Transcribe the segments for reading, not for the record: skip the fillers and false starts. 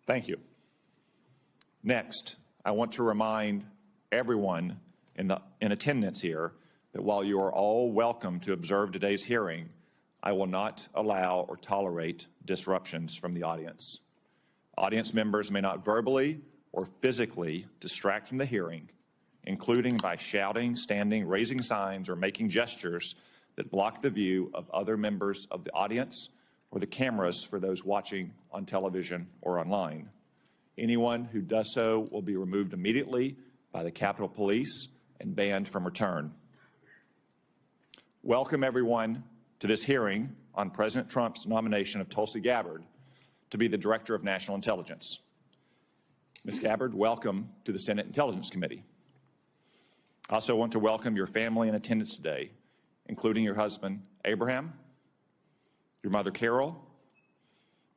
Thank you. Next, I want to remind everyone in attendance here that while you are all welcome to observe today's hearing, I will not allow or tolerate disruptions from the audience. Audience members may not verbally or physically distract from the hearing, including by shouting, standing, raising signs, or making gestures that block the view of other members of the audience or the cameras for those watching on television or online. Anyone who does so will be removed immediately by the Capitol Police and banned from return. Welcome, everyone, to this hearing on President Trump's nomination of Tulsi Gabbard to be the Director of National Intelligence. Ms. Gabbard, welcome to the Senate Intelligence Committee. I also want to welcome your family in attendance today, including your husband, Abraham, your mother, Carol,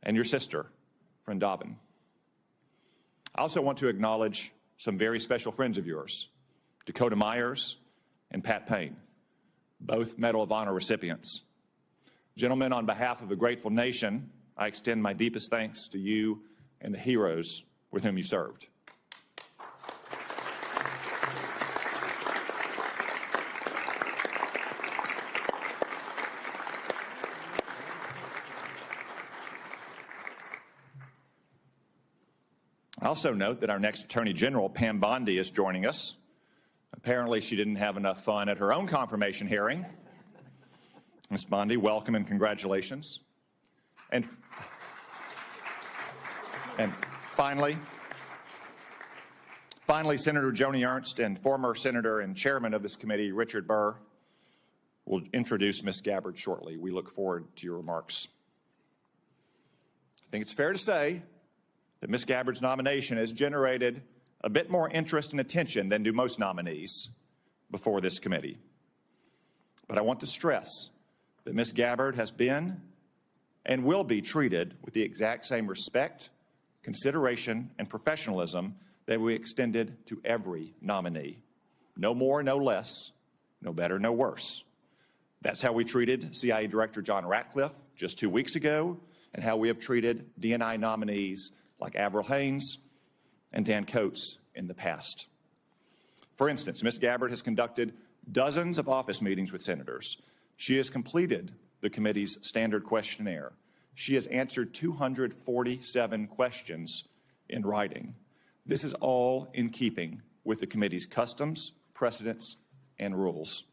and your sister, friend Dobbin. I also want to acknowledge some very special friends of yours, Dakota Myers and Pat Payne, both Medal of Honor recipients. Gentlemen, on behalf of the grateful nation, I extend my deepest thanks to you and the heroes with whom you served. I also note that our next Attorney General, Pam Bondi, is joining us. Apparently, she didn't have enough fun at her own confirmation hearing. Ms. Bondi, welcome and congratulations. And finally, Senator Joni Ernst and former Senator and Chairman of this committee, Richard Burr, will introduce Ms. Gabbard shortly. We look forward to your remarks. I think it's fair to say that Ms. Gabbard's nomination has generated a bit more interest and attention than do most nominees before this committee. But I want to stress that Ms. Gabbard has been and will be treated with the exact same respect, consideration, and professionalism that we extended to every nominee. No more, no less, no better, no worse. That's how we treated CIA Director John Ratcliffe just 2 weeks ago, and how we have treated DNI nominees like Avril Haines and Dan Coates in the past. For instance, Ms. Gabbard has conducted dozens of office meetings with senators. She has completed the committee's standard questionnaire. She has answered 247 questions in writing. This is all in keeping with the committee's customs, precedents, and rules.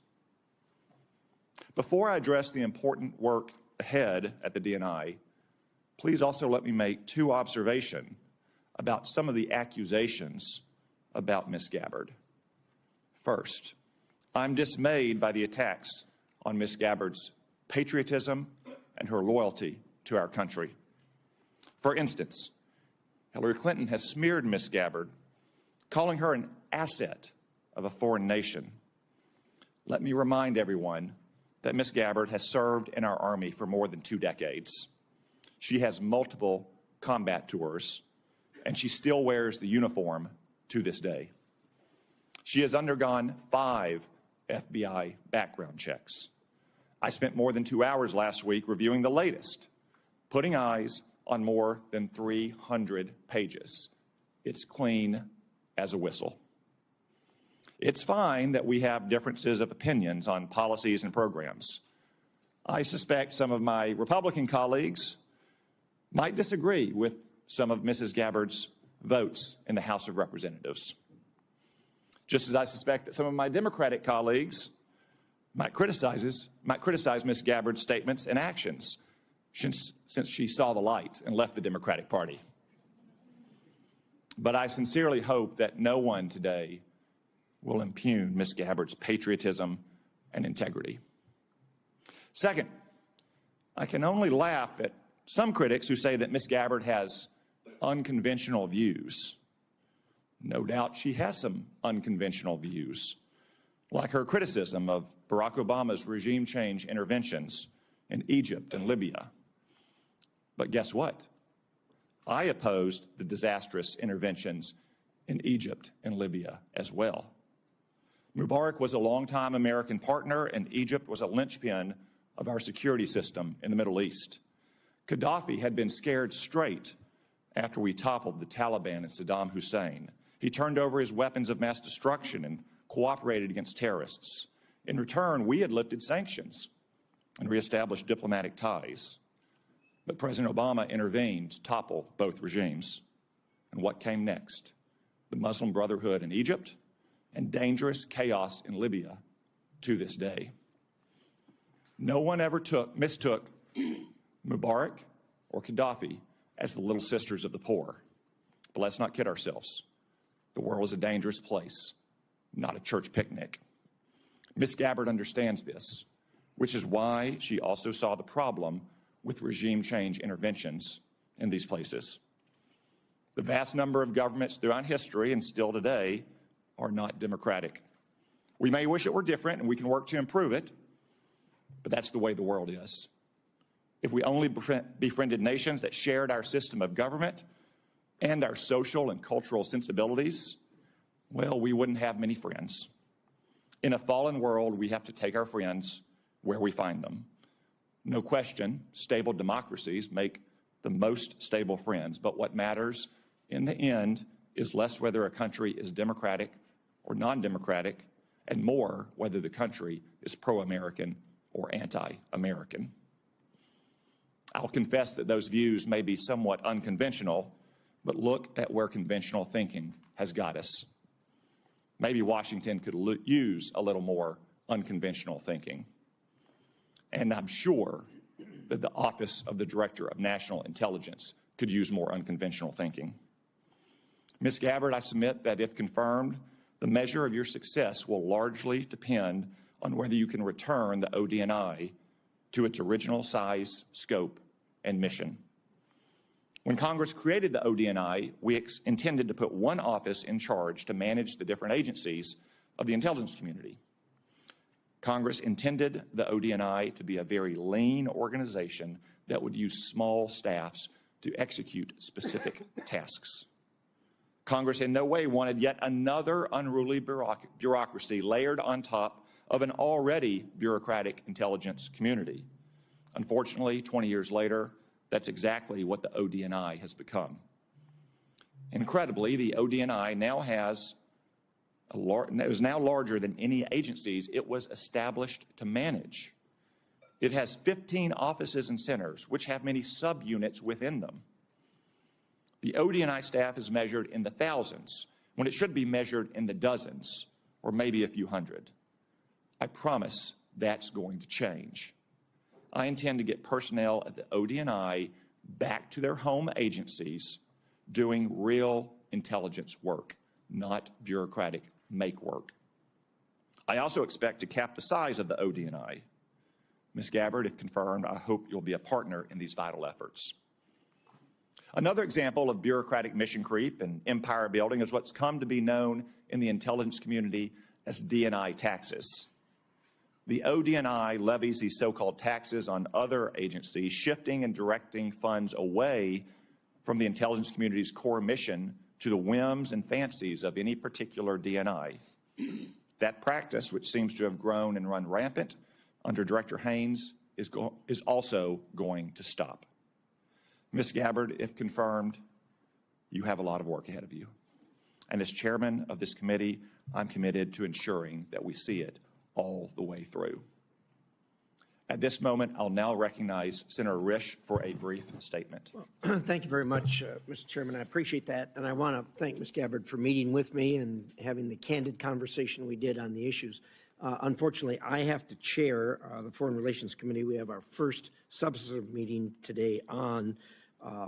Before I address the important work ahead at the DNI, please also let me make two observations about some of the accusations about Ms. Gabbard. First, I'm dismayed by the attacks on Ms. Gabbard's patriotism and her loyalty to our country. For instance, Hillary Clinton has smeared Ms. Gabbard, calling her an asset of a foreign nation. Let me remind everyone that Ms. Gabbard has served in our Army for more than 2 decades. She has multiple combat tours, and she still wears the uniform to this day. She has undergone 5 FBI background checks. I spent more than 2 hours last week reviewing the latest, putting eyes on more than 300 pages. It's clean as a whistle. It's fine that we have differences of opinions on policies and programs. I suspect some of my Republican colleagues might disagree with some of Mrs. Gabbard's votes in the House of Representatives. Just as I suspect that some of my Democratic colleagues might criticize Ms. Gabbard's statements and actions since she saw the light and left the Democratic Party. But I sincerely hope that no one today will impugn Ms. Gabbard's patriotism and integrity. Second, I can only laugh at some critics who say that Ms. Gabbard has unconventional views. No doubt she has some unconventional views, like her criticism of Barack Obama's regime change interventions in Egypt and Libya. But guess what? I opposed the disastrous interventions in Egypt and Libya as well. Mubarak was a longtime American partner, and Egypt was a linchpin of our security system in the Middle East. Gaddafi had been scared straight after we toppled the Taliban and Saddam Hussein. He turned over his weapons of mass destruction and cooperated against terrorists. In return, we had lifted sanctions and reestablished diplomatic ties. But President Obama intervened to topple both regimes. And what came next? The Muslim Brotherhood in Egypt and dangerous chaos in Libya to this day. No one ever mistook Mubarak or Gaddafi as the little sisters of the poor. But let's not kid ourselves. The world is a dangerous place, not a church picnic. Ms. Gabbard understands this, which is why she also saw the problem with regime change interventions in these places. The vast number of governments throughout history and still today are not democratic. We may wish it were different, and we can work to improve it, but that's the way the world is. If we only befriended nations that shared our system of government and our social and cultural sensibilities, well, we wouldn't have many friends. In a fallen world, we have to take our friends where we find them. No question, stable democracies make the most stable friends, but what matters in the end is less whether a country is democratic or non-democratic, and more whether the country is pro-American or anti-American. I'll confess that those views may be somewhat unconventional, but look at where conventional thinking has got us. Maybe Washington could use a little more unconventional thinking. And I'm sure that the Office of the Director of National Intelligence could use more unconventional thinking. Ms. Gabbard, I submit that if confirmed, the measure of your success will largely depend on whether you can return the ODNI to its original size, scope, and mission. When Congress created the ODNI, we intended to put one office in charge to manage the different agencies of the intelligence community. Congress intended the ODNI to be a very lean organization that would use small staffs to execute specific tasks. Congress in no way wanted yet another unruly bureaucracy layered on top of an already bureaucratic intelligence community. Unfortunately, 20 years later, that's exactly what the ODNI has become. Incredibly, the ODNI now is now larger than any agencies it was established to manage. It has 15 offices and centers, which have many subunits within them. The ODNI staff is measured in the thousands, when it should be measured in the dozens, or maybe a few hundred. I promise that's going to change. I intend to get personnel at the ODNI back to their home agencies doing real intelligence work, not bureaucratic make work. I also expect to cap the size of the ODNI. Ms. Gabbard, if confirmed, I hope you'll be a partner in these vital efforts. Another example of bureaucratic mission creep and empire building is what's come to be known in the intelligence community as DNI taxes. The ODNI levies these so-called taxes on other agencies, shifting and directing funds away from the intelligence community's core mission to the whims and fancies of any particular DNI. That practice, which seems to have grown and run rampant under Director Haynes, is also going to stop. Ms. Gabbard, if confirmed, you have a lot of work ahead of you. And as chairman of this committee, I'm committed to ensuring that we see it all the way through. At this moment, I'll now recognize Senator Risch for a brief statement. Well, thank you very much, Mr. Chairman. I appreciate that. And I want to thank Ms. Gabbard for meeting with me and having the candid conversation we did on the issues. Unfortunately, I have to chair the Foreign Relations Committee. We have our first substantive meeting today on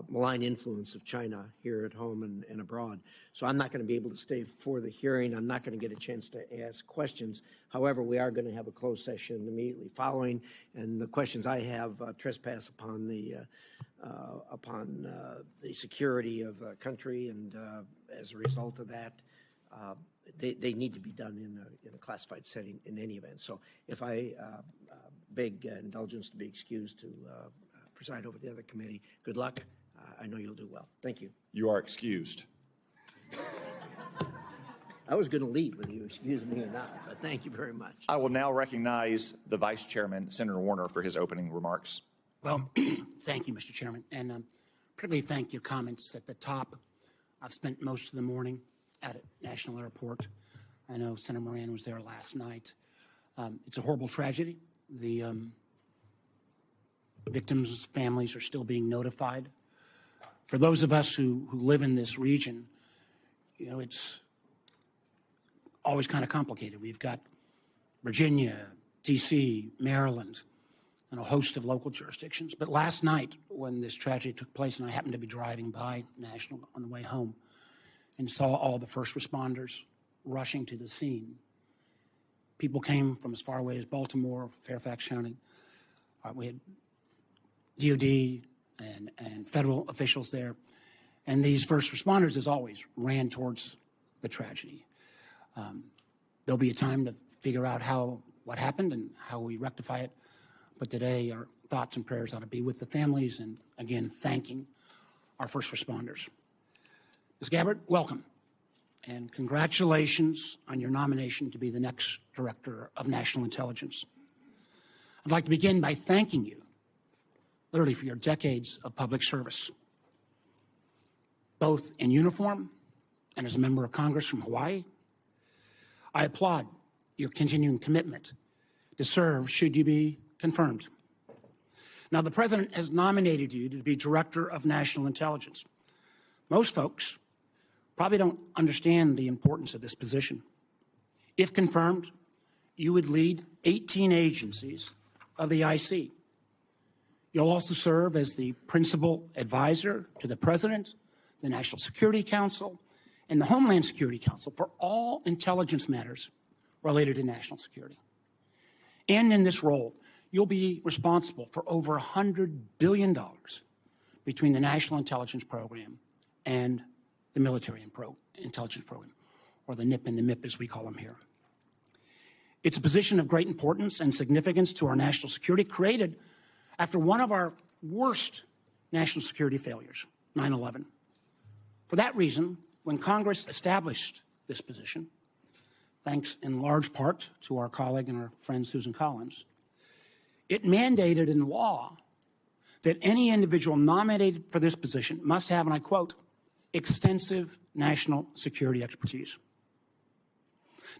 malign influence of China here at home and abroad. So I'm not going to be able to stay for the hearing. I'm not going to get a chance to ask questions. However, we are going to have a closed session immediately following, and the questions I have trespass upon the security of the country, and as a result of that, they need to be done in a classified setting in any event. So if I beg indulgence to be excused to preside over the other committee, good luck. I know you'll do well. Thank you. You are excused. I was going to leave whether you excuse me or not, but thank you very much. I will now recognize the Vice Chairman, Senator Warner, for his opening remarks. Well, thank you, Mr. Chairman. And particularly thank your comments at the top. I've spent most of the morning at a national airport. I know Senator Moran was there last night. It's a horrible tragedy. The victims' families are still being notified. For those of us who live in this region, you know, it's always kind of complicated. We've got Virginia, D.C., Maryland, and a host of local jurisdictions. But last night, when this tragedy took place, and I happened to be driving by National on the way home and saw all the first responders rushing to the scene, people came from as far away as Baltimore, Fairfax County. We had DOD and federal officials there. And these first responders, as always, ran towards the tragedy. There'll be a time to figure out what happened and how we rectify it. But today, our thoughts and prayers ought to be with the families and, again, thanking our first responders. Ms. Gabbard, welcome. And congratulations on your nomination to be the next Director of National Intelligence. I'd like to begin by thanking you, literally, for your decades of public service, both in uniform and as a member of Congress from Hawaii. I applaud your continuing commitment to serve should you be confirmed. Now, the President has nominated you to be Director of National Intelligence. Most folks probably don't understand the importance of this position. If confirmed, you would lead 18 agencies of the IC. You'll also serve as the principal advisor to the President, the National Security Council, and the Homeland Security Council for all intelligence matters related to national security. And in this role, you'll be responsible for over $100 billion between the National Intelligence Program and the Military Intelligence Program, or the NIP and the MIP as we call them here. It's a position of great importance and significance to our national security, created after one of our worst national security failures, 9/11. For that reason, when Congress established this position, thanks in large part to our colleague and our friend Susan Collins, it mandated in law that any individual nominated for this position must have, and I quote, extensive national security expertise.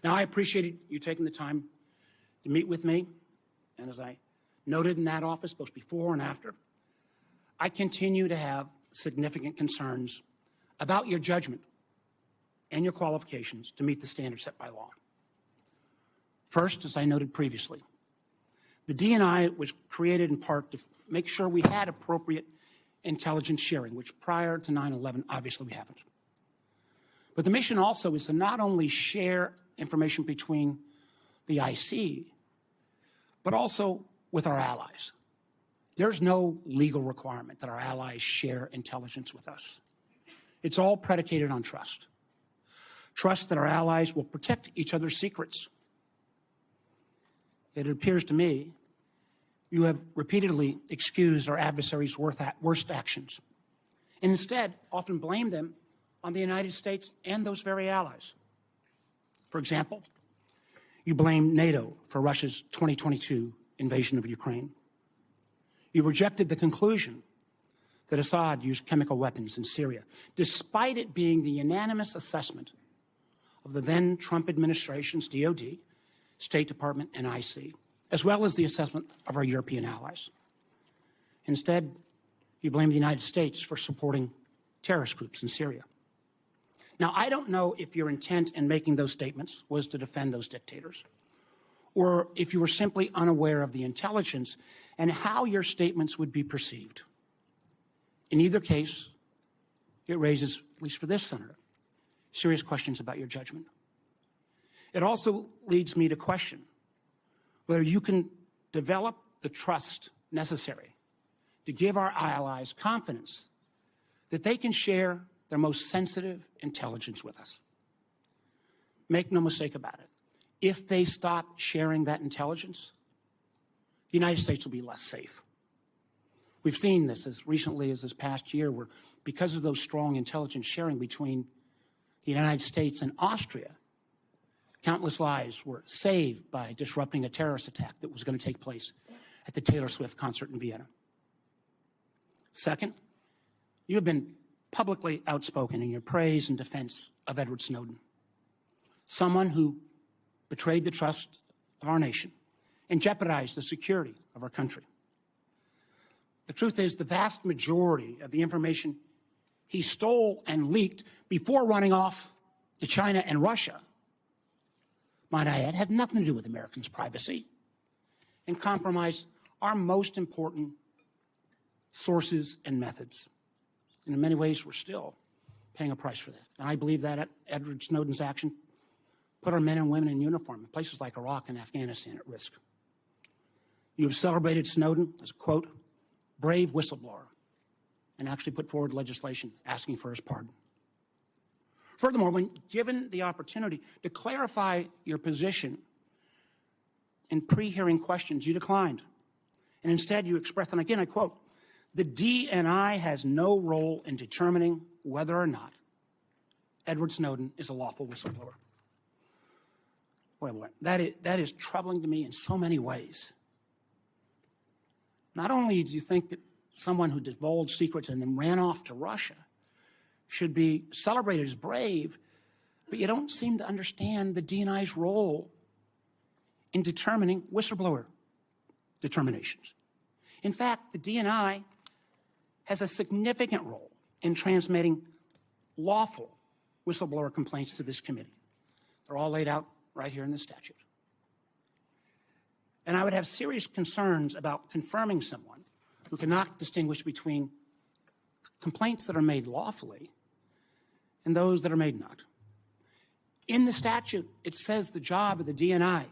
Now, I appreciated you taking the time to meet with me, and as I noted in that office, both before and after, I continue to have significant concerns about your judgment and your qualifications to meet the standards set by law. First, as I noted previously, the DNI was created in part to make sure we had appropriate intelligence sharing, which prior to 9/11, obviously we haven't. But the mission also is to not only share information between the IC, but also with our allies. There's no legal requirement that our allies share intelligence with us. It's all predicated on trust. Trust that our allies will protect each other's secrets. It appears to me you have repeatedly excused our adversaries' worst actions, and instead often blame them on the United States and those very allies. For example, you blame NATO for Russia's 2022 invasion of Ukraine. You rejected the conclusion that Assad used chemical weapons in Syria, despite it being the unanimous assessment of the then Trump administration's DOD, State Department, and IC, as well as the assessment of our European allies. Instead, you blame the United States for supporting terrorist groups in Syria. Now, I don't know if your intent in making those statements was to defend those dictators, or if you were simply unaware of the intelligence and how your statements would be perceived. In either case, it raises, at least for this senator, serious questions about your judgment. It also leads me to question whether you can develop the trust necessary to give our allies confidence that they can share their most sensitive intelligence with us. Make no mistake about it. If they stop sharing that intelligence, the United States will be less safe. We've seen this as recently as this past year, where because of those strong intelligence sharing between the United States and Austria, countless lives were saved by disrupting a terrorist attack that was going to take place at the Taylor Swift concert in Vienna. Second, You have been publicly outspoken in your praise and defense of Edward Snowden, someone who betrayed the trust of our nation and jeopardized the security of our country. The truth is, the vast majority of the information he stole and leaked before running off to China and Russia, might I add, had nothing to do with Americans' privacy and compromised our most important sources and methods. And in many ways, we're still paying a price for that. And I believe that Edward Snowden's action put our men and women in uniform in places like Iraq and Afghanistan at risk. You have celebrated Snowden as a, quote, brave whistleblower, and actually put forward legislation asking for his pardon. Furthermore, when given the opportunity to clarify your position in pre-hearing questions, you declined. And instead, you expressed, and again, I quote, the DNI has no role in determining whether or not Edward Snowden is a lawful whistleblower. Boy, that is troubling to me in so many ways. Not only do you think that someone who divulged secrets and then ran off to Russia should be celebrated as brave, but you don't seem to understand the DNI's role in determining whistleblower determinations. In fact, the DNI has a significant role in transmitting lawful whistleblower complaints to this committee. They're all laid out right here in the statute. And I would have serious concerns about confirming someone who cannot distinguish between complaints that are made lawfully and those that are made not. In the statute, it says the job of the DNI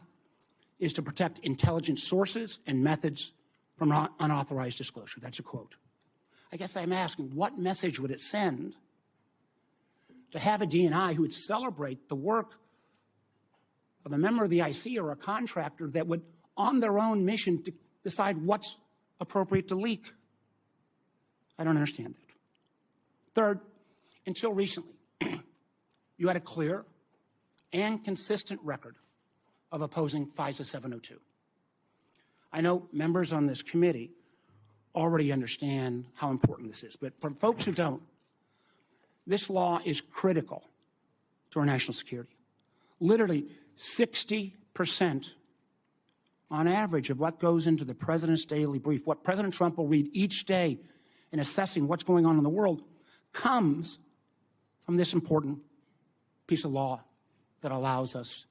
is to protect intelligence sources and methods from unauthorized disclosure. That's a quote. I guess I'm asking, what message would it send to have a DNI who would celebrate the work of a member of the IC or a contractor that would, on their own mission, to decide what's appropriate to leak? I don't understand that. Third, until recently, you had a clear and consistent record of opposing FISA 702. I know members on this committee already understand how important this is, but for folks who don't, this law is critical to our national security. Literally 60% on average of what goes into the president's daily brief, what President Trump will read each day in assessing what's going on in the world, comes from this important piece of law that allows us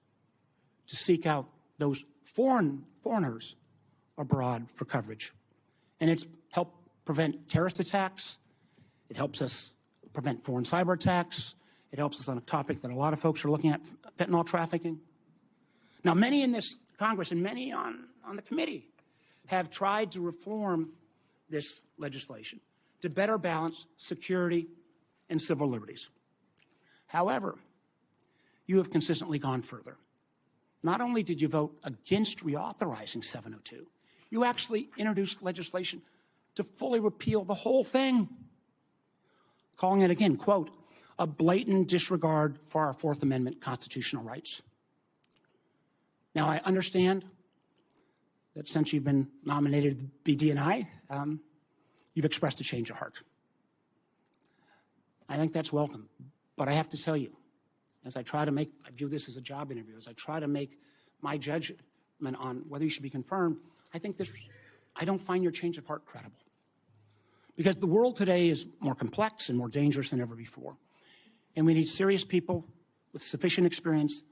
to seek out those foreigners abroad for coverage. And it's helped prevent terrorist attacks. It helps us prevent foreign cyber attacks. It helps us on a topic that a lot of folks are looking at, fentanyl trafficking. Now, many in this Congress and many on the committee have tried to reform this legislation to better balance security and civil liberties. However, you have consistently gone further. Not only did you vote against reauthorizing 702, you actually introduced legislation to fully repeal the whole thing, calling it again, quote, a blatant disregard for our Fourth Amendment constitutional rights. Now, I understand that since you've been nominated to be DNI, you've expressed a change of heart. I think that's welcome. But I have to tell you, as I try to make, I view this as a job interview, as I try to make my judgment on whether you should be confirmed, I don't find your change of heart credible. Because the world today is more complex and more dangerous than ever before. And we need serious people with sufficient experience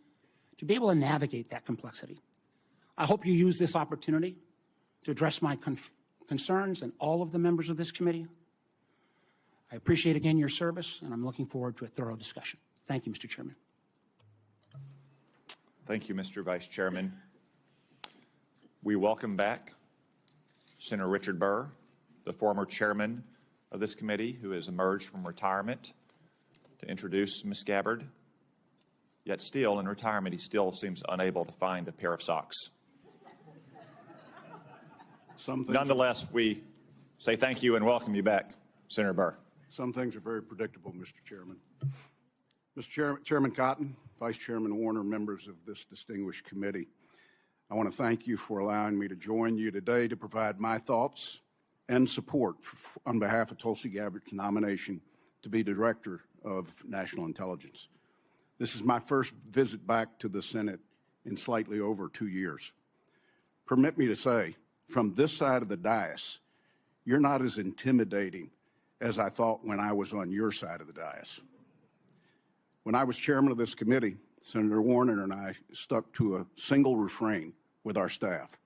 to be able to navigate that complexity. I hope you use this opportunity to address my concerns and all of the members of this committee. I appreciate again your service, and I'm looking forward to a thorough discussion. Thank you, Mr. Chairman. Thank you, Mr. Vice Chairman. We welcome back Senator Richard Burr, the former chairman of this committee who has emerged from retirement to introduce Ms. Gabbard. Yet still in retirement, he still seems unable to find a pair of socks. Nonetheless, we say thank you and welcome you back, Senator Burr. Some things are very predictable, Mr. Chairman. Mr. Chairman Cotton, Vice Chairman Warner, members of this distinguished committee, I want to thank you for allowing me to join you today to provide my thoughts and support on behalf of Tulsi Gabbard's nomination to be Director of National Intelligence. This is my first visit back to the Senate in slightly over 2 years. Permit me to say, from this side of the dais, you're not as intimidating as I thought when I was on your side of the dais. When I was chairman of this committee, Senator Warner and I stuck to a single refrain with our staff: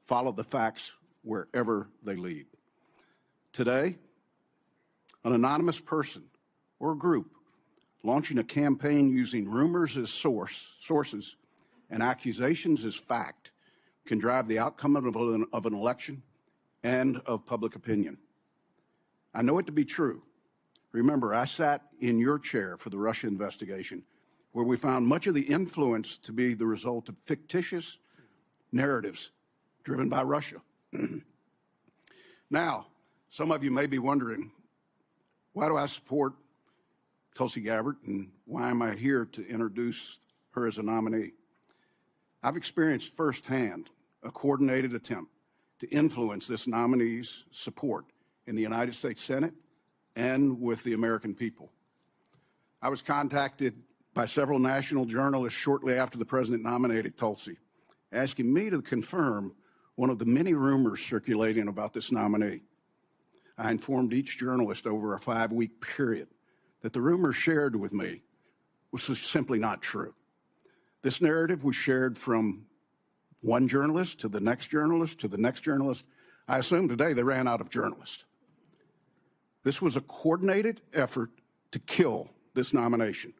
follow the facts wherever they lead. Today, an anonymous person or group launching a campaign using rumors as sources and accusations as fact can drive the outcome of an election and of public opinion. I know it to be true. Remember, I sat in your chair for the Russia investigation, where we found much of the influence to be the result of fictitious narratives driven by Russia. Now, some of you may be wondering, why do I support Tulsi Gabbard, and why am I here to introduce her as a nominee? I've experienced firsthand a coordinated attempt to influence this nominee's support in the United States Senate and with the American people. I was contacted by several national journalists shortly after the president nominated Tulsi, asking me to confirm one of the many rumors circulating about this nominee. I informed each journalist over a 5-week period that the rumors shared with me was simply not true. This narrative was shared from one journalist to the next journalist to the next journalist. I assume today they ran out of journalists. This was a coordinated effort to kill this nomination.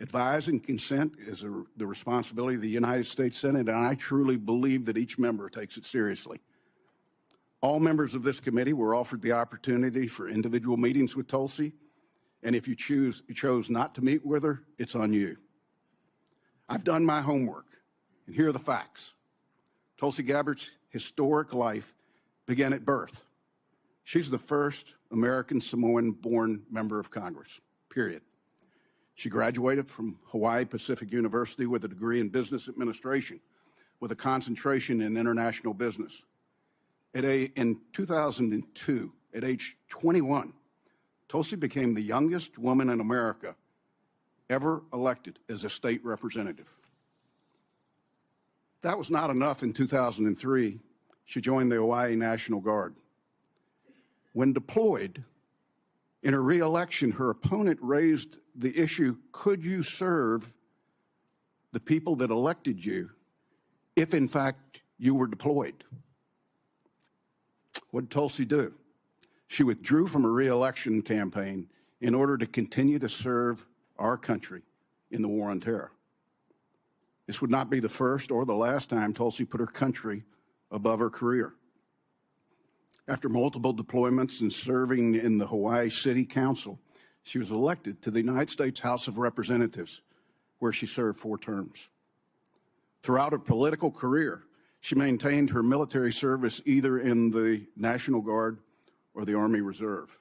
Advise and consent is the responsibility of the United States Senate, and I truly believe that each member takes it seriously. All members of this committee were offered the opportunity for individual meetings with Tulsi, and if you chose not to meet with her, it's on you. I've done my homework, and here are the facts. Tulsi Gabbard's historic life began at birth. She's the first American Samoan-born member of Congress, period. She graduated from Hawaii Pacific University with a degree in business administration with a concentration in international business. In 2002, at age 21, Tulsi became the youngest woman in America ever elected as a state representative. That was not enough. In 2003, she joined the Hawaii National Guard. When deployed, in her re-election, her opponent raised the issue, could you serve the people that elected you if, in fact, you were deployed? What did Tulsi do? She withdrew from her re-election campaign in order to continue to serve our country in the war on terror. This would not be the first or the last time Tulsi put her country above her career. After multiple deployments and serving in the Hawaii City Council, she was elected to the United States House of Representatives, where she served 4 terms. Throughout her political career, she maintained her military service either in the National Guard or the Army Reserve.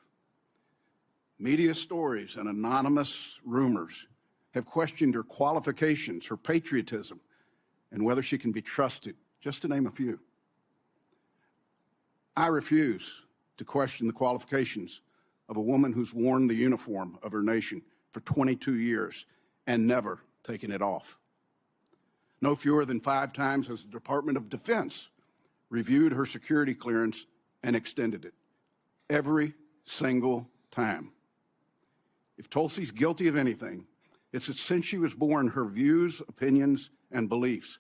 Media stories and anonymous rumors have questioned her qualifications, her patriotism, and whether she can be trusted, just to name a few. I refuse to question the qualifications of a woman who's worn the uniform of her nation for 22 years and never taken it off. No fewer than 5 times has the Department of Defense reviewed her security clearance and extended it. Every single time. If Tulsi's guilty of anything, it's that since she was born, her views, opinions, and beliefs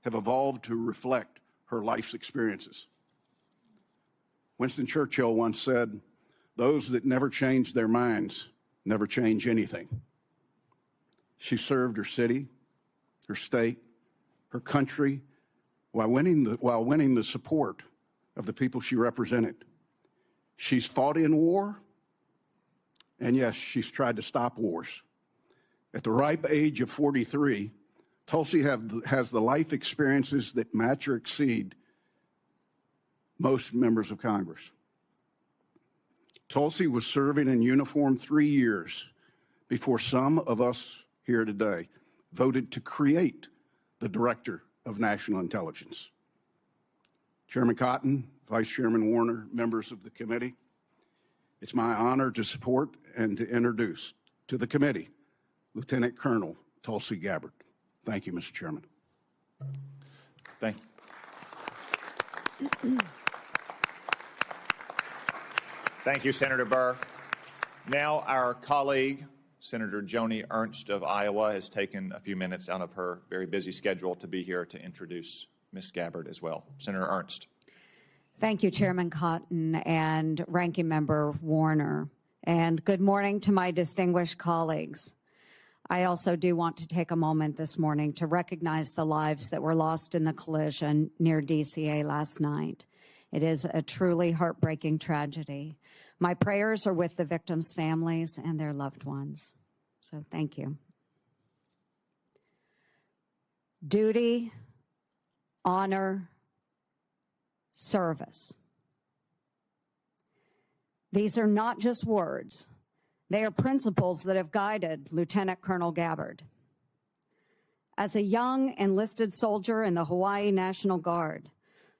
have evolved to reflect her life's experiences. Winston Churchill once said, "Those that never change their minds never change anything." She served her city, her state, her country, while winning the support of the people she represented. She's fought in war, and yes, she's tried to stop wars. At the ripe age of 43, Tulsi has the life experiences that match or exceed most members of Congress. Tulsi was serving in uniform 3 years before some of us here today voted to create the Director of National Intelligence. Chairman Cotton, Vice Chairman Warner, members of the committee, it's my honor to support and to introduce to the committee Lieutenant Colonel Tulsi Gabbard. Thank you, Mr. Chairman. Thank you. Thank you, Senator Burr. Now our colleague, Senator Joni Ernst of Iowa, has taken a few minutes out of her very busy schedule to be here to introduce Ms. Gabbard as well. Senator Ernst. Thank you, Chairman Cotton and Ranking Member Warner. And good morning to my distinguished colleagues. I also do want to take a moment this morning to recognize the lives that were lost in the collision near DCA last night. It is a truly heartbreaking tragedy. My prayers are with the victims' families and their loved ones. So thank you. Duty, honor, service. These are not just words. They are principles that have guided Lieutenant Colonel Gabbard. As a young enlisted soldier in the Hawaii National Guard,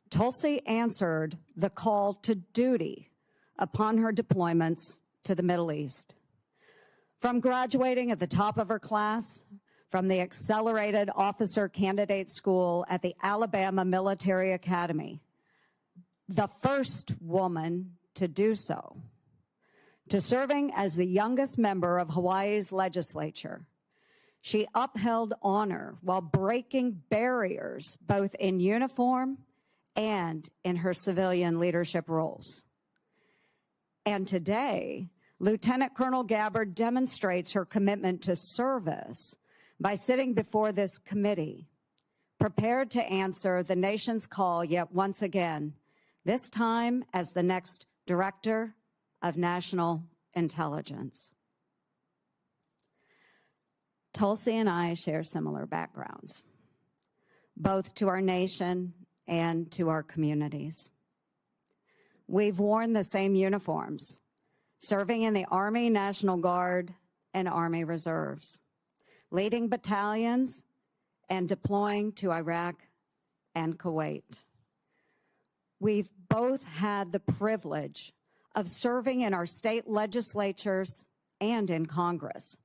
Tulsi answered the call to duty upon her deployments to the Middle East. From graduating at the top of her class from the Accelerated Officer Candidate School at the Alabama Military Academy, the first woman to do so, to serving as the youngest member of Hawaii's legislature, she upheld honor while breaking barriers both in uniform and in her civilian leadership roles. And today, Lieutenant Colonel Gabbard demonstrates her commitment to service by sitting before this committee, prepared to answer the nation's call yet once again, this time as the next Director of National Intelligence. Tulsi and I share similar backgrounds, both to our nation and to our communities. We've worn the same uniforms, serving in the Army National Guard and Army Reserves, leading battalions and deploying to Iraq and Kuwait. We've both had the privilege of serving in our state legislatures and in Congress,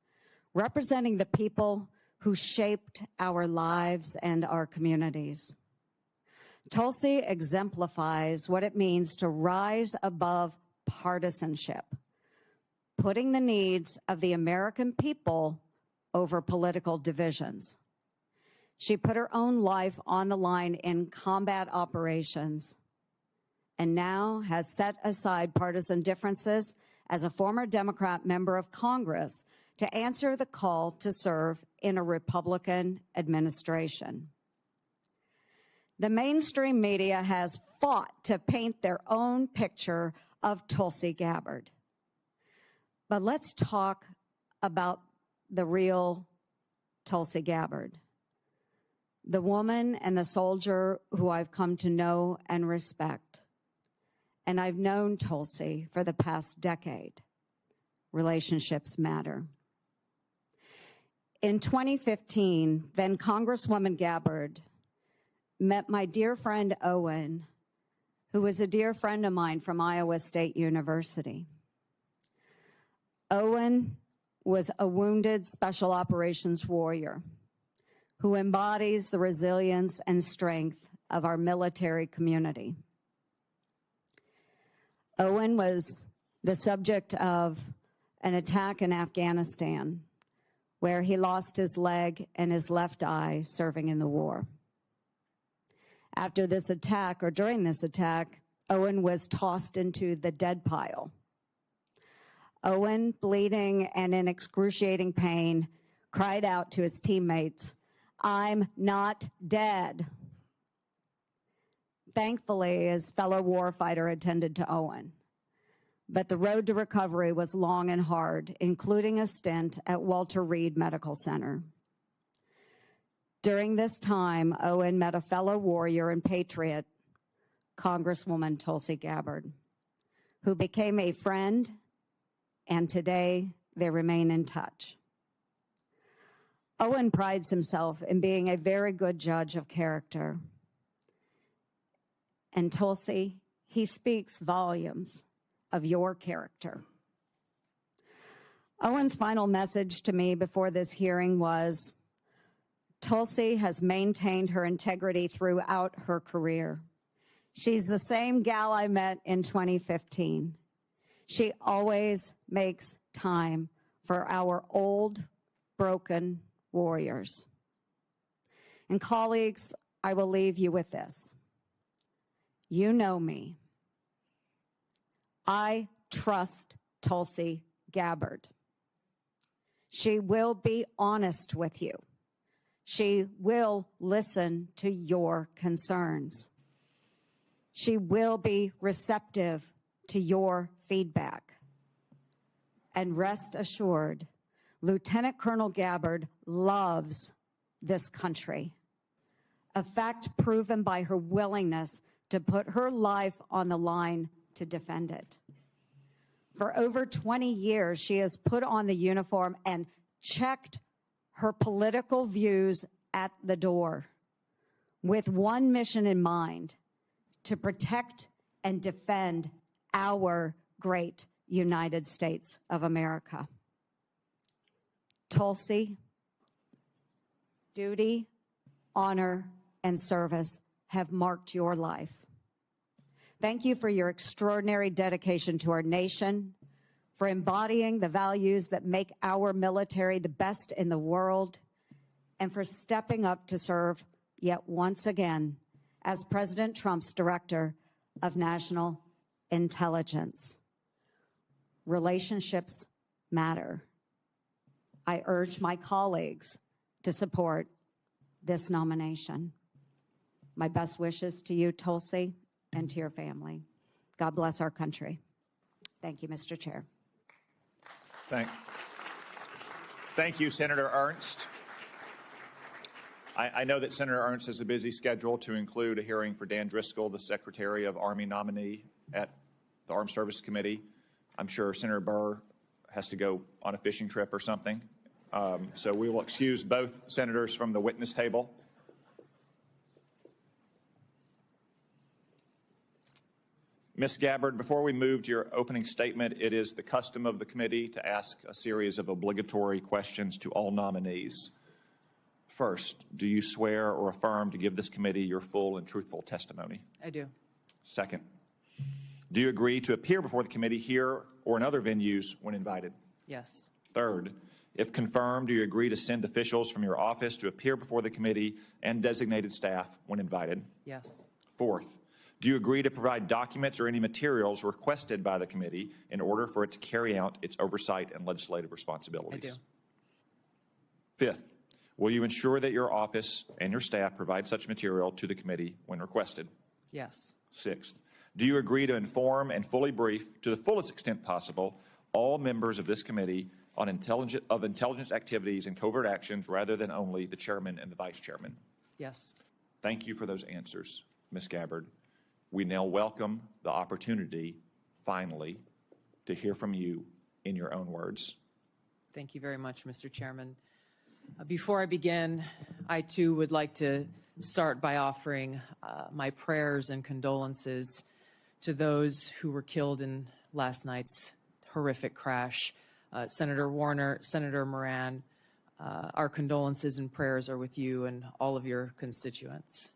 representing the people who shaped our lives and our communities. Tulsi exemplifies what it means to rise above partisanship, putting the needs of the American people over political divisions. She put her own life on the line in combat operations and now has set aside partisan differences as a former Democrat member of Congress to answer the call to serve in a Republican administration. The mainstream media has fought to paint their own picture of Tulsi Gabbard. But let's talk about the real Tulsi Gabbard, the woman and the soldier who I've come to know and respect. And I've known Tulsi for the past decade. Relationships matter. In 2015, then Congresswoman Gabbard met my dear friend Owen, who was a dear friend of mine from Iowa State University. Owen was a wounded special operations warrior who embodies the resilience and strength of our military community. Owen was the subject of an attack in Afghanistan where he lost his leg and his left eye serving in the war. After this attack, or during this attack, Owen was tossed into the dead pile. Owen, bleeding and in excruciating pain, cried out to his teammates, "I'm not dead." Thankfully, his fellow warfighter attended to Owen. But the road to recovery was long and hard, including a stint at Walter Reed Medical Center. During this time, Owen met a fellow warrior and patriot, Congresswoman Tulsi Gabbard, who became a friend, and today they remain in touch. Owen prides himself in being a very good judge of character. And Tulsi, he speaks volumes of your character. Owen's final message to me before this hearing was, Tulsi has maintained her integrity throughout her career. She's the same gal I met in 2015. She always makes time for our old, broken warriors. And colleagues, I will leave you with this. You know me. I trust Tulsi Gabbard. She will be honest with you. She will listen to your concerns. She will be receptive to your feedback. And rest assured, Lieutenant Colonel Gabbard loves this country, a fact proven by her willingness to put her life on the line to defend it. For over 20 years, she has put on the uniform and checked her political views at the door with one mission in mind: to protect and defend our great United States of America. Tulsi, duty, honor, and service have marked your life. Thank you for your extraordinary dedication to our nation, for embodying the values that make our military the best in the world, and for stepping up to serve yet once again as President Trump's Director of National Intelligence. Relationships matter. I urge my colleagues to support this nomination. My best wishes to you, Tulsi, and to your family. God bless our country. Thank you, Mr. Chair. Thank you, Senator Ernst. I know that Senator Ernst has a busy schedule to include a hearing for Dan Driscoll, the Secretary of Army nominee at the Armed Services Committee. I'm sure Senator Burr has to go on a fishing trip or something. So we will excuse both senators from the witness table. Ms. Gabbard, before we move to your opening statement, it is the custom of the committee to ask a series of obligatory questions to all nominees. First, do you swear or affirm to give this committee your full and truthful testimony? I do. Second, do you agree to appear before the committee here or in other venues when invited? Yes. Third, if confirmed, do you agree to send officials from your office to appear before the committee and designated staff when invited? Yes. Fourth, do you agree to provide documents or any materials requested by the committee in order for it to carry out its oversight and legislative responsibilities? I do. Fifth, will you ensure that your office and your staff provide such material to the committee when requested? Yes. Sixth, do you agree to inform and fully brief, to the fullest extent possible, all members of this committee on intelligence activities and covert actions rather than only the chairman and the vice chairman? Yes. Thank you for those answers, Ms. Gabbard. We now welcome the opportunity, finally, to hear from you in your own words. Thank you very much, Mr. Chairman. Before I begin, I too would like to start by offering my prayers and condolences to those who were killed in last night's horrific crash. Senator Warner, Senator Moran, our condolences and prayers are with you and all of your constituents.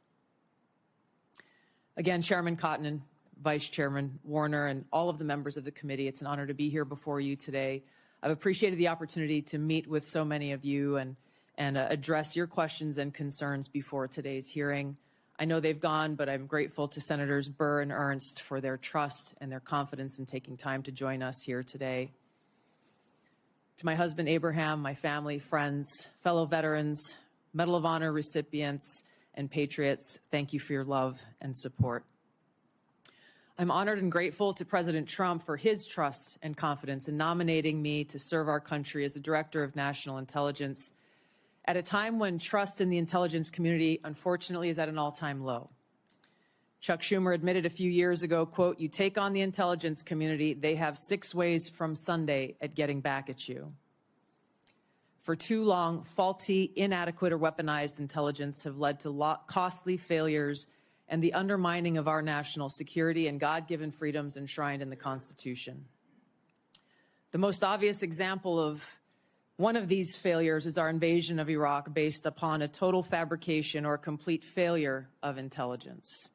Again, Chairman Cotton, Vice Chairman Warner, and all of the members of the committee, it's an honor to be here before you today. I've appreciated the opportunity to meet with so many of you and address your questions and concerns before today's hearing. I know they've gone, but I'm grateful to Senators Burr and Ernst for their trust and their confidence in taking time to join us here today. To my husband, Abraham, my family, friends, fellow veterans, Medal of Honor recipients, and patriots, thank you for your love and support. I'm honored and grateful to President Trump for his trust and confidence in nominating me to serve our country as the Director of National Intelligence at a time when trust in the intelligence community, unfortunately, is at an all-time low. Chuck Schumer admitted a few years ago, quote, "You take on the intelligence community, they have 6 ways from Sunday at getting back at you." For too long, faulty, inadequate, or weaponized intelligence have led to costly failures and the undermining of our national security and God-given freedoms enshrined in the Constitution. The most obvious example of one of these failures is our invasion of Iraq based upon a total fabrication or complete failure of intelligence.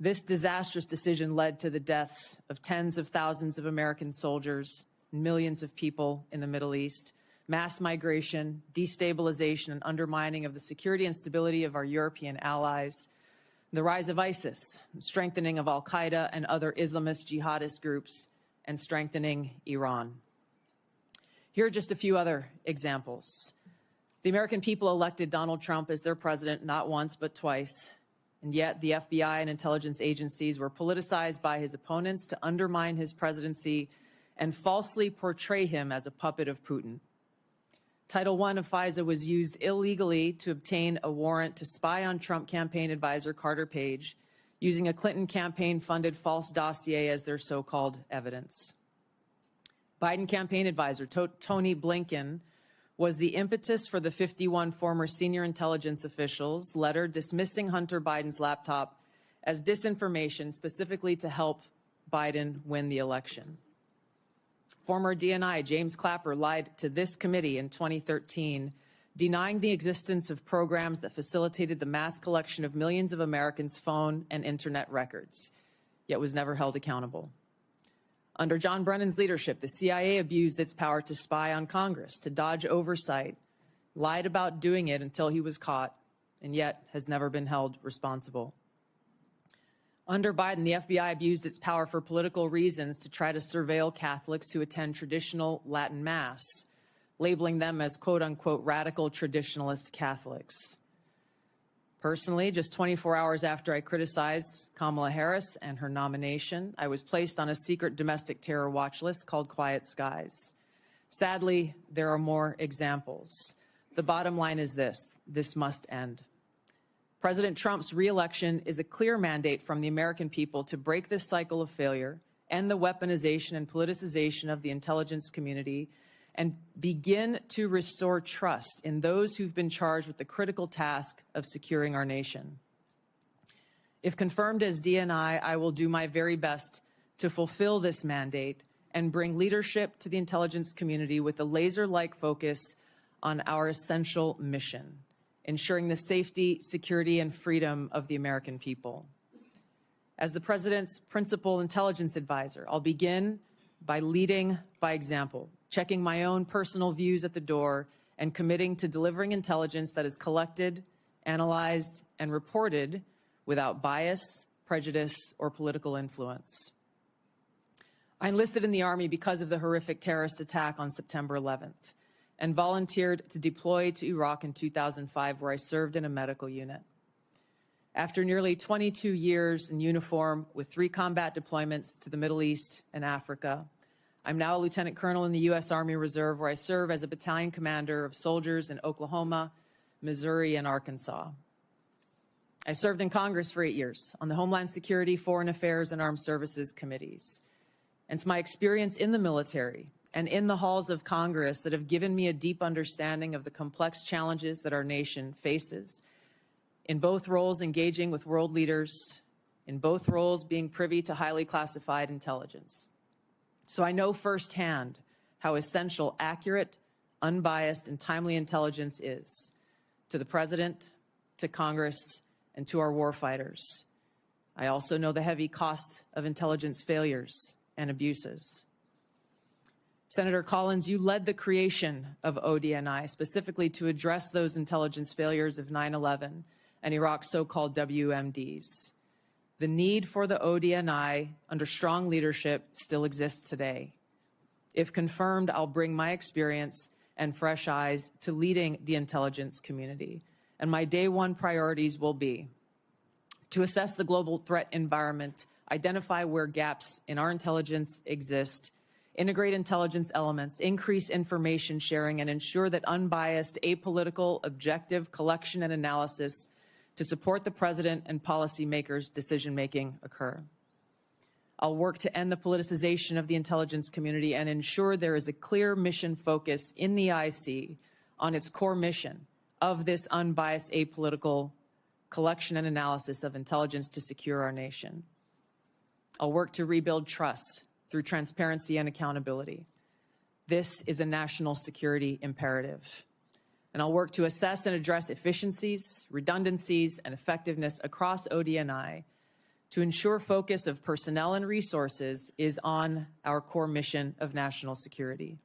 This disastrous decision led to the deaths of tens of thousands of American soldiers, millions of people in the Middle East, mass migration, destabilization, and undermining of the security and stability of our European allies, the rise of ISIS, strengthening of al-Qaeda and other Islamist jihadist groups, and strengthening Iran. Here are just a few other examples. The American people elected Donald Trump as their president not once but twice, and yet the FBI and intelligence agencies were politicized by his opponents to undermine his presidency and falsely portray him as a puppet of Putin. Title I of FISA was used illegally to obtain a warrant to spy on Trump campaign advisor Carter Page, using a Clinton campaign-funded false dossier as their so-called evidence. Biden campaign advisor Tony Blinken was the impetus for the 51 former senior intelligence officials' letter dismissing Hunter Biden's laptop as disinformation specifically to help Biden win the election. Former DNI James Clapper lied to this committee in 2013, denying the existence of programs that facilitated the mass collection of millions of Americans' phone and internet records, yet was never held accountable. Under John Brennan's leadership, the CIA abused its power to spy on Congress, to dodge oversight, lied about doing it until he was caught, and yet has never been held responsible. Under Biden, the FBI abused its power for political reasons to try to surveil Catholics who attend traditional Latin Mass, labeling them as quote-unquote radical traditionalist Catholics. Personally, just 24 hours after I criticized Kamala Harris and her nomination, I was placed on a secret domestic terror watch list called Quiet Skies. Sadly, there are more examples. The bottom line is this must end. President Trump's re-election is a clear mandate from the American people to break this cycle of failure, end the weaponization and politicization of the intelligence community, and begin to restore trust in those who've been charged with the critical task of securing our nation. If confirmed as DNI, I will do my very best to fulfill this mandate and bring leadership to the intelligence community with a laser-like focus on our essential mission, ensuring the safety, security, and freedom of the American people. As the President's principal intelligence advisor, I'll begin by leading by example, checking my own personal views at the door, and committing to delivering intelligence that is collected, analyzed, and reported without bias, prejudice, or political influence. I enlisted in the Army because of the horrific terrorist attack on September 11th. And volunteered to deploy to Iraq in 2005, where I served in a medical unit. After nearly 22 years in uniform with 3 combat deployments to the Middle East and Africa, I'm now a lieutenant colonel in the U.S. Army Reserve, where I serve as a battalion commander of soldiers in Oklahoma, Missouri, and Arkansas. I served in Congress for 8 years on the Homeland Security, Foreign Affairs, and Armed Services committees. And it's my experience in the military and in the halls of Congress that have given me a deep understanding of the complex challenges that our nation faces, in both roles engaging with world leaders, in both roles being privy to highly classified intelligence. So I know firsthand how essential accurate, unbiased, and timely intelligence is to the President, to Congress, and to our warfighters. I also know the heavy cost of intelligence failures and abuses. Senator Collins, you led the creation of ODNI specifically to address those intelligence failures of 9/11 and Iraq's so-called WMDs. The need for the ODNI under strong leadership still exists today. If confirmed, I'll bring my experience and fresh eyes to leading the intelligence community. And my day one priorities will be to assess the global threat environment, identify where gaps in our intelligence exist, integrate intelligence elements, increase information sharing, and ensure that unbiased, apolitical, objective collection and analysis to support the President and policymakers' decision-making occur. I'll work to end the politicization of the intelligence community and ensure there is a clear mission focus in the IC on its core mission of this unbiased, apolitical collection and analysis of intelligence to secure our nation. I'll work to rebuild trust through transparency and accountability. This is a national security imperative. And I'll work to assess and address efficiencies, redundancies, and effectiveness across ODNI to ensure focus of personnel and resources is on our core mission of national security.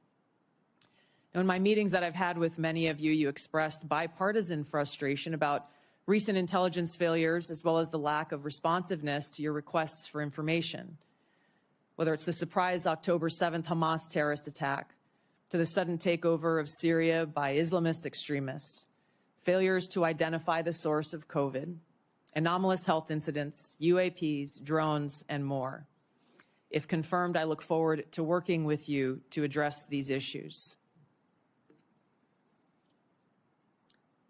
Now, in my meetings that I've had with many of you, you expressed bipartisan frustration about recent intelligence failures as well as the lack of responsiveness to your requests for information. Whether it's the surprise October 7th Hamas terrorist attack, to the sudden takeover of Syria by Islamist extremists, failures to identify the source of COVID, anomalous health incidents, UAPs, drones, and more. If confirmed, I look forward to working with you to address these issues.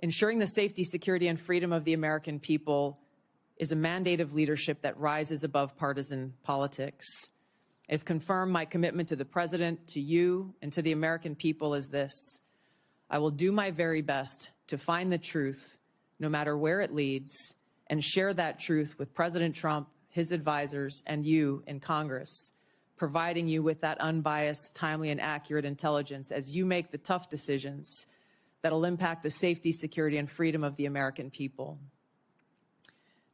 Ensuring the safety, security, and freedom of the American people is a mandate of leadership that rises above partisan politics. If confirmed, my commitment to the President, to you, and to the American people is this: I will do my very best to find the truth, no matter where it leads, and share that truth with President Trump, his advisors, and you in Congress, providing you with that unbiased, timely, and accurate intelligence as you make the tough decisions that'll impact the safety, security, and freedom of the American people.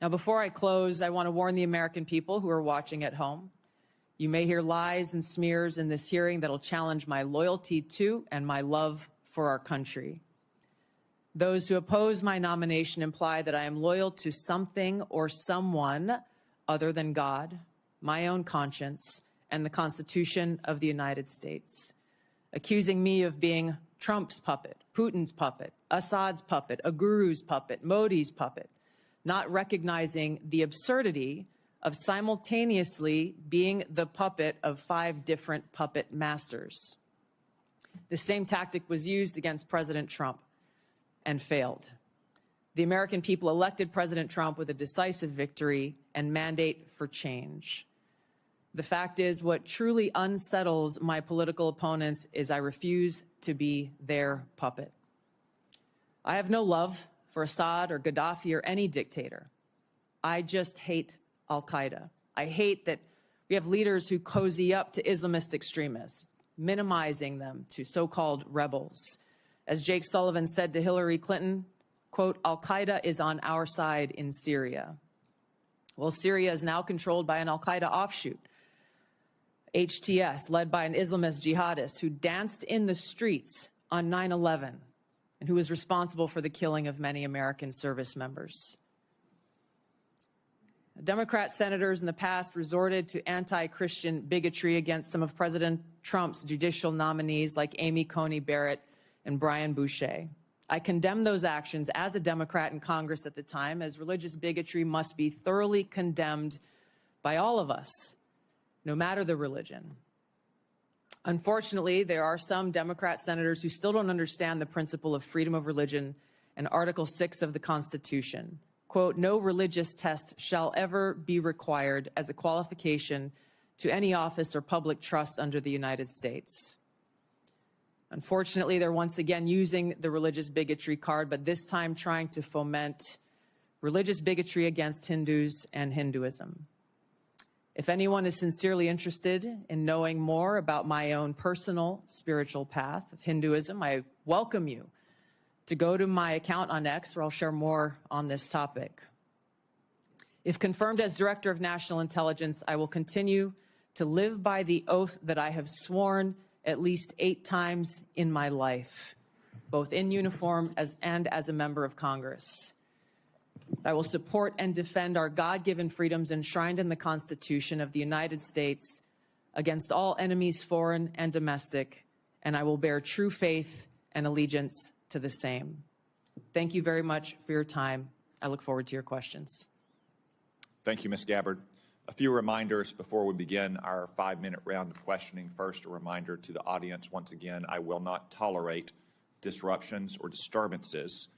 Now, before I close, I want to warn the American people who are watching at home. You may hear lies and smears in this hearing that'll challenge my loyalty to and my love for our country. Those who oppose my nomination imply that I am loyal to something or someone other than God, my own conscience, and the Constitution of the United States, accusing me of being Trump's puppet, Putin's puppet, Assad's puppet, a guru's puppet, Modi's puppet, not recognizing the absurdity of simultaneously being the puppet of 5 different puppet masters. The same tactic was used against President Trump and failed. The American people elected President Trump with a decisive victory and mandate for change. The fact is, what truly unsettles my political opponents is I refuse to be their puppet. I have no love for Assad or Gaddafi or any dictator. I just hate Al-Qaeda. I hate that we have leaders who cozy up to Islamist extremists, minimizing them to so-called rebels. As Jake Sullivan said to Hillary Clinton, quote, Al-Qaeda is on our side in Syria. Well, Syria is now controlled by an Al-Qaeda offshoot, HTS, led by an Islamist jihadist who danced in the streets on 9/11 and who was responsible for the killing of many American service members. Democrat senators in the past resorted to anti-Christian bigotry against some of President Trump's judicial nominees like Amy Coney Barrett and Brian Boucher. I condemn those actions as a Democrat in Congress at the time, as religious bigotry must be thoroughly condemned by all of us, no matter the religion. Unfortunately, there are some Democrat senators who still don't understand the principle of freedom of religion and Article 6 of the Constitution. Quote, no religious test shall ever be required as a qualification to any office or public trust under the United States. Unfortunately, they're once again using the religious bigotry card, but this time trying to foment religious bigotry against Hindus and Hinduism. If anyone is sincerely interested in knowing more about my own personal spiritual path of Hinduism, I welcome you to go to my account on X, where I'll share more on this topic. If confirmed as Director of National Intelligence, I will continue to live by the oath that I have sworn at least 8 times in my life, both in uniform and as a member of Congress. I will support and defend our God-given freedoms enshrined in the Constitution of the United States against all enemies, foreign and domestic, and I will bear true faith and allegiance to the same. Thank you very much for your time. I look forward to your questions. Thank you, Ms. Gabbard. A few reminders before we begin our 5-minute round of questioning. First, a reminder to the audience, once again, I will not tolerate disruptions or disturbances,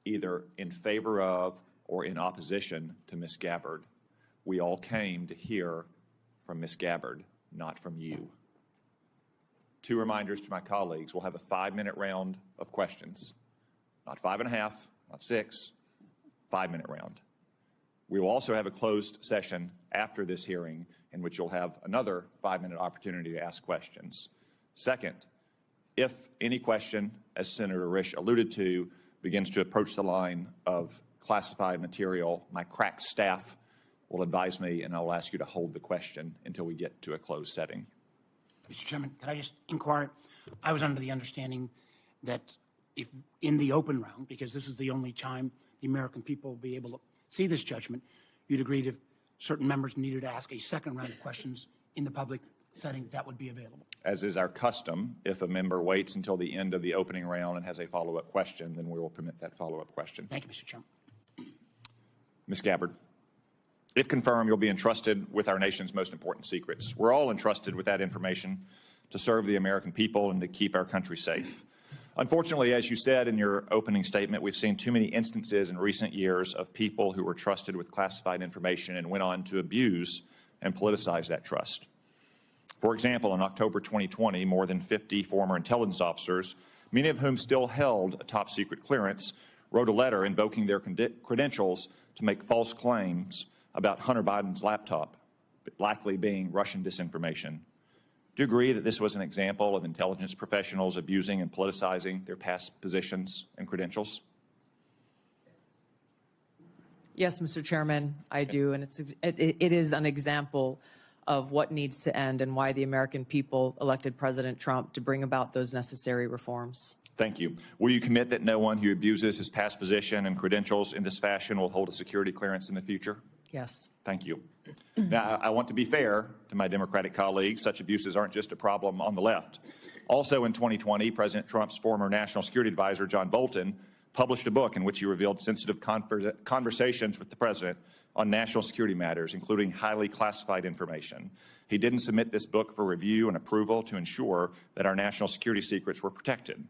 either in favor of or in opposition to Ms. Gabbard. We all came to hear from Ms. Gabbard, not from you. 2 reminders to my colleagues. We'll have a 5-minute round of questions. Not 5.5, not 6, 5-minute round. We will also have a closed session after this hearing in which you'll have another 5-minute opportunity to ask questions. Second, if any question, as Senator Risch alluded to, begins to approach the line of classified material, my crack staff will advise me and I will ask you to hold the question until we get to a closed setting. Mr. Chairman, could I just inquire? I was under the understanding that if in the open round, because this is the only time the American people will be able to see this judgment, you'd agreed if certain members needed to ask a second round of questions in the public setting, that would be available. As is our custom, if a member waits until the end of the opening round and has a follow-up question, then we will permit that follow-up question. Thank you, Mr. Chairman. Ms. Gabbard, if confirmed, you'll be entrusted with our nation's most important secrets. We're all entrusted with that information to serve the American people and to keep our country safe. Unfortunately, as you said in your opening statement, we've seen too many instances in recent years of people who were trusted with classified information and went on to abuse and politicize that trust. For example, in October 2020, more than 50 former intelligence officers, many of whom still held a top secret clearance, wrote a letter invoking their credentials to make false claims about Hunter Biden's laptop, likely being Russian disinformation. Do you agree that this was an example of intelligence professionals abusing and politicizing their past positions and credentials? Yes, Mr. Chairman, I do, and it is an example of what needs to end and why the American people elected President Trump to bring about those necessary reforms. Thank you. Will you commit that no one who abuses his past position and credentials in this fashion will hold a security clearance in the future? Yes. Thank you. Now, I want to be fair to my Democratic colleagues. Such abuses aren't just a problem on the left. Also in 2020, President Trump's former National Security Advisor, John Bolton, published a book in which he revealed sensitive conversations with the president on national security matters, including highly classified information. He didn't submit this book for review and approval to ensure that our national security secrets were protected.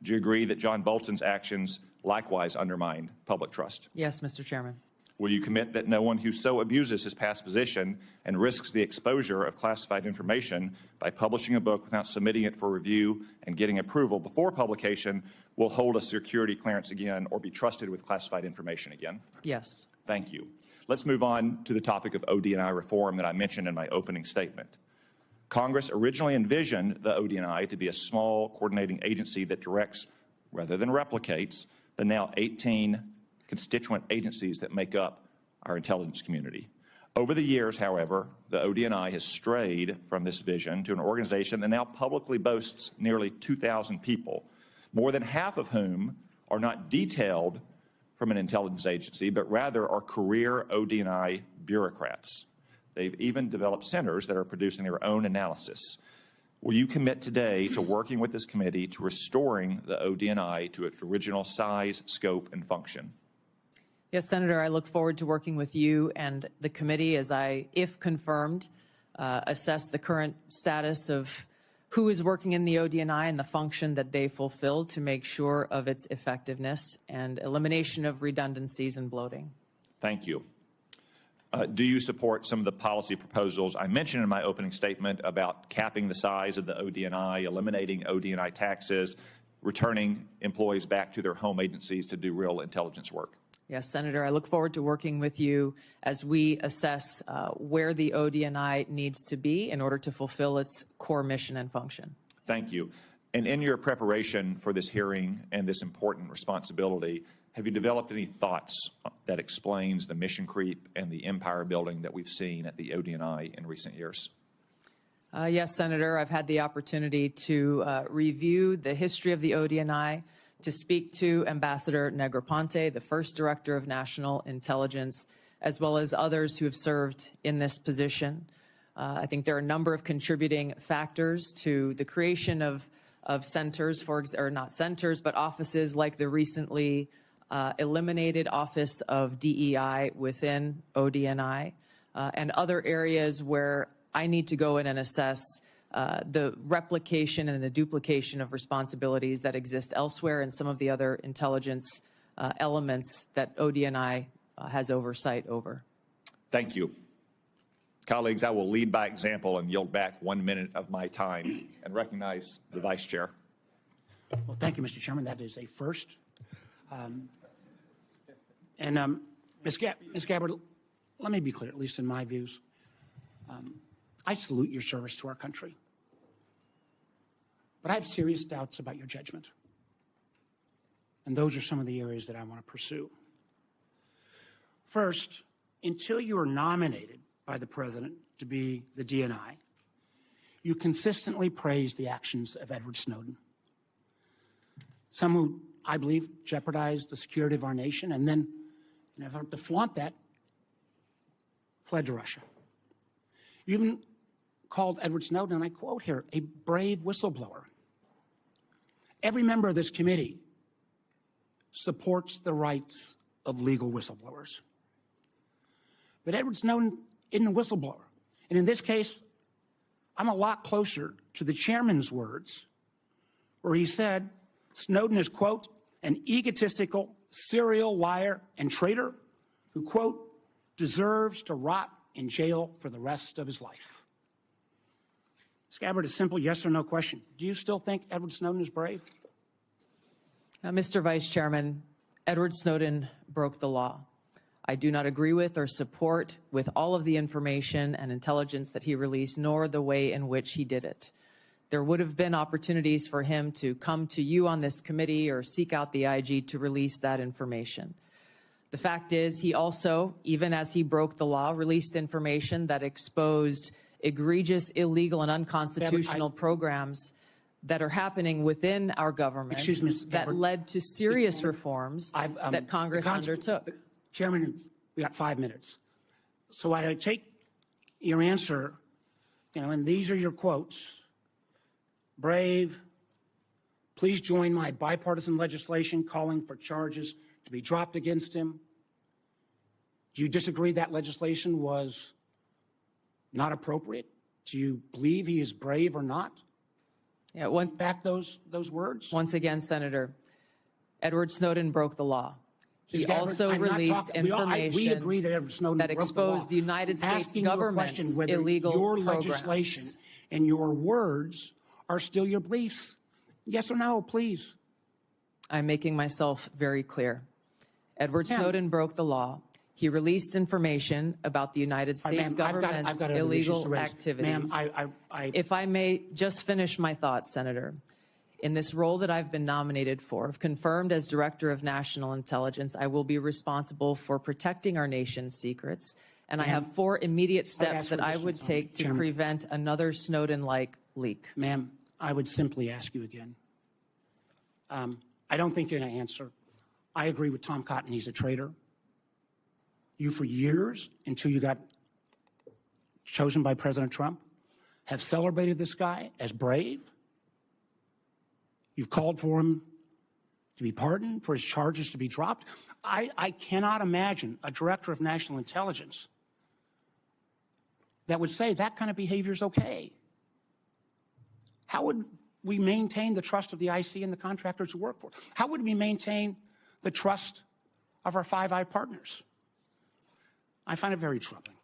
Do you agree that John Bolton's actions likewise undermined public trust? Yes, Mr. Chairman. Will you commit that no one who so abuses his past position and risks the exposure of classified information by publishing a book without submitting it for review and getting approval before publication will hold a security clearance again or be trusted with classified information again? Yes. Thank you. Let's move on to the topic of OD&I reform that I mentioned in my opening statement. Congress originally envisioned the OD&I to be a small coordinating agency that directs, rather than replicates, the now 18 constituent agencies that make up our intelligence community. Over the years, however, the OD&I has strayed from this vision to an organization that now publicly boasts nearly 2,000 people, more than half of whom are not detailed from an intelligence agency, but rather are career OD&I bureaucrats. They've even developed centers that are producing their own analysis. Will you commit today to working with this committee to restoring the OD&I to its original size, scope, and function? Yes, Senator, I look forward to working with you and the committee as I, if confirmed, assess the current status of who is working in the OD&I and the function that they fulfill to make sure of its effectiveness and elimination of redundancies and bloating. Thank you. Do you support some of the policy proposals I mentioned in my opening statement about capping the size of the OD&I, eliminating OD&I taxes, returning employees back to their home agencies to do real intelligence work? Yes, Senator, I look forward to working with you as we assess where the OD&I needs to be in order to fulfill its core mission and function. Thank you. And in your preparation for this hearing and this important responsibility, have you developed any thoughts that explains the mission creep and the empire building that we've seen at the OD&I in recent years? Yes, Senator, I've had the opportunity to review the history of the OD&I, to speak to Ambassador Negroponte, the first Director of National Intelligence, as well as others who have served in this position. I think there are a number of contributing factors to the creation of centers, or not centers, but offices like the recently eliminated Office of DEI within OD&I, and other areas where I need to go in and assess the replication and the duplication of responsibilities that exist elsewhere and some of the other intelligence elements that OD&I has oversight over. Thank you. Colleagues, I will lead by example and yield back 1 minute of my time and recognize the Vice Chair. Well, thank you, Mr. Chairman. That is a first. And Ms. Gabbard, let me be clear, at least in my views. I salute your service to our country. But I have serious doubts about your judgment. And those are some of the areas that I want to pursue. First, until you are nominated by the president to be the DNI, you consistently praise the actions of Edward Snowden. Some who, I believe, jeopardized the security of our nation and then, in an effort to flaunt that, fled to Russia. You even called Edward Snowden, and I quote here, a brave whistleblower. Every member of this committee supports the rights of legal whistleblowers. But Edward Snowden isn't a whistleblower. And in this case, I'm a lot closer to the chairman's words, where he said Snowden is, quote, an egotistical, serial liar and traitor who, quote, deserves to rot in jail for the rest of his life. Ms. Gabbard, a simple yes or no question. Do you still think Edward Snowden is brave? Mr. Vice Chairman, Edward Snowden broke the law. I do not agree with or support with all of the information and intelligence that he released, nor the way in which he did it. There would have been opportunities for him to come to you on this committee or seek out the IG to release that information. The fact is, he also, even as he broke the law, released information that exposed egregious, illegal, and unconstitutional programs that are happening within our government that led to serious reforms that Congress undertook. Chairman, we got 5 minutes. So I take your answer, and these are your quotes. Brave, please join my bipartisan legislation calling for charges to be dropped against him. Do you disagree that legislation was not appropriate? Do you believe he is brave or not? Yeah, back those words? Once again, Senator, Edward Snowden broke the law. He also released information we agree that Edward Snowden that exposed the United States government's illegal your programs. Legislation and your words are still your beliefs. Yes or no, please. I'm making myself very clear. Edward Snowden broke the law. He released information about the United States government's illegal activities. If I may just finish my thoughts, Senator. In this role that I've been nominated for, if confirmed as Director of National Intelligence, I will be responsible for protecting our nation's secrets, and I have 4 immediate steps that I would take to prevent another Snowden-like leak. Ma'am, I would simply ask you again. I don't think you're going to answer. I agree with Tom Cotton. He's a traitor. You, for years, until you got chosen by President Trump, have celebrated this guy as brave. You've called for him to be pardoned, for his charges to be dropped. I cannot imagine a director of national intelligence that would say that kind of behavior is okay. How would we maintain the trust of the IC and the contractors who work for it? How would we maintain the trust of our Five Eyes partners? I find it very troubling.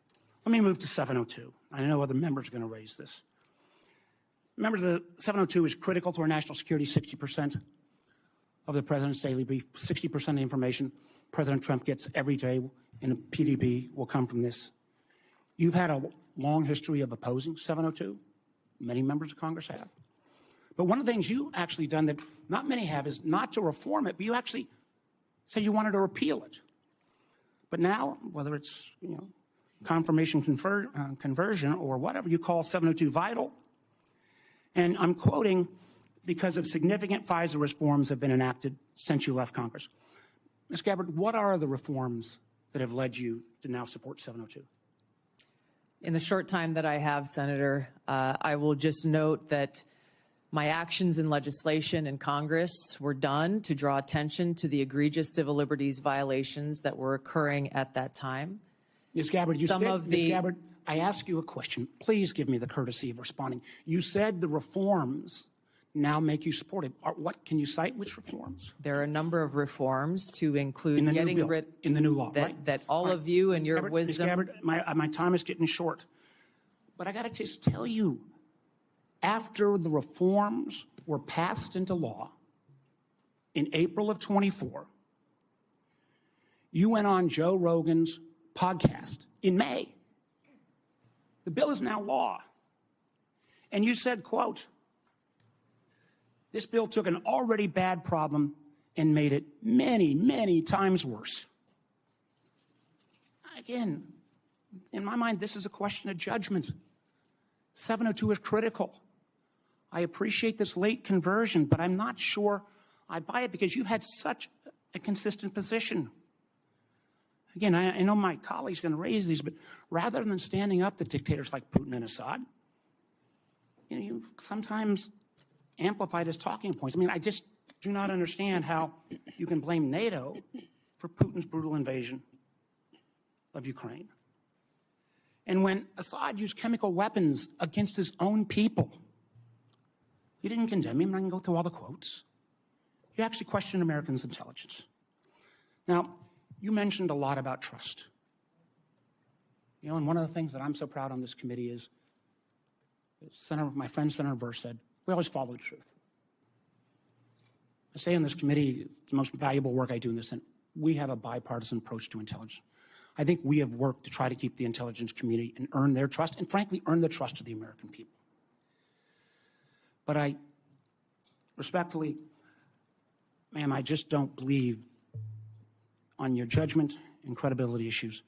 Let me move to 702. I know other members are going to raise this. Remember, the 702 is critical to our national security. 60% of the president's daily brief, 60% of the information President Trump gets every day in a PDB will come from this. You've had a long history of opposing 702. Many members of Congress have. But one of the things you actually done that not many have is not to reform it, but you actually said you wanted to repeal it. But now, whether it's confirmation conversion or whatever, you call 702 vital. And I'm quoting, because of significant FISA reforms have been enacted since you left Congress. Ms. Gabbard, what are the reforms that have led you to now support 702? In the short time that I have, Senator, I will just note that my actions in legislation in Congress were done to draw attention to the egregious civil liberties violations that were occurring at that time. Ms. Gabbard, Ms. Gabbard, I ask you a question. Please give me the courtesy of responding. You said the reforms now make you support it. What can you cite? Which reforms? There are a number of reforms to include getting rid in the new law, right? That all of you and your wisdom. Ms. Gabbard, my time is getting short, but I got to just tell you, after the reforms were passed into law in April of 24, You went on Joe Rogan's podcast in May. The bill is now law. And you said, quote, this bill took an already bad problem and made it many, many times worse. Again, in my mind, this is a question of judgment. 702 is critical. I appreciate this late conversion, but I'm not sure I buy it because you've had such a consistent position. Again, I know my colleague's going to raise these, but rather than standing up to dictators like Putin and Assad, you've sometimes amplified his talking points. I mean, I just do not understand how you can blame NATO for Putin's brutal invasion of Ukraine. And when Assad used chemical weapons against his own people, you didn't condemn him. I can go through all the quotes. You actually questioned Americans' intelligence. Now, you mentioned a lot about trust. And one of the things that I'm so proud on this committee is my friend Senator Burr said, we always follow the truth. I say in this committee, it's the most valuable work I do in this, and we have a bipartisan approach to intelligence. I think we have worked to try to keep the intelligence community and earn their trust, and frankly, earn the trust of the American people. But I respectfully, ma'am, I just don't believe on your judgment and credibility issues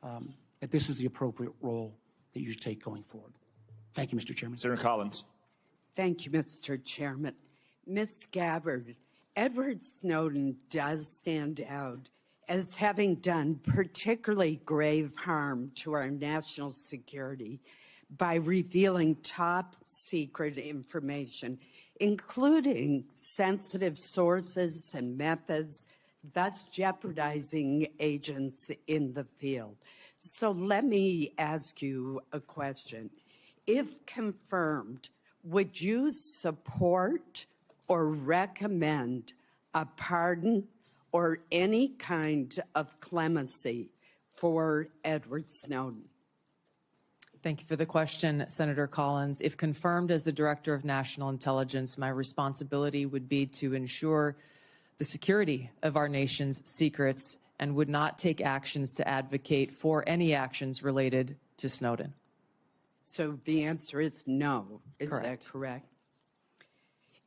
that this is the appropriate role that you should take going forward. Thank you, Mr. Chairman. Senator Collins. Thank you, Mr. Chairman. Ms. Gabbard, Edward Snowden does stand out as having done particularly grave harm to our national security by revealing top secret information, including sensitive sources and methods, thus jeopardizing agents in the field. So let me ask you a question. If confirmed, would you support or recommend a pardon or any kind of clemency for Edward Snowden? Thank you for the question, Senator Collins. If confirmed as the Director of National Intelligence, my responsibility would be to ensure the security of our nation's secrets and would not take actions to advocate for any actions related to Snowden. So the answer is no. Is Correct. that correct?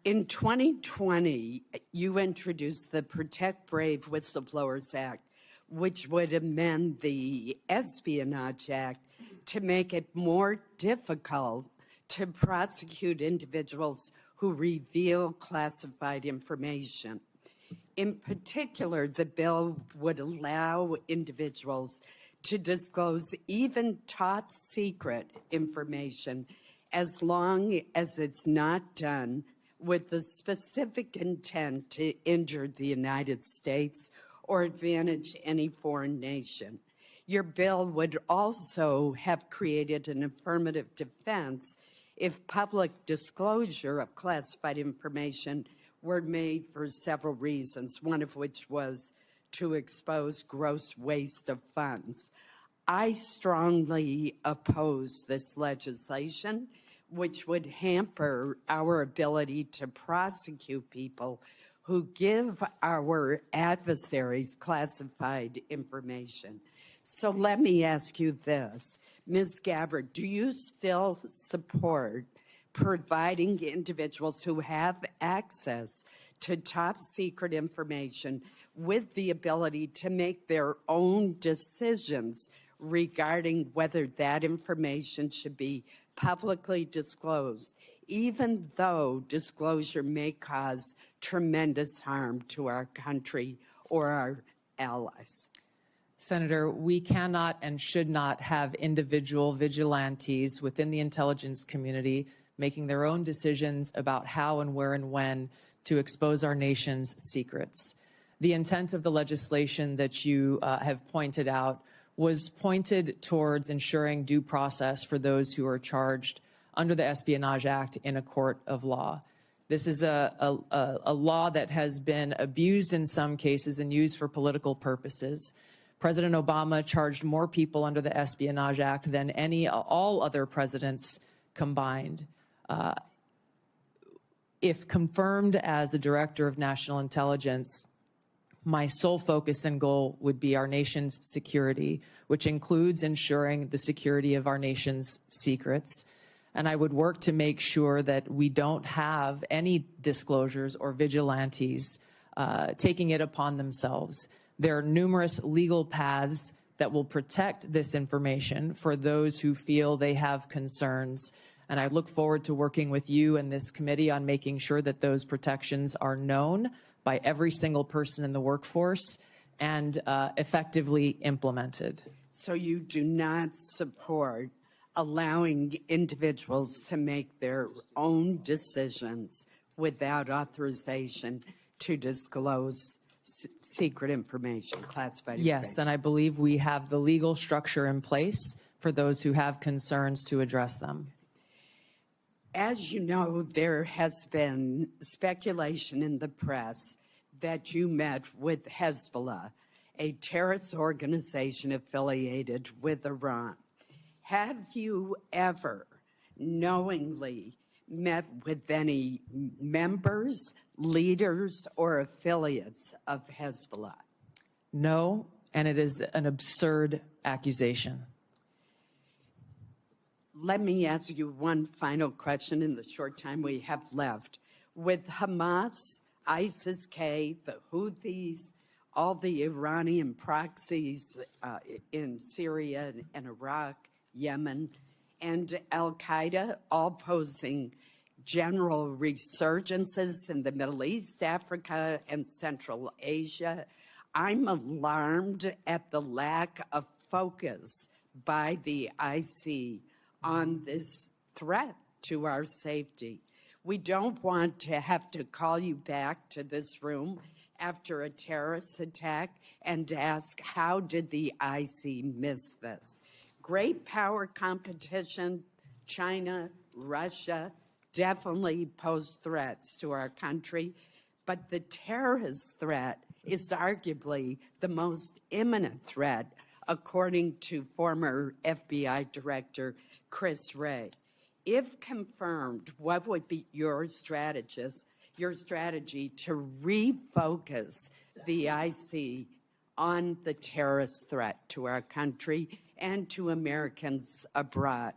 In 2020, you introduced the Protect Brave Whistleblowers Act, which would amend the Espionage Act to make it more difficult to prosecute individuals who reveal classified information. In particular, the bill would allow individuals to disclose even top secret information as long as it's not done with the specific intent to injure the United States or advantage any foreign nation. Your bill would also have created an affirmative defense if public disclosure of classified information were made for several reasons, one of which was to expose gross waste of funds. I strongly oppose this legislation, which would hamper our ability to prosecute people who give our adversaries classified information. So let me ask you this. Ms. Gabbard, do you still support providing individuals who have access to top secret information with the ability to make their own decisions regarding whether that information should be publicly disclosed, even though disclosure may cause tremendous harm to our country or our allies? Senator, we cannot and should not have individual vigilantes within the intelligence community making their own decisions about how and where and when to expose our nation's secrets. The intent of the legislation that you have pointed out was pointed towards ensuring due process for those who are charged under the Espionage Act in a court of law. This is a law that has been abused in some cases and used for political purposes. President Obama charged more people under the Espionage Act than all other presidents combined. If confirmed as the Director of National Intelligence, My sole focus and goal would be our nation's security, which includes ensuring the security of our nation's secrets. And I would work to make sure that we don't have any disclosures or vigilantes taking it upon themselves. There are numerous legal paths that will protect this information for those who feel they have concerns. And I look forward to working with you and this committee on making sure that those protections are known by every single person in the workforce and effectively implemented. So you do not support allowing individuals to make their own decisions without authorization to disclose secret information, classified information? Yes, and I believe we have the legal structure in place for those who have concerns to address them. As you know, there has been speculation in the press that you met with Hezbollah, a terrorist organization affiliated with Iran. Have you ever knowingly met with any members, leaders, or affiliates of Hezbollah? No, and it is an absurd accusation. Let me ask you one final question in the short time we have left. With Hamas, ISIS-K, the Houthis, all the Iranian proxies in Syria and Iraq, Yemen, and Al-Qaeda all posing general resurgences in the Middle East, Africa, and Central Asia, I'm alarmed at the lack of focus by the IC on this threat to our safety. We don't want to have to call you back to this room after a terrorist attack and ask, how did the IC miss this? Great power competition, China, Russia, definitely pose threats to our country, but the terrorist threat is arguably the most imminent threat, according to former FBI Director Chris Wray. If confirmed, what would be your strategy to refocus the IC on the terrorist threat to our country and to Americans abroad?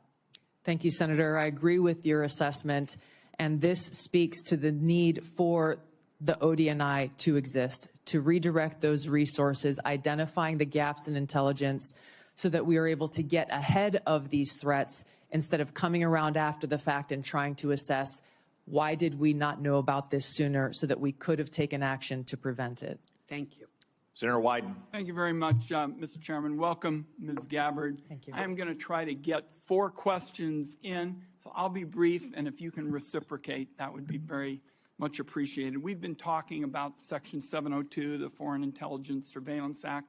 Thank you, Senator. I agree with your assessment, and this speaks to the need for the ODNI to exist, to redirect those resources, identifying the gaps in intelligence so that we are able to get ahead of these threats instead of coming around after the fact and trying to assess why did we not know about this sooner so that we could have taken action to prevent it. Thank you. Senator Wyden. Thank you very much, Mr. Chairman. Welcome, Ms. Gabbard. Thank you. I am going to try to get 4 questions in, so I'll be brief, and if you can reciprocate, that would be very much appreciated. We've been talking about Section 702, the Foreign Intelligence Surveillance Act,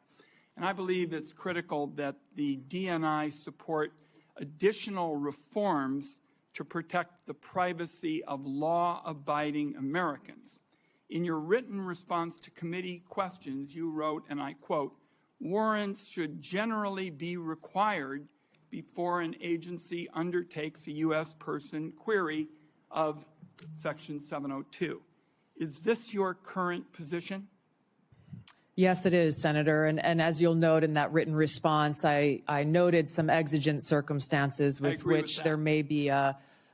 and I believe it's critical that the DNI support additional reforms to protect the privacy of law-abiding Americans. In your written response to committee questions, you wrote, and I quote, "Warrants should generally be required before an agency undertakes a U.S. person query of Section 702. Is this your current position?" Yes, it is, Senator. And as you'll note in that written response, I noted some exigent circumstances with which there may be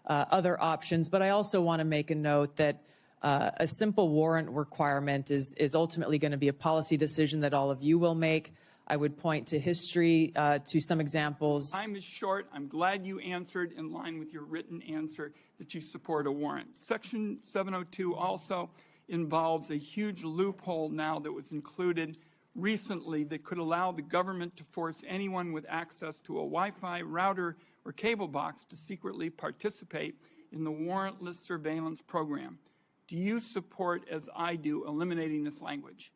other options. But I also want to make a note that a simple warrant requirement is ultimately going to be a policy decision that all of you will make. I would point to history, to some examples. Time is short. I'm glad you answered in line with your written answer that you support a warrant. Section 702 also involves a huge loophole now that was included recently that could allow the government to force anyone with access to a Wi-Fi router or cable box to secretly participate in the warrantless surveillance program. Do you support, as I do, eliminating this language?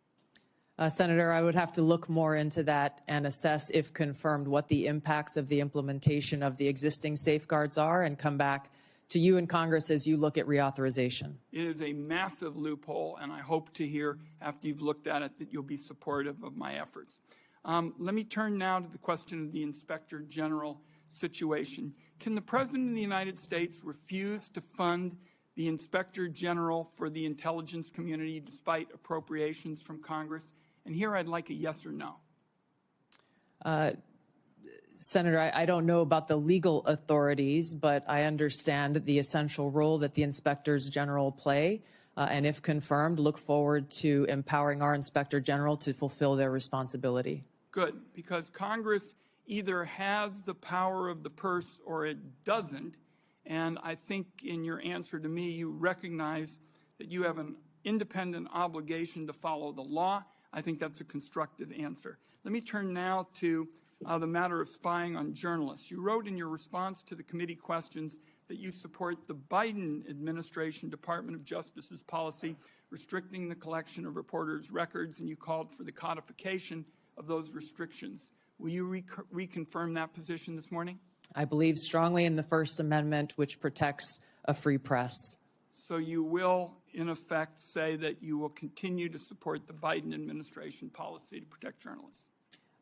Senator, I would have to look more into that and assess, if confirmed, what the impacts of the implementation of the existing safeguards are and come back to you in Congress as you look at reauthorization. It is a massive loophole, and I hope to hear after you've looked at it that you'll be supportive of my efforts. Let me turn now to the question of the Inspector General situation. Can the President of the United States refuse to fund the Inspector General for the intelligence community despite appropriations from Congress? And here I'd like a yes or no. Senator, I don't know about the legal authorities, but I understand the essential role that the inspectors general play. And if confirmed, look forward to empowering our Inspector General to fulfill their responsibility. Good, because Congress either has the power of the purse or it doesn't. And I think in your answer to me, you recognize that you have an independent obligation to follow the law. I think that's a constructive answer. Let me turn now to the matter of spying on journalists. You wrote in your response to the committee questions that you support the Biden administration Department of Justice's policy restricting the collection of reporters' records, and you called for the codification of those restrictions. Will you reconfirm that position this morning? I believe strongly in the First Amendment, which protects a free press. So you will, in effect, say that you will continue to support the Biden administration policy to protect journalists?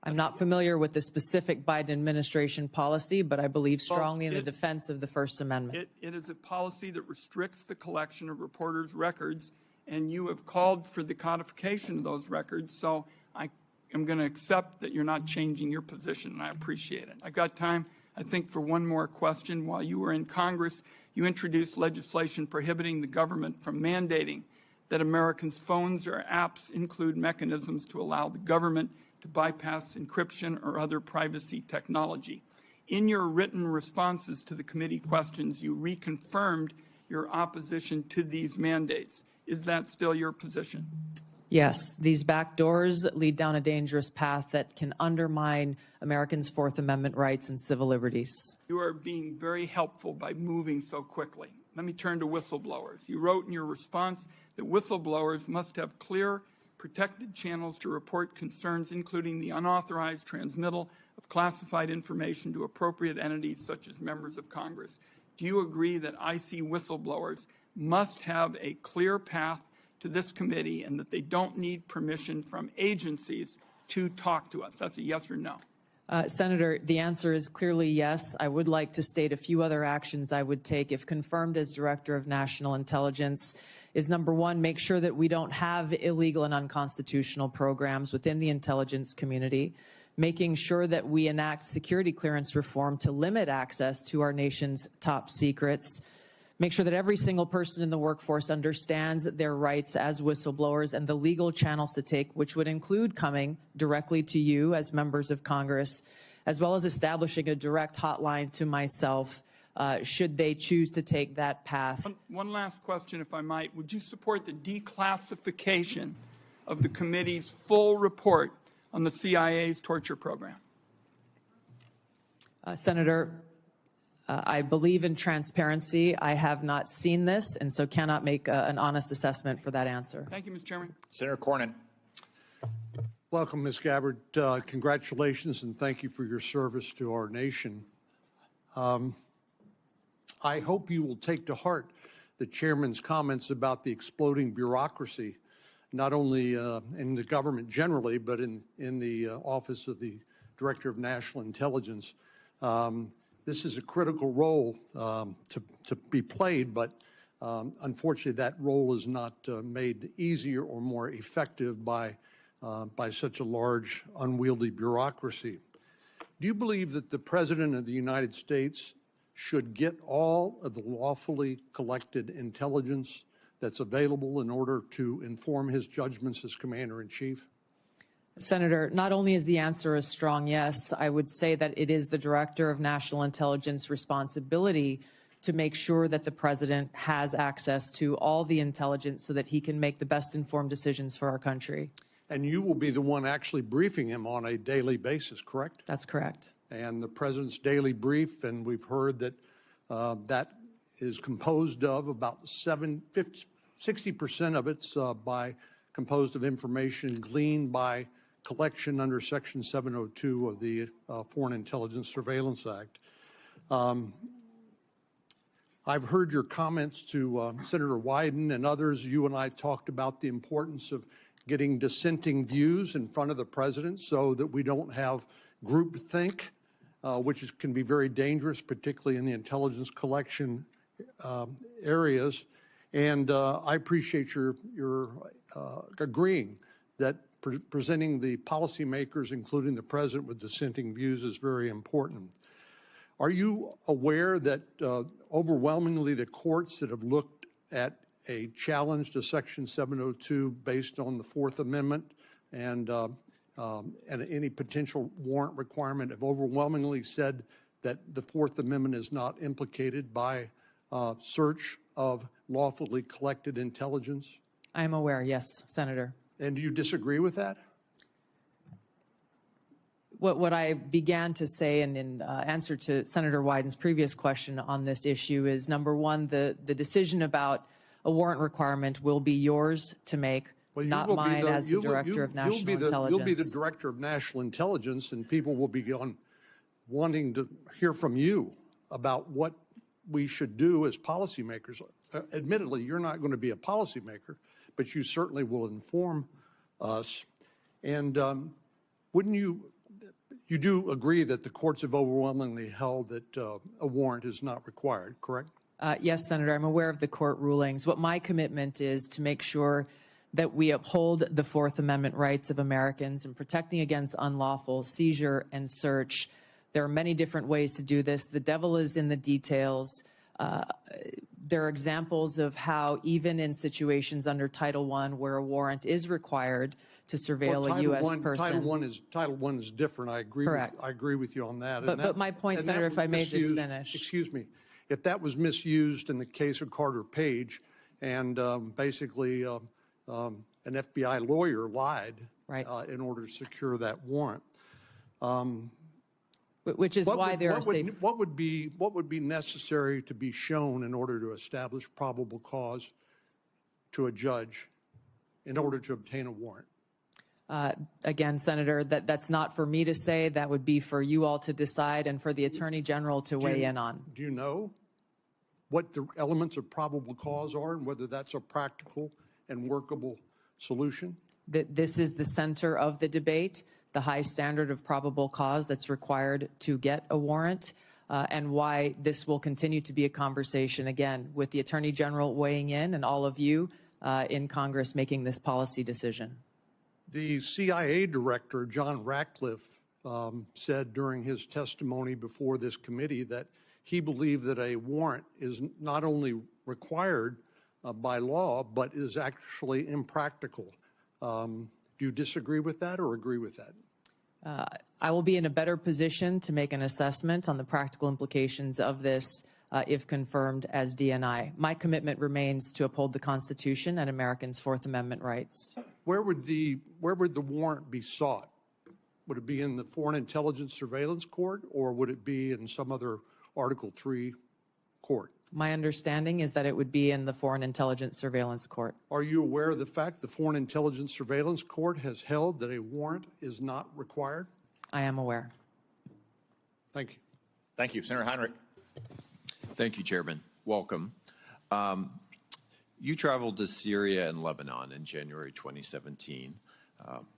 I'm not familiar with the specific Biden administration policy, but I believe strongly in the defense of the First Amendment. It is a policy that restricts the collection of reporters' records, and you have called for the codification of those records, so I am going to accept that you're not changing your position, and I appreciate it. I've got time, I think, for one more question. While you were in Congress, you introduced legislation prohibiting the government from mandating that Americans' phones or apps include mechanisms to allow the government to bypass encryption or other privacy technology. In your written responses to the committee questions, you reconfirmed your opposition to these mandates. Is that still your position? Yes, these back doors lead down a dangerous path that can undermine Americans' Fourth Amendment rights and civil liberties. You are being very helpful by moving so quickly. Let me turn to whistleblowers. You wrote in your response that whistleblowers must have clear, protected channels to report concerns, including the unauthorized transmittal of classified information to appropriate entities such as members of Congress. Do you agree that IC whistleblowers must have a clear path to this committee and that they don't need permission from agencies to talk to us? That's a yes or no. Senator, the answer is clearly yes. I would like to state a few other actions I would take if confirmed as Director of National Intelligence. Is number one, make sure that we don't have illegal and unconstitutional programs within the intelligence community, making sure that we enact security clearance reform to limit access to our nation's top secrets, make sure that every single person in the workforce understands their rights as whistleblowers and the legal channels to take, which would include coming directly to you as members of Congress, as well as establishing a direct hotline to myself should they choose to take that path. One last question, if I might. Would you support the declassification of the committee's full report on the CIA's torture program? Senator, I believe in transparency. I have not seen this, and so cannot make an honest assessment for that answer. Thank you, Mr. Chairman. Senator Cornyn. Welcome, Ms. Gabbard. Congratulations, and thank you for your service to our nation. I hope you will take to heart the chairman's comments about the exploding bureaucracy, not only in the government generally, but in the office of the Director of National Intelligence. This is a critical role to be played, but unfortunately that role is not made easier or more effective by such a large, unwieldy bureaucracy. Do you believe that the President of the United States should get all of the lawfully collected intelligence that's available in order to inform his judgments as Commander-in-Chief? Senator, not only is the answer a strong yes, I would say that it is the Director of National Intelligence responsibility to make sure that the President has access to all the intelligence so that he can make the best informed decisions for our country. And you will be the one actually briefing him on a daily basis, correct? That's correct. And the President's daily brief, and we've heard that that is composed of about 60% of it's composed of information gleaned by collection under Section 702 of the Foreign Intelligence Surveillance Act. I've heard your comments to Senator Wyden and others. You and I talked about the importance of getting dissenting views in front of the President so that we don't have groupthink, can be very dangerous, particularly in the intelligence collection areas. And I appreciate your agreeing that presenting the policymakers, including the president, with dissenting views is very important. Are you aware that overwhelmingly the courts that have looked at a challenge to Section 702 based on the Fourth Amendment and any potential warrant requirement have overwhelmingly said that the Fourth Amendment is not implicated by search of lawfully collected intelligence? I am aware, yes, Senator. And do you disagree with that? What I began to say in answer to Senator Wyden's previous question on this issue is, number one, the decision about a warrant requirement will be yours to make, not mine as the Director of National Intelligence. You'll be the Director of National Intelligence, and people will be wanting to hear from you about what we should do as policymakers. Admittedly, you're not going to be a policymaker, but you certainly will inform us. And wouldn't you do agree that the courts have overwhelmingly held that a warrant is not required, correct? Yes, Senator, I'm aware of the court rulings. What my commitment is to make sure that we uphold the Fourth Amendment rights of Americans in protecting against unlawful seizure and search. There are many different ways to do this. The devil is in the details. There are examples of how even in situations under Title I where a warrant is required to surveil a U.S. person. Title I is different. I agree. Correct. I agree with you on that. But my point, Senator, if I may just finish. Excuse me. If that was misused in the case of Carter Page, and basically an FBI lawyer lied in order to secure that warrant. Which is why there are safe. What would be necessary to be shown in order to establish probable cause to a judge in order to obtain a warrant? Again, Senator, that's not for me to say. That would be for you all to decide and for the Attorney General to weigh in on. Do you know what the elements of probable cause are and whether that's a practical and workable solution? This is the center of the debate, the high standard of probable cause that's required to get a warrant, and why this will continue to be a conversation, again, with the Attorney General weighing in and all of you in Congress making this policy decision. The CIA director, John Ratcliffe, said during his testimony before this committee that he believed that a warrant is not only required by law, but is actually impractical. Do you disagree with that or agree with that? I will be in a better position to make an assessment on the practical implications of this if confirmed as DNI. My commitment remains to uphold the Constitution and Americans' Fourth Amendment rights. Where would the warrant be sought? Would it be in the Foreign Intelligence Surveillance Court, or would it be in some other Article III court? My understanding is that it would be in the Foreign Intelligence Surveillance Court. Are you aware of the fact the Foreign Intelligence Surveillance Court has held that a warrant is not required? I am aware. Thank you. Thank you. Senator Heinrich. Thank you, Chairman. Welcome. You traveled to Syria and Lebanon in January 2017.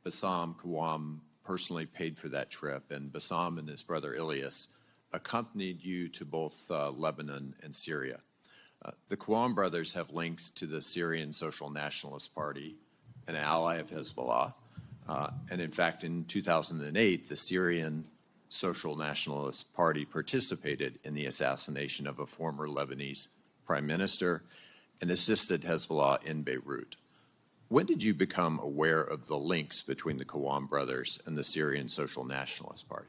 Bassam Kawam personally paid for that trip, and Bassam and his brother Ilyas accompanied you to both Lebanon and Syria. The Kawam brothers have links to the Syrian Social Nationalist Party, an ally of Hezbollah. And in fact, in 2008, the Syrian Social Nationalist Party participated in the assassination of a former Lebanese prime minister and assisted Hezbollah in Beirut. When did you become aware of the links between the Kawam brothers and the Syrian Social Nationalist Party?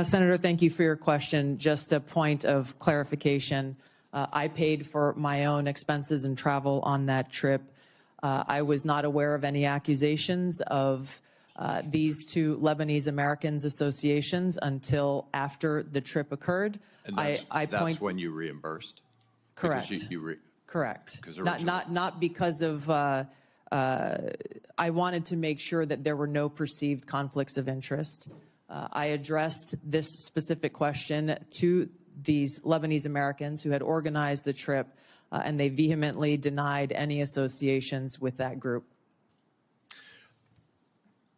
Senator, thank you for your question. Just a point of clarification. I paid for my own expenses and travel on that trip. I was not aware of any accusations of these two Lebanese Americans associations until after the trip occurred. And that's when you reimbursed? Correct. Correct. Not because of, I wanted to make sure that there were no perceived conflicts of interest. I addressed this specific question to these Lebanese Americans who had organized the trip, and they vehemently denied any associations with that group.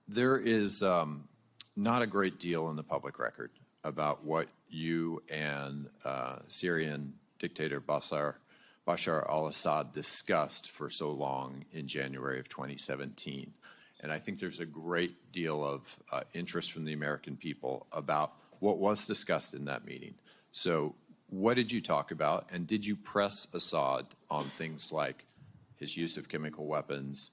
There is not a great deal in the public record about what you and Syrian dictator Bashar Bashar al-Assad discussed for so long in January of 2017. And I think there's a great deal of interest from the American people about what was discussed in that meeting. So what did you talk about? And did you press Assad on things like his use of chemical weapons,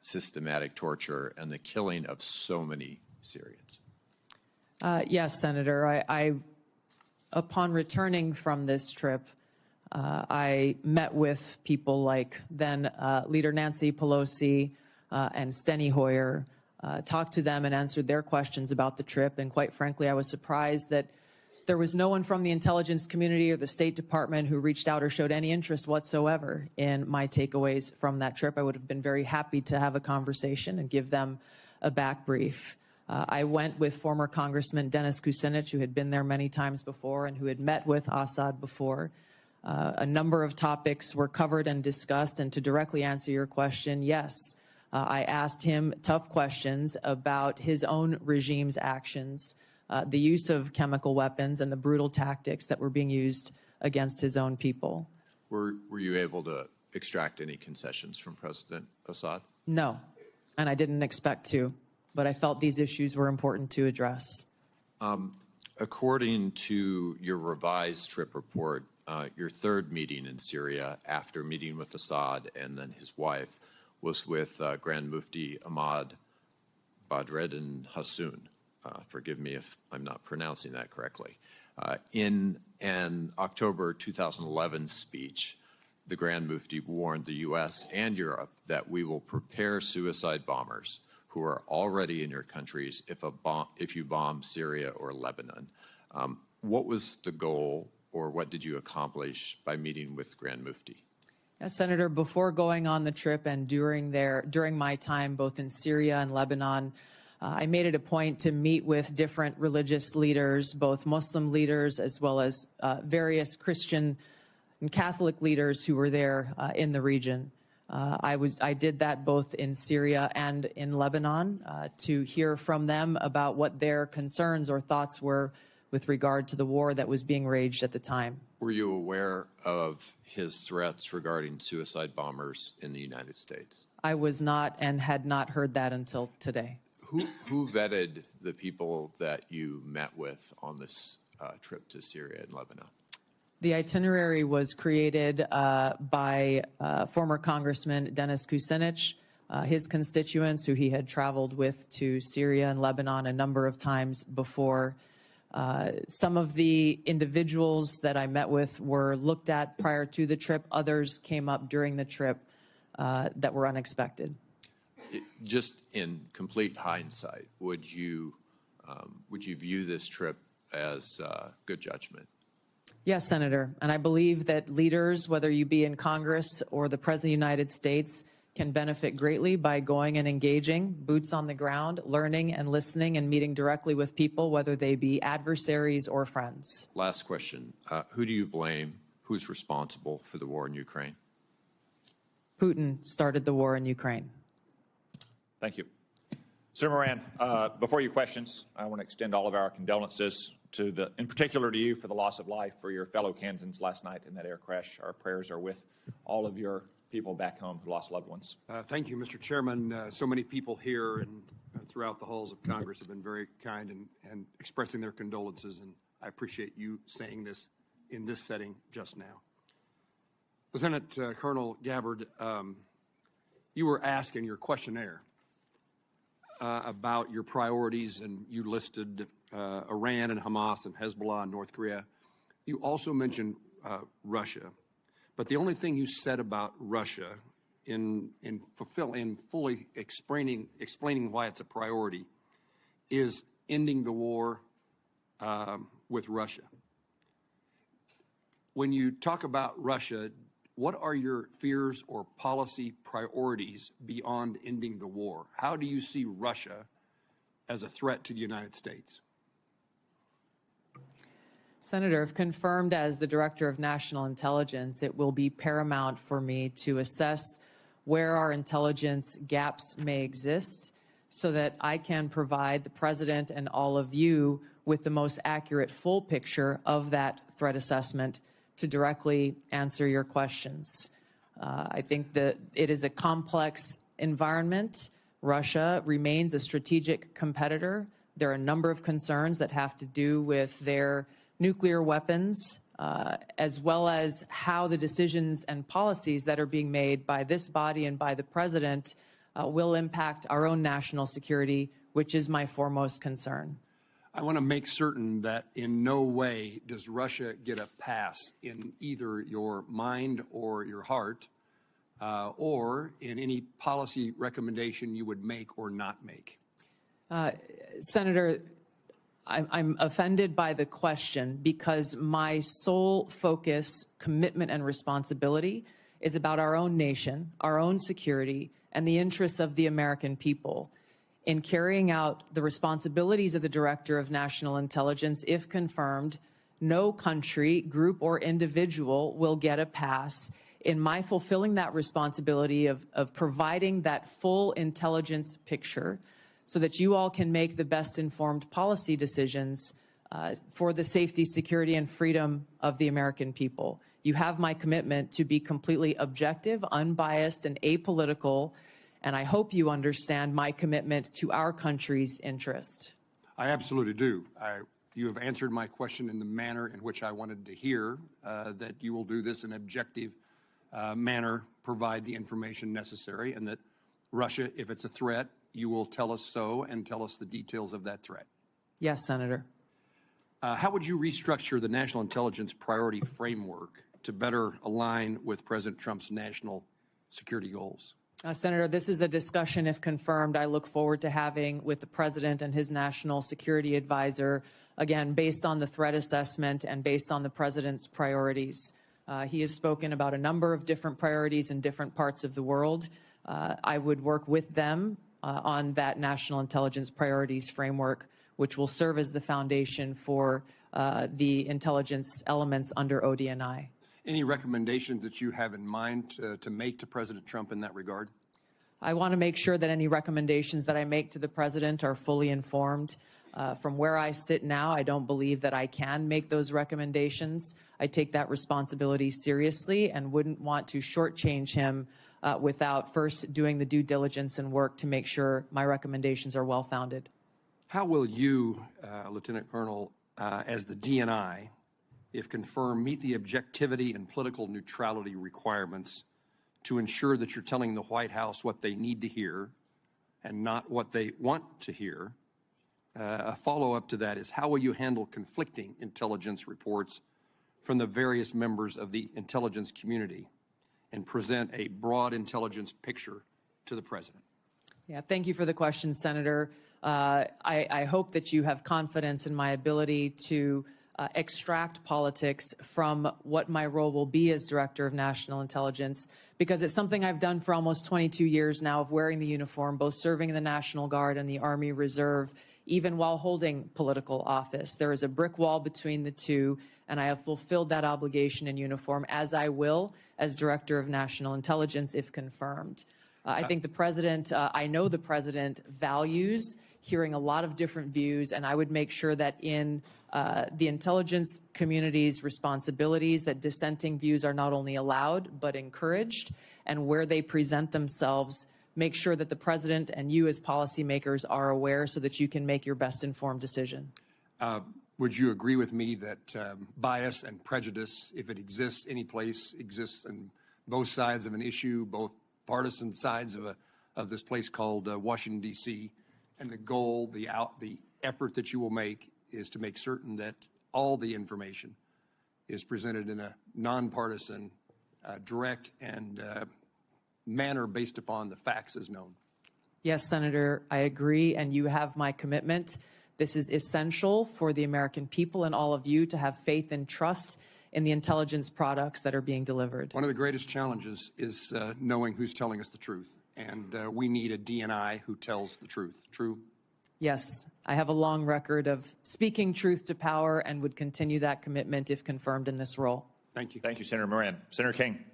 systematic torture, and the killing of so many Syrians? Yes, Senator. Upon returning from this trip, I met with people like then Leader Nancy Pelosi and Steny Hoyer, talked to them and answered their questions about the trip. And quite frankly, I was surprised that there was no one from the intelligence community or the State Department who reached out or showed any interest whatsoever in my takeaways from that trip. I would have been very happy to have a conversation and give them a back brief. I went with former Congressman Dennis Kucinich, who had been there many times before and who had met with Assad before. A number of topics were covered and discussed, and to directly answer your question, yes, I asked him tough questions about his own regime's actions, the use of chemical weapons and the brutal tactics that were being used against his own people. Were you able to extract any concessions from President Assad? No, and I didn't expect to, but I felt these issues were important to address. According to your revised trip report, your third meeting in Syria after meeting with Assad and then his wife was with Grand Mufti Ahmad Badreddin Hassoun. Forgive me if I'm not pronouncing that correctly. In an October 2011 speech, the Grand Mufti warned the U.S. and Europe that we will prepare suicide bombers who are already in your countries if you bomb Syria or Lebanon. What was the goal, or what did you accomplish by meeting with Grand Mufti? Yes, Senator, before going on the trip and during my time both in Syria and Lebanon, I made it a point to meet with different religious leaders, both Muslim leaders as well as various Christian and Catholic leaders who were there in the region. I did that both in Syria and in Lebanon to hear from them about what their concerns or thoughts were with regard to the war that was being waged at the time. Were you aware of his threats regarding suicide bombers in the United States? I was not and had not heard that until today. Who vetted the people that you met with on this trip to Syria and Lebanon? The itinerary was created by former Congressman Dennis Kucinich, his constituents who he had traveled with to Syria and Lebanon a number of times before. Some of the individuals that I met with were looked at prior to the trip. Others came up during the trip that were unexpected. Just in complete hindsight, would you view this trip as good judgment? Yes, Senator. And I believe that leaders, whether you be in Congress or the President of the United States, can benefit greatly by going and engaging, boots on the ground, learning and listening and meeting directly with people, whether they be adversaries or friends. Last question. Who do you blame? Who's responsible for the war in Ukraine? Putin started the war in Ukraine. Thank you. Senator Moran, before your questions, I want to extend all of our condolences in particular to you for the loss of life for your fellow Kansans last night in that air crash. Our prayers are with all of your people back home who lost loved ones. Thank you, Mr. Chairman. So many people here and throughout the halls of Congress have been very kind and expressing their condolences, and I appreciate you saying this in this setting just now. Lieutenant Colonel Gabbard, you were asked in your questionnaire about your priorities, and you listed Iran and Hamas and Hezbollah and North Korea. You also mentioned Russia. But the only thing you said about Russia in fully explaining why it's a priority is ending the war with Russia. When you talk about Russia, what are your fears or policy priorities beyond ending the war? How do you see Russia as a threat to the United States? Senator, if confirmed as the Director of National Intelligence, it will be paramount for me to assess where our intelligence gaps may exist so that I can provide the President and all of you with the most accurate full picture of that threat assessment to directly answer your questions. I think that it is a complex environment. Russia remains a strategic competitor. There are a number of concerns that have to do with their nuclear weapons, as well as how the decisions and policies that are being made by this body and by the president will impact our own national security, which is my foremost concern. I want to make certain that in no way does Russia get a pass in either your mind or your heart, or in any policy recommendation you would make or not make. Senator, I'm offended by the question because my sole focus, commitment, and responsibility is about our own nation, our own security, and the interests of the American people. In carrying out the responsibilities of the Director of National Intelligence, if confirmed, no country, group, or individual will get a pass in my fulfilling that responsibility of providing that full intelligence picture so that you all can make the best informed policy decisions for the safety, security, and freedom of the American people. You have my commitment to be completely objective, unbiased, and apolitical, and I hope you understand my commitment to our country's interest. I absolutely do. You have answered my question in the manner in which I wanted to hear, that you will do this in an objective manner, provide the information necessary, and that Russia, if it's a threat, you will tell us so and tell us the details of that threat. Yes, Senator. How would you restructure the national intelligence priority framework to better align with President Trump's national security goals? Senator, this is a discussion, if confirmed, I look forward to having with the President and his national security advisor, again, based on the threat assessment and based on the President's priorities. He has spoken about a number of different priorities in different parts of the world. I would work with them on that national intelligence priorities framework, which will serve as the foundation for the intelligence elements under ODNI. Any recommendations that you have in mind to make to President Trump in that regard? I want to make sure that any recommendations that I make to the President are fully informed. From where I sit now, I don't believe that I can make those recommendations. I take that responsibility seriously and wouldn't want to shortchange him without first doing the due diligence and work to make sure my recommendations are well-founded. How will you, Lieutenant Colonel, as the DNI, if confirmed, meet the objectivity and political neutrality requirements to ensure that you're telling the White House what they need to hear and not what they want to hear? A follow-up to that is, how will you handle conflicting intelligence reports from the various members of the intelligence community and present a broad intelligence picture to the President? Yeah, thank you for the question, Senator. I hope that you have confidence in my ability to extract politics from what my role will be as Director of National Intelligence, because it's something I've done for almost 22 years now of wearing the uniform, both serving in the National Guard and the Army Reserve, even while holding political office. There is a brick wall between the two, and I have fulfilled that obligation in uniform, as I will as Director of National Intelligence if confirmed. I think the President, I know the President values hearing a lot of different views, and I would make sure that in the intelligence community's responsibilities that dissenting views are not only allowed but encouraged, and where they present themselves, make sure that the President and you as policymakers are aware so that you can make your best informed decision. Would you agree with me that bias and prejudice, if it exists any place, exists in both sides of an issue, both partisan sides of this place called Washington, D.C., and the goal, the effort that you will make is to make certain that all the information is presented in a nonpartisan, direct, and manner based upon the facts as known? Yes, Senator, I agree, and you have my commitment. This is essential for the American people and all of you to have faith and trust in the intelligence products that are being delivered. One of the greatest challenges is knowing who's telling us the truth, and we need a DNI who tells the truth. True? Yes, I have a long record of speaking truth to power and would continue that commitment if confirmed in this role. Thank you. Thank you, Senator Moran. Senator King.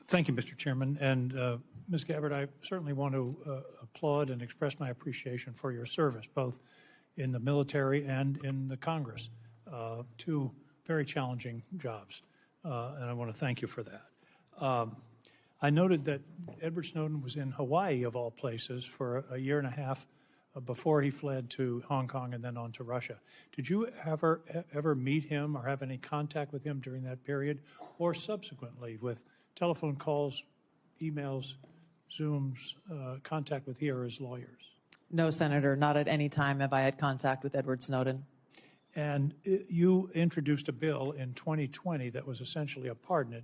Thank you, Mr. Chairman. And Ms. Gabbard, I certainly want to applaud and express my appreciation for your service, both in the military and in the Congress, to very challenging jobs, and I want to thank you for that. I noted that Edward Snowden was in Hawaii, of all places, for a year and a half before he fled to Hong Kong and then on to Russia. Did you ever meet him or have any contact with him during that period, or subsequently with telephone calls, emails, Zooms, contact with he or his lawyers? No, Senator, not at any time have I had contact with Edward Snowden. And you introduced a bill in 2020 that was essentially a pardon.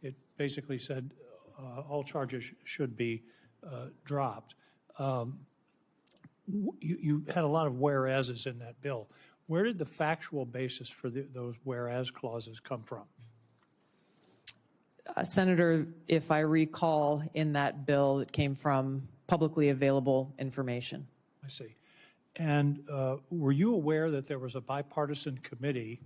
It basically said all charges should be dropped. You had a lot of whereases in that bill. Where did the factual basis for those whereas clauses come from? Senator, if I recall, in that bill, it came from publicly available information. I see. And were you aware that there was a bipartisan committee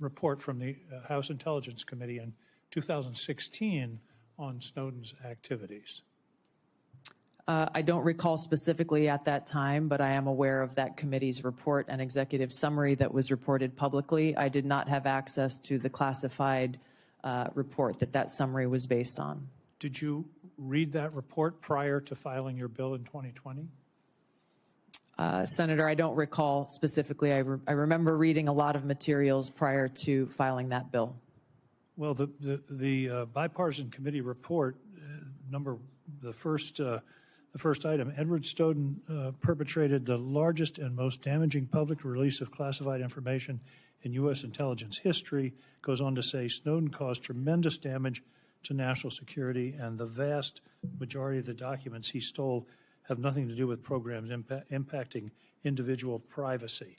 report from the House Intelligence Committee in 2016 on Snowden's activities? I don't recall specifically at that time, but I am aware of that committee's report and executive summary that was reported publicly. I did not have access to the classified report that summary was based on. Did you read that report prior to filing your bill in 2020? Senator, I don't recall specifically. I remember reading a lot of materials prior to filing that bill. Well, the bipartisan committee report, the first item, Edward Snowden perpetrated the largest and most damaging public release of classified information in U.S. intelligence history, goes on to say Snowden caused tremendous damage to national security, and the vast majority of the documents he stole have nothing to do with programs impacting individual privacy.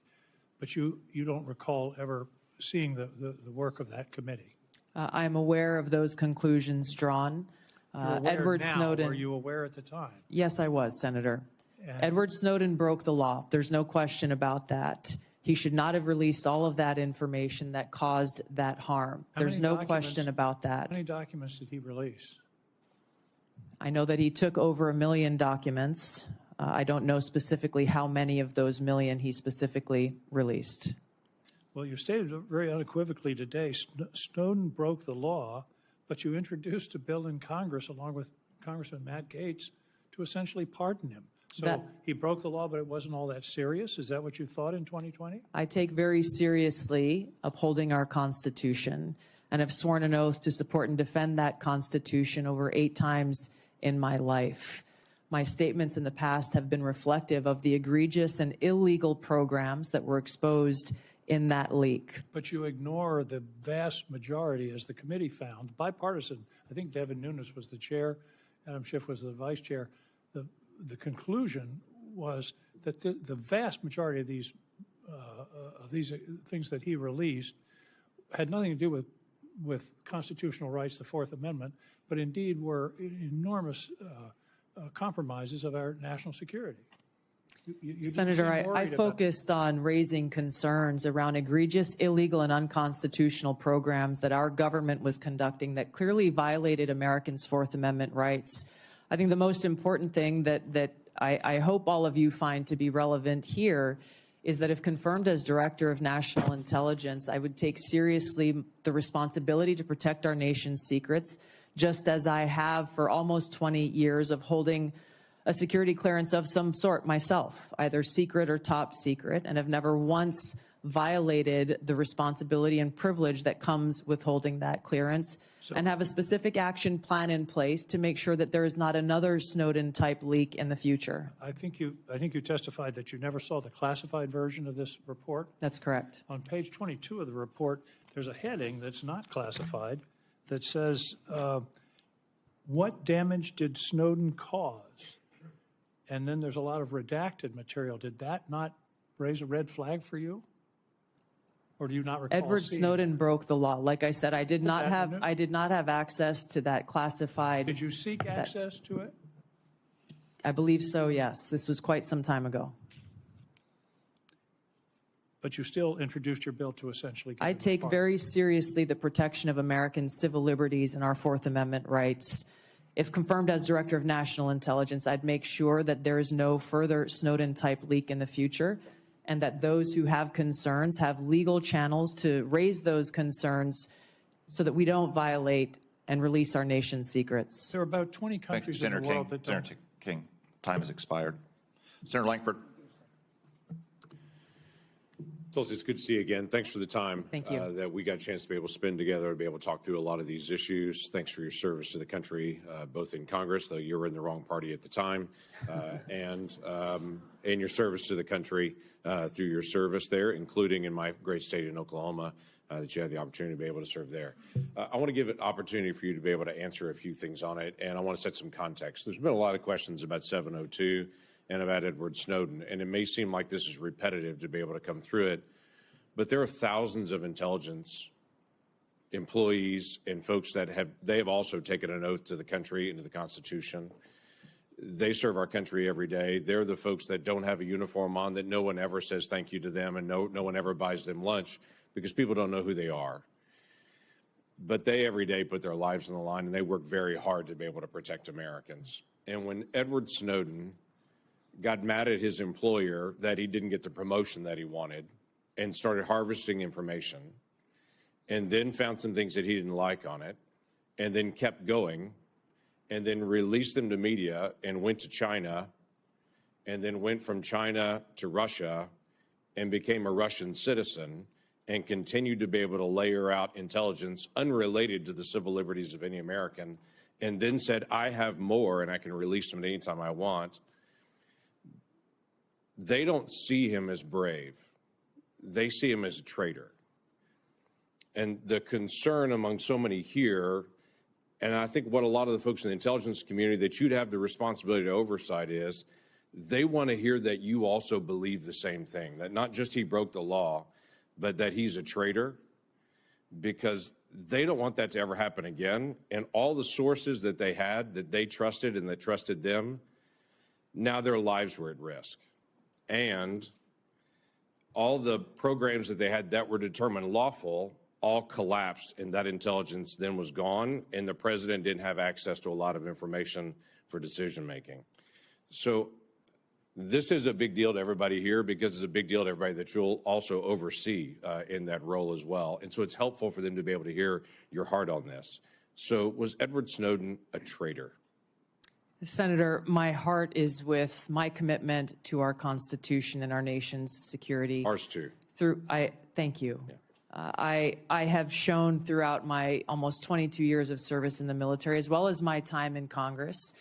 But you don't recall ever seeing the work of that committee? I'm aware of those conclusions drawn. Edward Snowden. Were you aware at the time? Yes, I was, Senator. Edward Snowden broke the law. There's no question about that. He should not have released all of that information that caused that harm. There's no question about that. How many documents did he release? I know that he took over 1 million documents. I don't know specifically how many of those 1 million he specifically released. Well, you stated very unequivocally today, Snowden broke the law, but you introduced a bill in Congress along with Congressman Matt Gaetz to essentially pardon him. So he broke the law, but it wasn't all that serious. Is that what you thought in 2020? I take very seriously upholding our Constitution and have sworn an oath to support and defend that Constitution over 8 times in my life. My statements in the past have been reflective of the egregious and illegal programs that were exposed in that leak. But you ignore the vast majority, as the committee found, bipartisan. I think Devin Nunes was the chair, Adam Schiff was the vice chair. The conclusion was that the vast majority of these things that he released had nothing to do with constitutional rights, the Fourth Amendment, but indeed were enormous compromises of our national security. Senator, I focused on raising concerns around egregious, illegal, and unconstitutional programs that our government was conducting that clearly violated Americans' Fourth Amendment rights. I think the most important thing that I hope all of you find to be relevant here is that if confirmed as Director of National Intelligence, I would take seriously the responsibility to protect our nation's secrets, just as I have for almost 20 years of holding a security clearance of some sort myself, either secret or top secret, and have never once violated the responsibility and privilege that comes with holding that clearance, and have a specific action plan in place to make sure that there is not another Snowden-type leak in the future. I think you testified that you never saw the classified version of this report. That's correct. On page 22 of the report, there's a heading that's not classified that says, what damage did Snowden cause? And then there's a lot of redacted material. Did that not raise a red flag for you? Or do you not recall Edward Snowden that? broke the law. Like I said, I did not have access to that classified. Did you seek access to it? I believe so, yes. This was quite some time ago. But you still introduced your bill to essentially. I take very seriously the protection of American civil liberties and our Fourth Amendment rights. If confirmed as Director of National Intelligence, I'd make sure that there is no further Snowden-type leak in the future. and that those who have concerns have legal channels to raise those concerns so that we don't violate and release our nation's secrets. There are about 20 countries in the world that don't. Senator King, time has expired. Senator Langford. Tulsi, it's good to see you again. Thanks for the time Thank you. That we got a chance to be able to spend together to be able to talk through a lot of these issues. Thanks for your service to the country, both in Congress, though you were in the wrong party at the time, and your service to the country through your service there, including in my great state in Oklahoma, that you had the opportunity to be able to serve there. I want to give an opportunity for you to be able to answer a few things on it, and I want to set some context. There's been a lot of questions about 702 and about Edward Snowden, and it may seem like this is repetitive to be able to come through it, but there are thousands of intelligence employees and folks that have also taken an oath to the country and to the Constitution. They serve our country every day. They're the folks that don't have a uniform on, that no one ever says thank you to them, and no one ever buys them lunch because people don't know who they are. But they every day put their lives on the line, and they work very hard to be able to protect Americans. And when Edward Snowden got mad at his employer that he didn't get the promotion that he wanted and started harvesting information, and then found some things that he didn't like on it, and then kept going, and then released them to media and went to China, and then went from China to Russia and became a Russian citizen and continued to be able to layer out intelligence unrelated to the civil liberties of any American, and then said, I have more and I can release them at any time I want. They don't see him as brave. They see him as a traitor. And the concern among so many here, and I think what a lot of the folks in the intelligence community that you'd have the responsibility to oversight is, they want to hear that you also believe the same thing, that not just he broke the law, but that he's a traitor, because they don't want that to ever happen again. And all the sources that they had, that they trusted and that trusted them, now their lives were at risk. And all the programs that they had that were determined lawful all collapsed, and that intelligence then was gone, and the president didn't have access to a lot of information for decision making. So this is a big deal to everybody here, because it's a big deal to everybody that you'll also oversee in that role as well. And so it's helpful for them to be able to hear your heart on this. So was Edward Snowden a traitor? Senator, my heart is with my commitment to our Constitution and our nation's security. Ours too. Thank you. Yeah. I have shown throughout my almost 22 years of service in the military, as well as my time in Congress,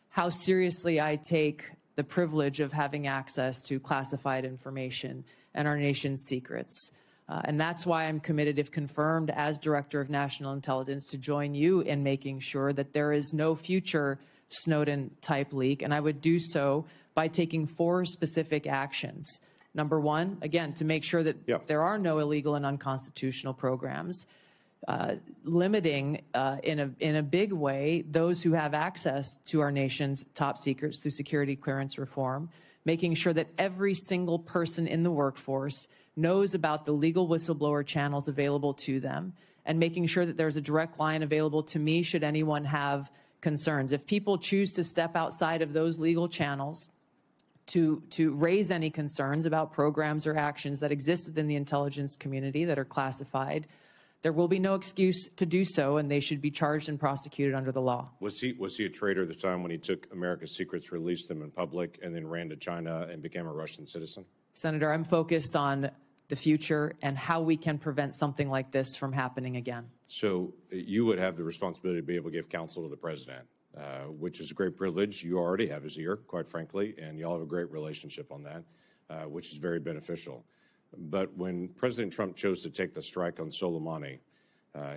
how seriously I take the privilege of having access to classified information and our nation's secrets. And that's why I'm committed, if confirmed as Director of National Intelligence, to join you in making sure that there is no future Snowden-type leak. And I would do so by taking 4 specific actions. Number one, again, to make sure that there are no illegal and unconstitutional programs, limiting in a big way those who have access to our nation's top secrets through security clearance reform, making sure that every single person in the workforce knows about the legal whistleblower channels available to them, and making sure that there's a direct line available to me should anyone have concerns. If people choose to step outside of those legal channels to raise any concerns about programs or actions that exist within the intelligence community that are classified, there will be no excuse to do so, and they should be charged and prosecuted under the law. Was he a traitor at the time when he took America's secrets, released them in public, and then ran to China and became a Russian citizen? Senator, I'm focused on the future and how we can prevent something like this from happening again. So you would have the responsibility to be able to give counsel to the president, which is a great privilege. You already have his ear, quite frankly, and y'all have a great relationship on that, which is very beneficial. But when President Trump chose to take the strike on Soleimani,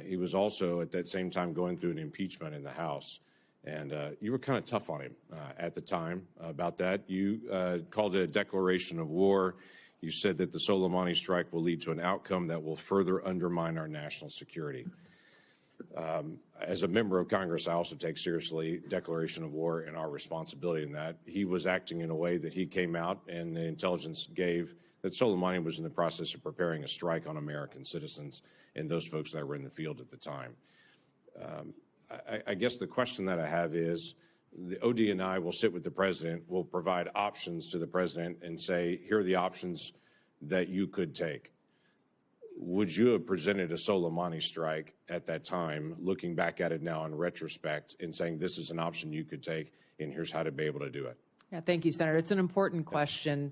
he was also at that same time going through an impeachment in the House. And you were kind of tough on him at the time about that. You called it a declaration of war. You said that the Soleimani strike will lead to an outcome that will further undermine our national security. As a member of Congress, I also take seriously declaration of war and our responsibility in that. He was acting in a way that he came out and the intelligence gave that Soleimani was in the process of preparing a strike on American citizens and those folks that were in the field at the time. I guess the question that I have is, the ODNI will sit with the president, will provide options to the president and say, here are the options that you could take, would you have presented a Soleimani strike at that time, looking back at it now in retrospect and saying this is an option you could take and here's how to be able to do it? Yeah, thank you, Senator. It's an important question.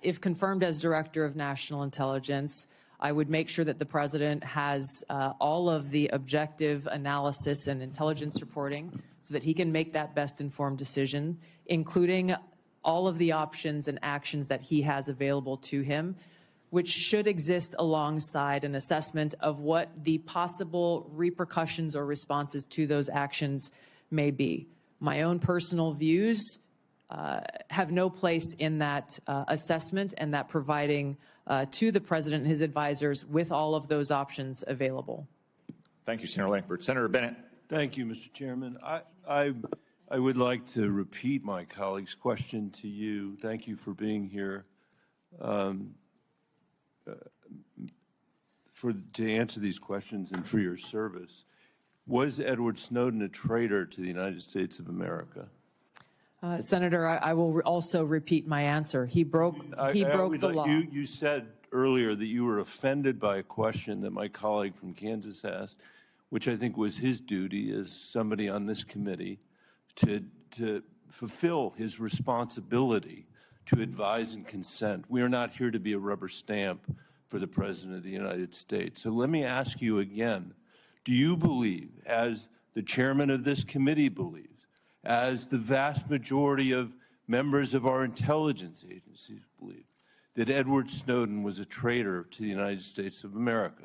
If confirmed as Director of National Intelligence, I would make sure that the President has all of the objective analysis and intelligence reporting so that he can make that best informed decision, including all of the options and actions that he has available to him, which should exist alongside an assessment of what the possible repercussions or responses to those actions may be. My own personal views have no place in that assessment and that providing to the President and his advisors with all of those options available. Thank you, Senator Lankford. Senator Bennett. Thank you, Mr. Chairman. I would like to repeat my colleague's question to you. Thank you for being here to answer these questions and for your service. Was Edward Snowden a traitor to the United States of America? Senator, I will also repeat my answer. He broke the law. You said earlier that you were offended by a question that my colleague from Kansas asked, which I think was his duty as somebody on this committee to fulfill his responsibility to advise and consent. We are not here to be a rubber stamp for the President of the United States. So let me ask you again, do you believe, as the chairman of this committee believes, as the vast majority of members of our intelligence agencies believe, that Edward Snowden was a traitor to the United States of America?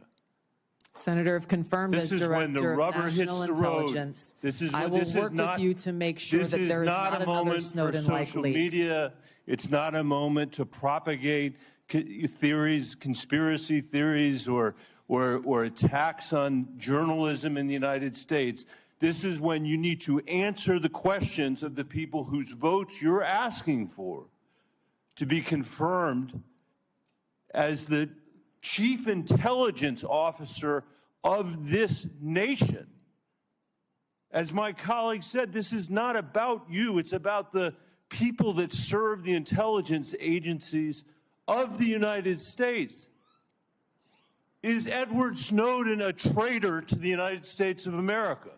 Senator, if confirmed as Director of National Intelligence, I will work with you to make sure that there is not another Snowden-like leak. Media. It's not a moment to propagate theories, conspiracy theories, or attacks on journalism in the United States. This is when you need to answer the questions of the people whose votes you're asking for to be confirmed as the Chief Intelligence Officer of this nation. As my colleague said, this is not about you. It's about the people that serve the intelligence agencies of the United States. Is Edward Snowden a traitor to the United States of America?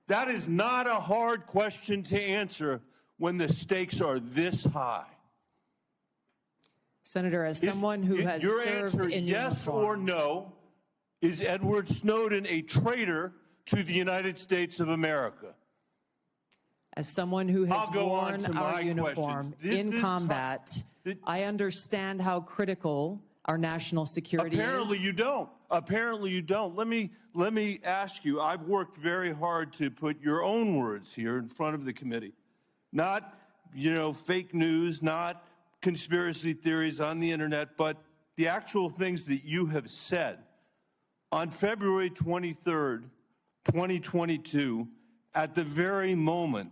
That is not a hard question to answer when the stakes are this high. Senator, as someone who has served in yes or no, is Edward Snowden a traitor to the United States of America? As someone who has worn our uniform in combat, I understand how critical our national security is. Apparently you don't. Apparently you don't. Let me ask you, I've worked very hard to put your own words here in front of the committee. Not, fake news, not conspiracy theories on the internet, but the actual things that you have said. On February 23rd, 2022, at the very moment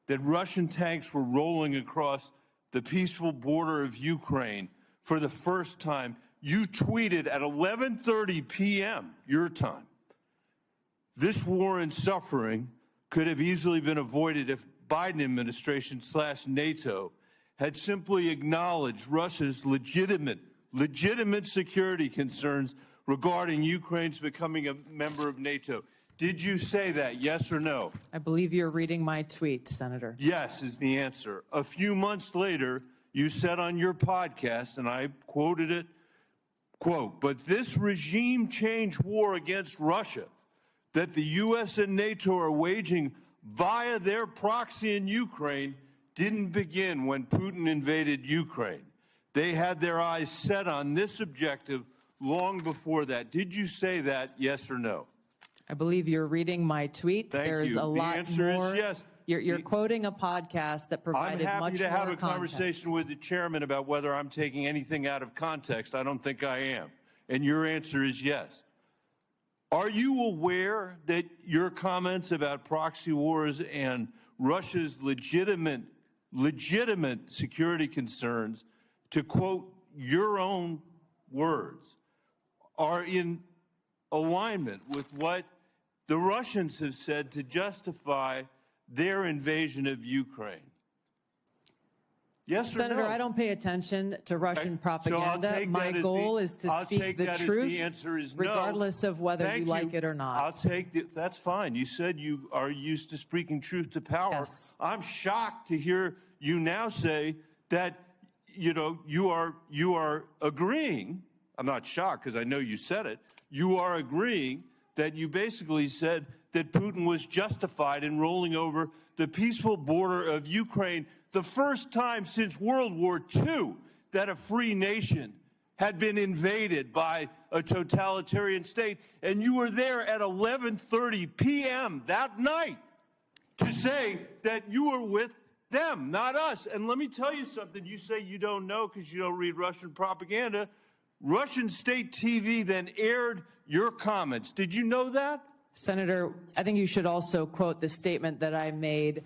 that Russian tanks were rolling across the peaceful border of Ukraine for the first time, you tweeted at 11:30 p.m. your time, "This war and suffering could have easily been avoided if Biden administration / NATO had simply acknowledged Russia's legitimate security concerns regarding Ukraine's becoming a member of NATO." Did you say that, yes or no? I believe you're reading my tweet, Senator. Yes is the answer. A few months later, you said on your podcast, and I quoted it, quote, "But this regime change war against Russia that the U.S. and NATO are waging via their proxy in Ukraine didn't begin when Putin invaded Ukraine. They had their eyes set on this objective long before that." Did you say that, yes or no? I believe you're reading my tweet. Thank There's you. a lot The answer more. is yes. You're quoting a podcast that provided much more I'm happy to have a context. conversation with the chairman about whether I'm taking anything out of context. I don't think I am. And your answer is yes. Are you aware that your comments about proxy wars and Russia's legitimate security concerns, to quote your own words, are in alignment with what the Russians have said to justify their invasion of Ukraine? Yes or Senator, no? I don't pay attention to Russian propaganda. So My goal is to speak the truth, the answer is no. regardless of whether Thank you like it or not. I'll take it. That's fine. You said you are used to speaking truth to power. Yes. I'm shocked to hear you now say that, you are agreeing. I'm not shocked because I know you said it. You are agreeing that you basically said that Putin was justified in rolling over the peaceful border of Ukraine, the first time since World War II that a free nation had been invaded by a totalitarian state. And you were there at 11:30 p.m. that night to say that you were with them, not us. And let me tell you something. You say you don't know because you don't read Russian propaganda. Russian state TV then aired your comments. Did you know that? Senator, I think you should also quote the statement that I made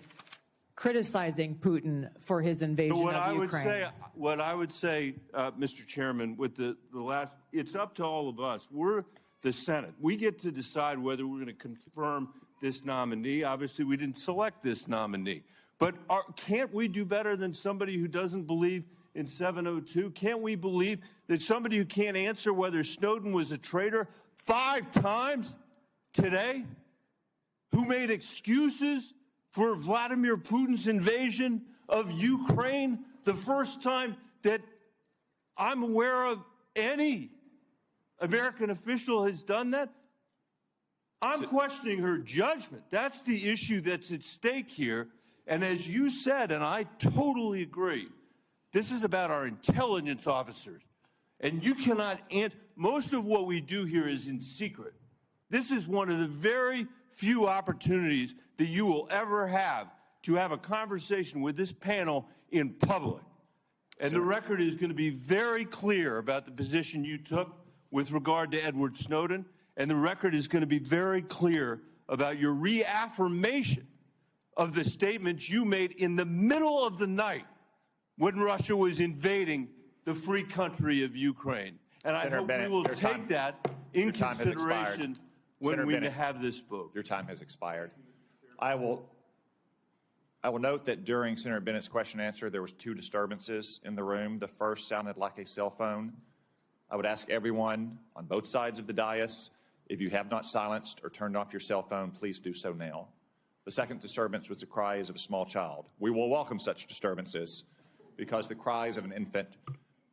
criticizing Putin for his invasion of Ukraine. What I would say, Mr. Chairman, with the last, it's up to all of us. We're the Senate. We get to decide whether we're going to confirm this nominee. Obviously, we didn't select this nominee. But can't we do better than somebody who doesn't believe in 702? Can't we believe that somebody who can't answer whether Snowden was a traitor 5 times today, who made excuses for Vladimir Putin's invasion of Ukraine, the first time that I'm aware of any American official has done that? I'm questioning her judgment. That's the issue that's at stake here. And as you said, and I totally agree, this is about our intelligence officers. And you cannot answer. Most of what we do here is in secret. This is one of the very few opportunities that you will ever have to have a conversation with this panel in public. And the record is going to be very clear about the position you took with regard to Edward Snowden. And the record is going to be very clear about your reaffirmation of the statements you made in the middle of the night when Russia was invading the free country of Ukraine. And I hope we will take that in consideration when we have this vote. Your time has expired. I will note that during Senator Bennett's question and answer, there was 2 disturbances in the room. The first sounded like a cell phone. I would ask everyone on both sides of the dais, if you have not silenced or turned off your cell phone, please do so now. The second disturbance was the cries of a small child. We will welcome such disturbances because the cries of an infant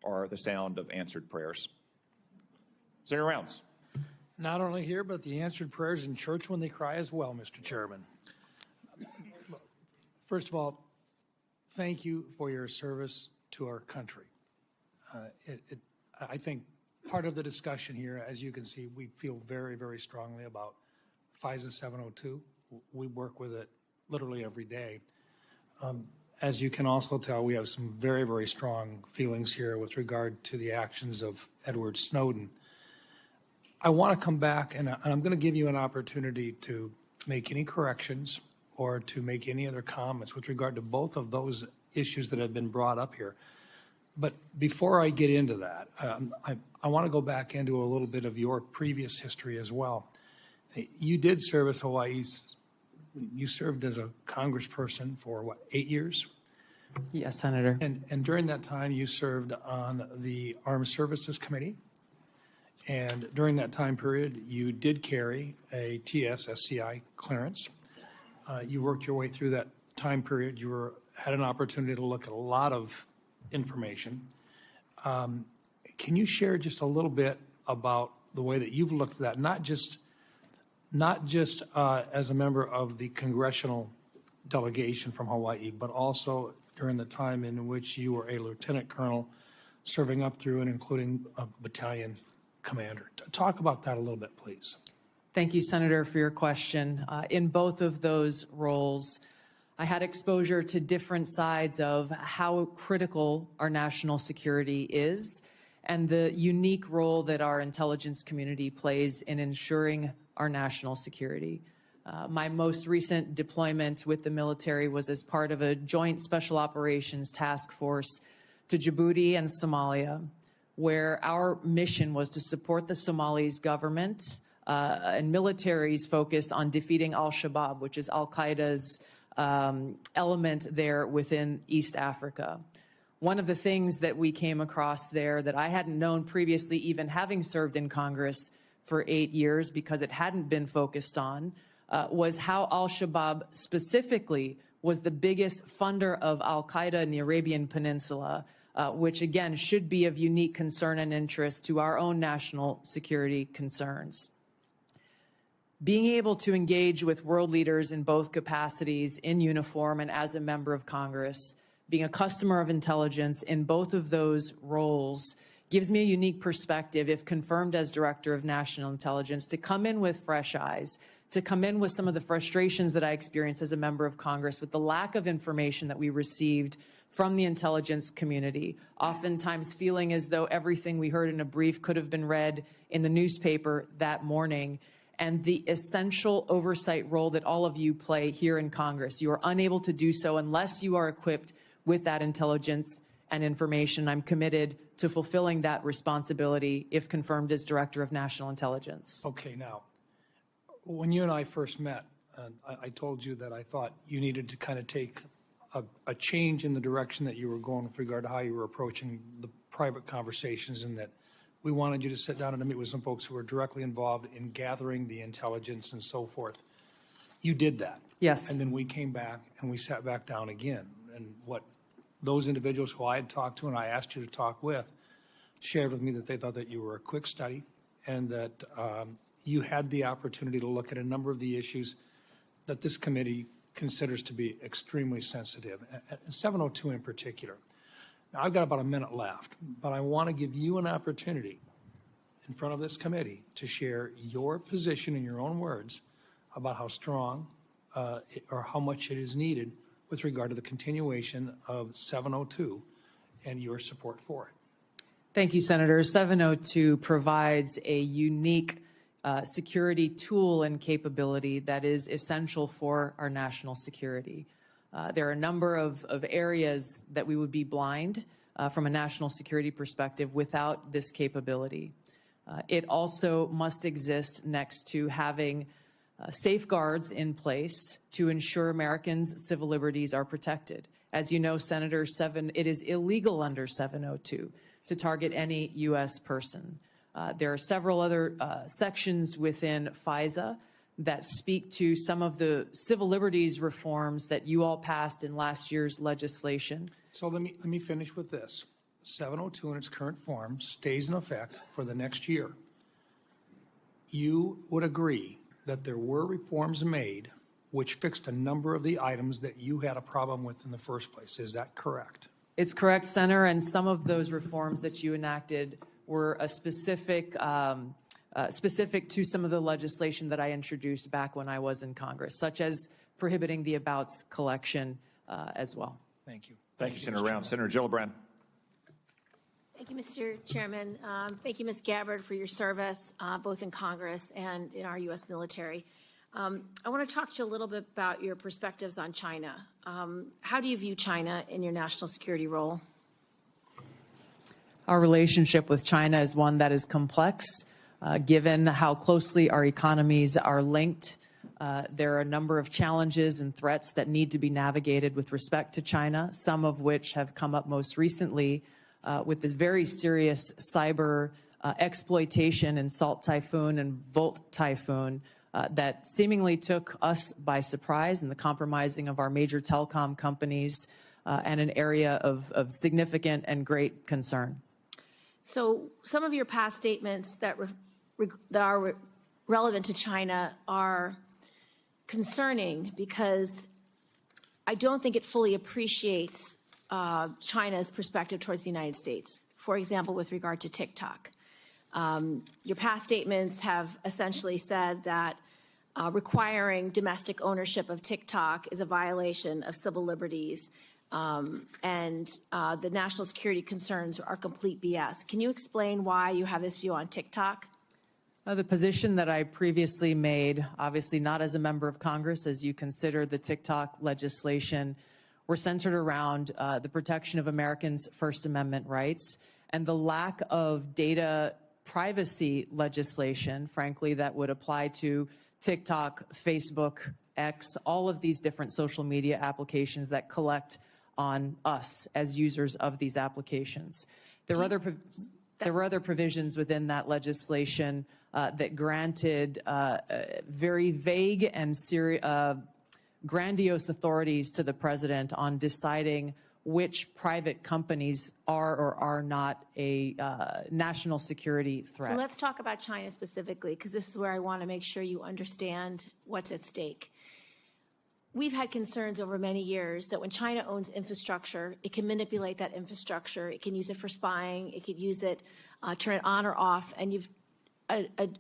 are the sound of answered prayers. Senator Rounds. Not only here, but the answered prayers in church when they cry as well, Mr. Chairman. First of all, thank you for your service to our country. I think part of the discussion here, as you can see, we feel very, very strongly about FISA 702. We work with it literally every day. As you can also tell, we have some very, very strong feelings here with regard to the actions of Edward Snowden. I want to come back, and I'm going to give you an opportunity to make any corrections or to make any other comments with regard to both of those issues that have been brought up here. But before I get into that, I want to go back into a little bit of your previous history as well. You did serve as Hawaii's, you served as a congressperson for, what, 8 years? Yes, Senator. And during that time, you served on the Armed Services Committee. And during that time period, you did carry a TS-SCI clearance. You worked your way through that time period. You had an opportunity to look at a lot of information. Can you share just a little bit about the way that you've looked at that, not just as a member of the congressional delegation from Hawaii, but also during the time in which you were a lieutenant colonel serving up through and including a battalion commander? Talk about that a little bit, please. Thank you, Senator, for your question. In both of those roles, I had exposure to different sides of how critical our national security is and the unique role that our intelligence community plays in ensuring our national security. My most recent deployment with the military was as part of a joint special operations task force to Djibouti and Somalia, where our mission was to support the Somalis government and military's focus on defeating al-Shabaab, which is al-Qaeda's element there within East Africa. One of the things that we came across there that I hadn't known previously, even having served in Congress for 8 years, because it hadn't been focused on, was how al-Shabaab specifically was the biggest funder of al-Qaeda in the Arabian Peninsula, which again should be of unique concern and interest to our own national security concerns. Being able to engage with world leaders in both capacities, in uniform and as a member of Congress, being a customer of intelligence in both of those roles, gives me a unique perspective, if confirmed as Director of National Intelligence, to come in with fresh eyes, to come in with some of the frustrations that I experienced as a member of Congress with the lack of information that we received from the intelligence community, oftentimes feeling as though everything we heard in a brief could have been read in the newspaper that morning, and the essential oversight role that all of you play here in Congress. You are unable to do so unless you are equipped with that intelligence and information. I'm committed to fulfilling that responsibility if confirmed as Director of National Intelligence. Okay, now, when you and I first met, I told you that I thought you needed to kind of take a change in the direction that you were going with regard to how you were approaching the private conversations, and that we wanted you to sit down and meet with some folks who were directly involved in gathering the intelligence and so forth. You did that. Yes. And then we came back and we sat back down again. And what those individuals who I had talked to and I asked you to talk with shared with me that they thought that you were a quick study and that you had the opportunity to look at a number of the issues that this committee considers to be extremely sensitive, 702 in particular. Now, I've got about a minute left, but I want to give you an opportunity in front of this committee to share your position in your own words about how strong or how much it is needed with regard to the continuation of 702 and your support for it. Thank you, Senator. 702 provides a unique security tool and capability that is essential for our national security. There are a number of areas that we would be blind from a national security perspective without this capability. It also must exist next to having safeguards in place to ensure Americans' civil liberties are protected. As you know, Senator, it is illegal under 702 to target any U.S. person. There are several other sections within FISA that speak to some of the civil liberties reforms that you all passed in last year's legislation. So let me finish with this. 702 in its current form stays in effect for the next year. You would agree that there were reforms made which fixed a number of the items that you had a problem with in the first place. Is that correct? It's correct, Senator, and some of those reforms that you enacted were a specific to some of the legislation that I introduced back when I was in Congress, such as prohibiting the abouts collection as well. Thank you. Thank you, Senator Round. Senator Gillibrand. Thank you, Mr. Chairman. Thank you, Ms. Gabbard, for your service, both in Congress and in our U.S. military. I want to talk to you a little bit about your perspectives on China. How do you view China in your national security role? Our relationship with China is one that is complex, given how closely our economies are linked. There are a number of challenges and threats that need to be navigated with respect to China, some of which have come up most recently with this very serious cyber exploitation in Salt Typhoon and Volt Typhoon that seemingly took us by surprise, and the compromising of our major telecom companies and an area of significant and great concern. So some of your past statements that are relevant to China are concerning because I don't think it fully appreciates China's perspective towards the United States. For example, with regard to TikTok. Your past statements have essentially said that requiring domestic ownership of TikTok is a violation of civil liberties, and the national security concerns are complete BS. Can you explain why you have this view on TikTok? The position that I previously made, obviously not as a member of Congress, as you consider the TikTok legislation, were centered around the protection of Americans' First Amendment rights and the lack of data privacy legislation, frankly, that would apply to TikTok, Facebook, X, all of these different social media applications that collect on us as users of these applications. There were other provisions within that legislation that granted very vague and grandiose authorities to the president on deciding which private companies are or are not a national security threat. So let's talk about China specifically, because this is where I want to make sure you understand what's at stake. We've had concerns over many years that when China owns infrastructure, it can manipulate that infrastructure. It can use it for spying. It could use it, turn it on or off. And you've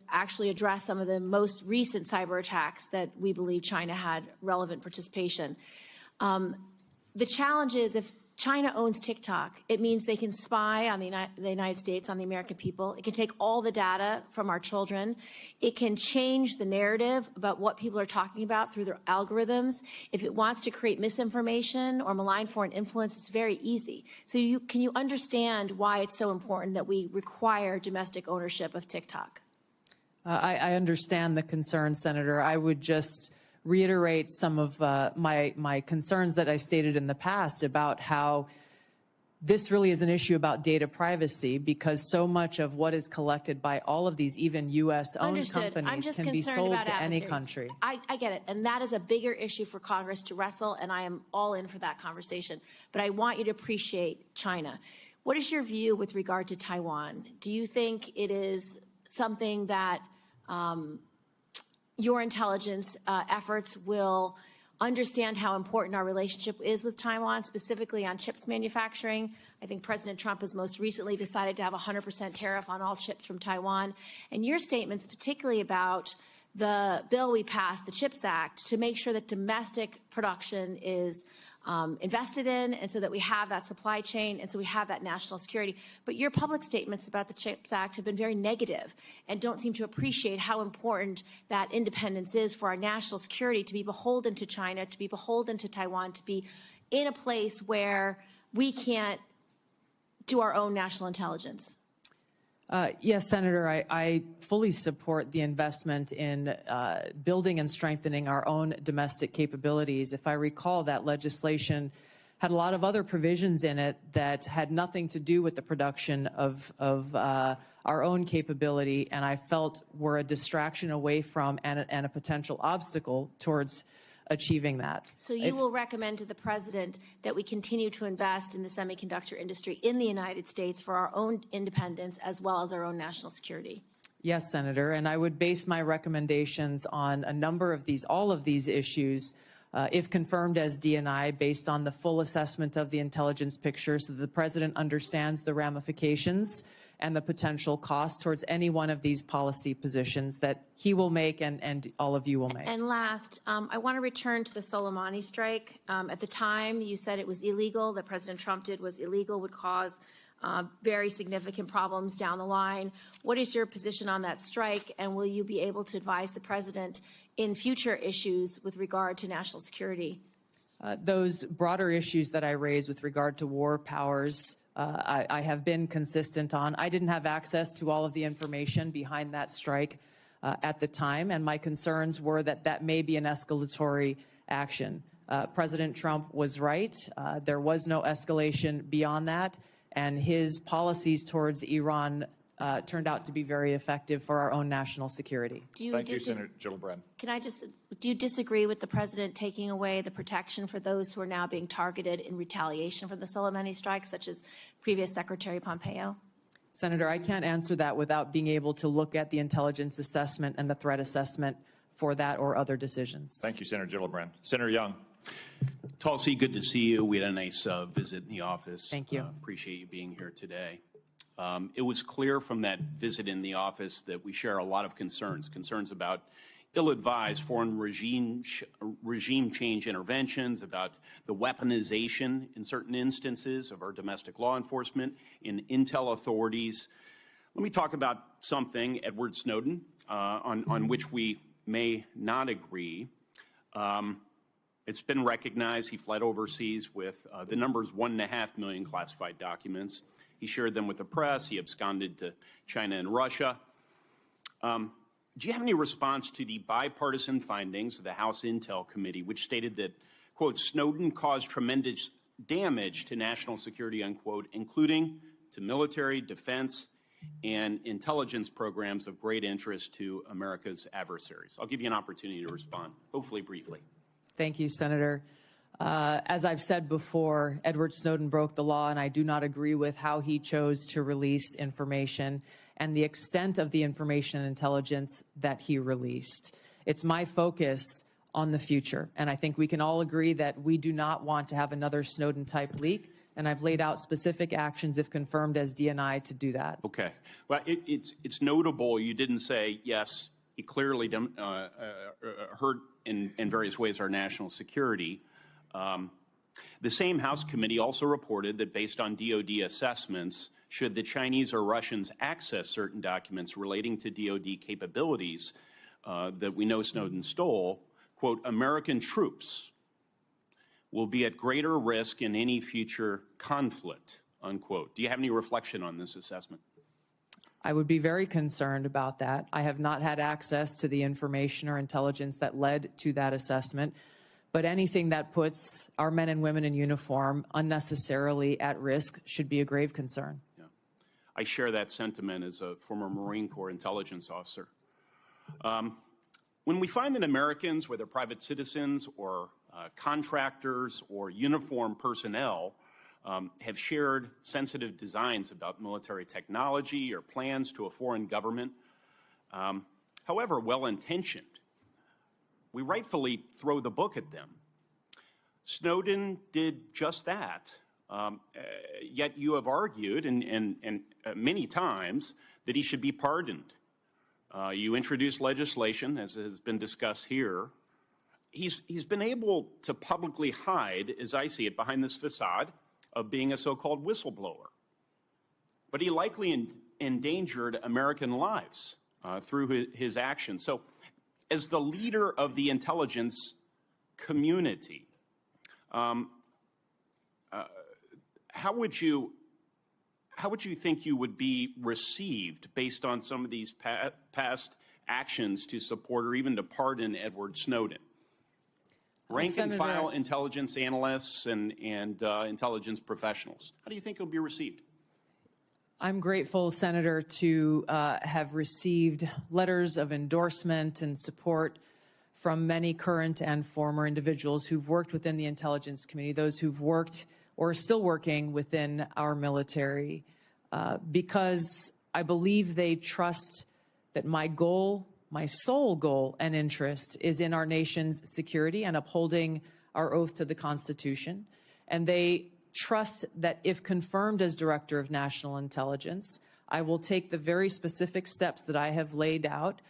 actually addressed some of the most recent cyber attacks that we believe China had relevant participation. The challenge is if China owns TikTok, it means they can spy on the United States, on the American people. It can take all the data from our children. It can change the narrative about what people are talking about through their algorithms. If it wants to create misinformation or malign foreign influence, it's very easy. So can you understand why it's so important that we require domestic ownership of TikTok? I understand the concern, Senator. I would just reiterate some of my concerns that I stated in the past about how this really is an issue about data privacy, because so much of what is collected by all of these, even U.S.-owned companies, can be sold to any country. I get it, and that is a bigger issue for Congress to wrestle, and I am all in for that conversation. But I want you to appreciate China. What is your view with regard to Taiwan? Do you think it is something that your intelligence efforts will understand how important our relationship is with Taiwan, specifically on chips manufacturing? I think President Trump has most recently decided to have a 100% tariff on all chips from Taiwan. And your statements, particularly about the bill we passed, the CHIPS Act, to make sure that domestic production is invested in, and so that we have that supply chain, and so we have that national security. But your public statements about the CHIPS Act have been very negative and don't seem to appreciate how important that independence is for our national security, to be beholden to China, to be beholden to Taiwan, to be in a place where we can't do our own national intelligence. Yes, Senator, I fully support the investment in building and strengthening our own domestic capabilities. If I recall, that legislation had a lot of other provisions in it that had nothing to do with the production of our own capability, and I felt were a distraction away from and a potential obstacle towards achieving that. So you will recommend to the president that we continue to invest in the semiconductor industry in the United States for our own independence as well as our own national security? Yes, Senator, and I would base my recommendations on a number of all of these issues, if confirmed as D&I, based on the full assessment of the intelligence picture, so that the president understands the ramifications and the potential cost towards any one of these policy positions that he will make and all of you will make. And last, I want to return to the Soleimani strike. At the time, you said it was illegal, that President Trump did was illegal, would cause very significant problems down the line. What is your position on that strike, and will you be able to advise the president in future issues with regard to national security? Those broader issues that I raised with regard to war powers, I have been consistent on. I didn't have access to all of the information behind that strike at the time, and my concerns were that that may be an escalatory action. President Trump was right. There was no escalation beyond that, and his policies towards Iran turned out to be very effective for our own national security. Thank you, Senator Gillibrand. Do you disagree with the president taking away the protection for those who are now being targeted in retaliation for the Soleimani strike, such as previous Secretary Pompeo? Senator, I can't answer that without being able to look at the intelligence assessment and the threat assessment for that or other decisions. Thank you, Senator Gillibrand. Senator Young. Tulsi, good to see you. We had a nice visit in the office. Thank you. Appreciate you being here today. It was clear from that visit in the office that we share a lot of concerns about ill-advised foreign regime change interventions, about the weaponization in certain instances of our domestic law enforcement and intel authorities. Let me talk about something, Edward Snowden, on which we may not agree. It's been recognized he fled overseas with the numbers 1.5 million classified documents. He shared them with the press. He absconded to China and Russia. Do you have any response to the bipartisan findings of the House Intel Committee, which stated that, quote, Snowden caused tremendous damage to national security, unquote, including to military, defense, and intelligence programs of great interest to America's adversaries. I'll give you an opportunity to respond, hopefully briefly. Thank you, Senator. As I've said before, Edward Snowden broke the law, and I do not agree with how he chose to release information and the extent of the information and intelligence that he released. It's my focus on the future, and I think we can all agree that we do not want to have another Snowden-type leak, and I've laid out specific actions, if confirmed as DNI, to do that. Okay. Well, it's notable you didn't say, yes, he clearly hurt in various ways our national security. The same House committee also reported that based on DoD assessments, should the Chinese or Russians access certain documents relating to DoD capabilities that we know Snowden stole, quote, American troops will be at greater risk in any future conflict, unquote. Do you have any reflection on this assessment? I would be very concerned about that. I have not had access to the information or intelligence that led to that assessment, but anything that puts our men and women in uniform unnecessarily at risk should be a grave concern. Yeah. I share that sentiment as a former Marine Corps intelligence officer. When we find that Americans, whether private citizens or contractors or uniformed personnel, have shared sensitive designs about military technology or plans to a foreign government, however well-intentioned, we rightfully throw the book at them. Snowden did just that, yet you have argued, and many times, that he should be pardoned. You introduced legislation, as has been discussed here. He's been able to publicly hide, as I see it, behind this facade of being a so-called whistleblower. But he likely endangered American lives through his actions. So as the leader of the intelligence community, how would you think you would be received based on some of these past actions to support or even to pardon Edward Snowden? Rank and file intelligence analysts and intelligence professionals. How do you think he'll be received? I'm grateful, Senator, to have received letters of endorsement and support from many current and former individuals who've worked within the intelligence community, those who've worked or are still working within our military, because I believe they trust that my goal, my sole goal and interest, is in our nation's security and upholding our oath to the Constitution. And they trust that if confirmed as Director of National Intelligence, I will take the very specific steps that I have laid out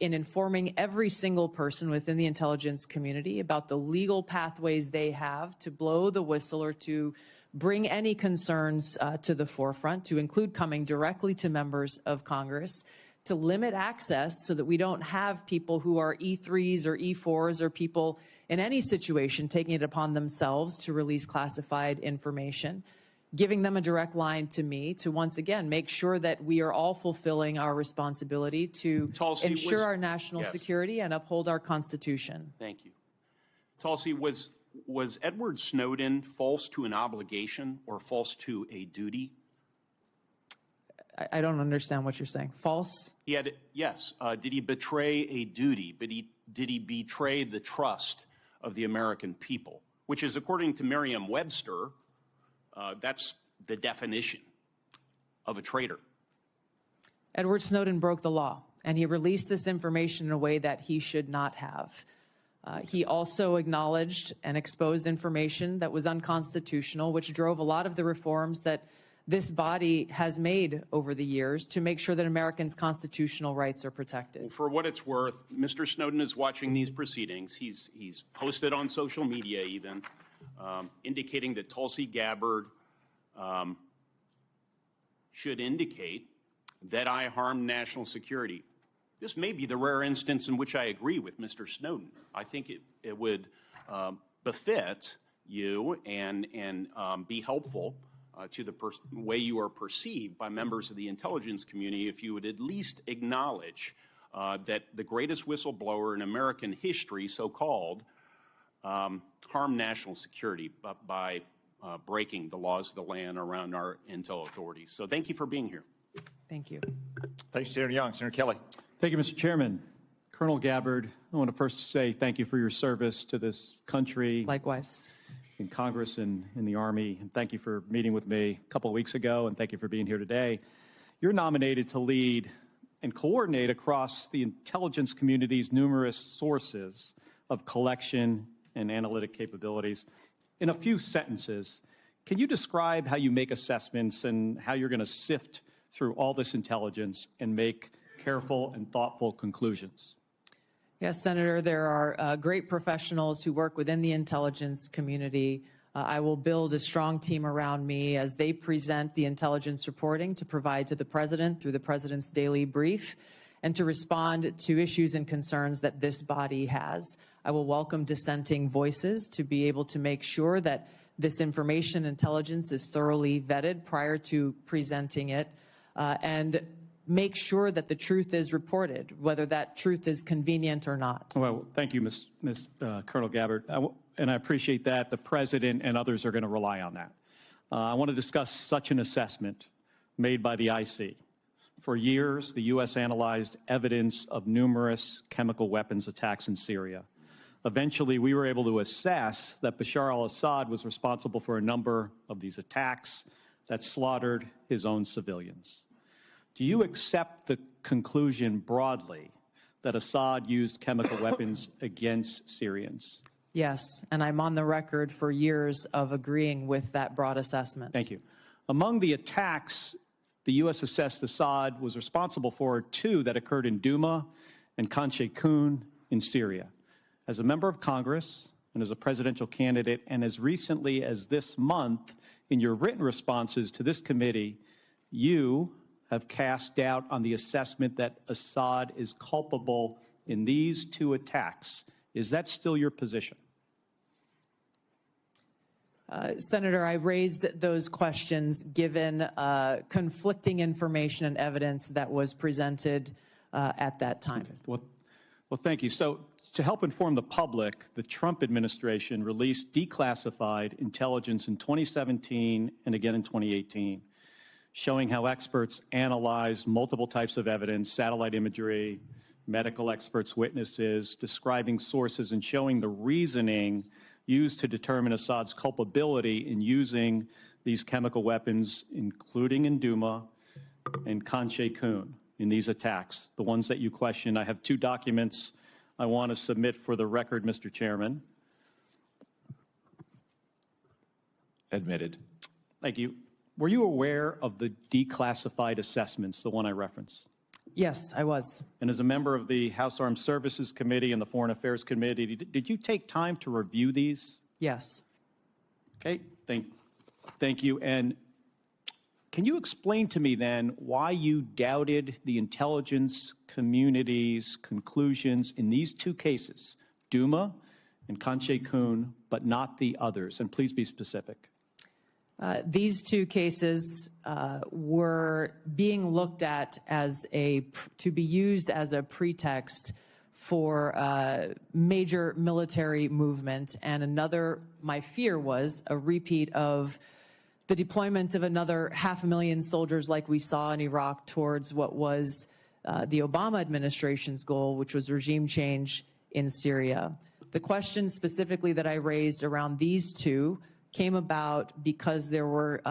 in informing every single person within the intelligence community about the legal pathways they have to blow the whistle or to bring any concerns to the forefront, to include coming directly to members of Congress, to limit access so that we don't have people who are E3s or E4s or people in any situation taking it upon themselves to release classified information, giving them a direct line to me to once again make sure that we are all fulfilling our responsibility to ensure our national security and uphold our Constitution. Thank you. Tulsi, was Edward Snowden false to an obligation or false to a duty? I don't understand what you're saying. False? Yes. Did he betray a duty? But did he betray the trust of the American people? Which is, according to Merriam-Webster, that's the definition of a traitor. Edward Snowden broke the law, and he released this information in a way that he should not have. He also acknowledged and exposed information that was unconstitutional, which drove a lot of the reforms that this body has made over the years to make sure that Americans' constitutional rights are protected. Well, for what it's worth, Mr. Snowden is watching these proceedings. He's posted on social media even, indicating that Tulsi Gabbard should indicate that I harmed national security. This may be the rare instance in which I agree with Mr. Snowden. I think it would befit you and be helpful to the way you are perceived by members of the intelligence community if you would at least acknowledge that the greatest whistleblower in American history, so-called, harmed national security by breaking the laws of the land around our intel authorities. So thank you for being here. Thank you. Thank you, Senator Young. Senator Kelly. Thank you, Mr. Chairman. Colonel Gabbard, I want to first say thank you for your service to this country. Likewise. In Congress and in the Army. And thank you for meeting with me a couple of weeks ago, and thank you for being here today. You're nominated to lead and coordinate across the intelligence community's numerous sources of collection and analytic capabilities. In a few sentences, can you describe how you make assessments and how you're going to sift through all this intelligence and make careful and thoughtful conclusions? Yes, Senator, there are great professionals who work within the intelligence community. I will build a strong team around me as they present the intelligence reporting to provide to the President through the President's daily brief and to respond to issues and concerns that this body has. I will welcome dissenting voices to be able to make sure that this information intelligence is thoroughly vetted prior to presenting it and make sure that the truth is reported, whether that truth is convenient or not. Well, thank you, Ms. Colonel Gabbard, and I appreciate that. The President and others are going to rely on that. I want to discuss such an assessment made by the IC. For years, the U.S. analyzed evidence of numerous chemical weapons attacks in Syria. Eventually, we were able to assess that Bashar al-Assad was responsible for a number of these attacks that slaughtered his own civilians. Do you accept the conclusion broadly that Assad used chemical weapons against Syrians? Yes, and I'm on the record for years of agreeing with that broad assessment. Thank you. Among the attacks the U.S. assessed Assad was responsible for, two that occurred in Douma and Khan Sheikhoun in Syria. As a member of Congress and as a presidential candidate, and as recently as this month, in your written responses to this committee, you have cast doubt on the assessment that Assad is culpable in these two attacks. Is that still your position? Senator, I raised those questions given conflicting information and evidence that was presented at that time. Okay. Well, thank you. So, to help inform the public, the Trump administration released declassified intelligence in 2017 and again in 2018, showing how experts analyzed multiple types of evidence, satellite imagery, medical experts' witnesses, describing sources and showing the reasoning used to determine Assad's culpability in using these chemical weapons, including in Douma and Khan Sheikhoun in these attacks, the ones that you questioned. I have two documents I want to submit for the record, Mr. Chairman. Admitted. Thank you. Were you aware of the declassified assessments, the one I referenced? Yes, I was. And as a member of the House Armed Services Committee and the Foreign Affairs Committee, did you take time to review these? Yes. Okay, thank you. And can you explain to me then why you doubted the intelligence community's conclusions in these two cases, Douma and Khan Sheikhoun, but not the others? And please be specific. These two cases were being looked at as to be used as a pretext for major military movement, and my fear was a repeat of the deployment of another 500,000 soldiers like we saw in Iraq towards what was the Obama administration's goal, which was regime change in Syria. The question specifically that I raised around these two came about because there were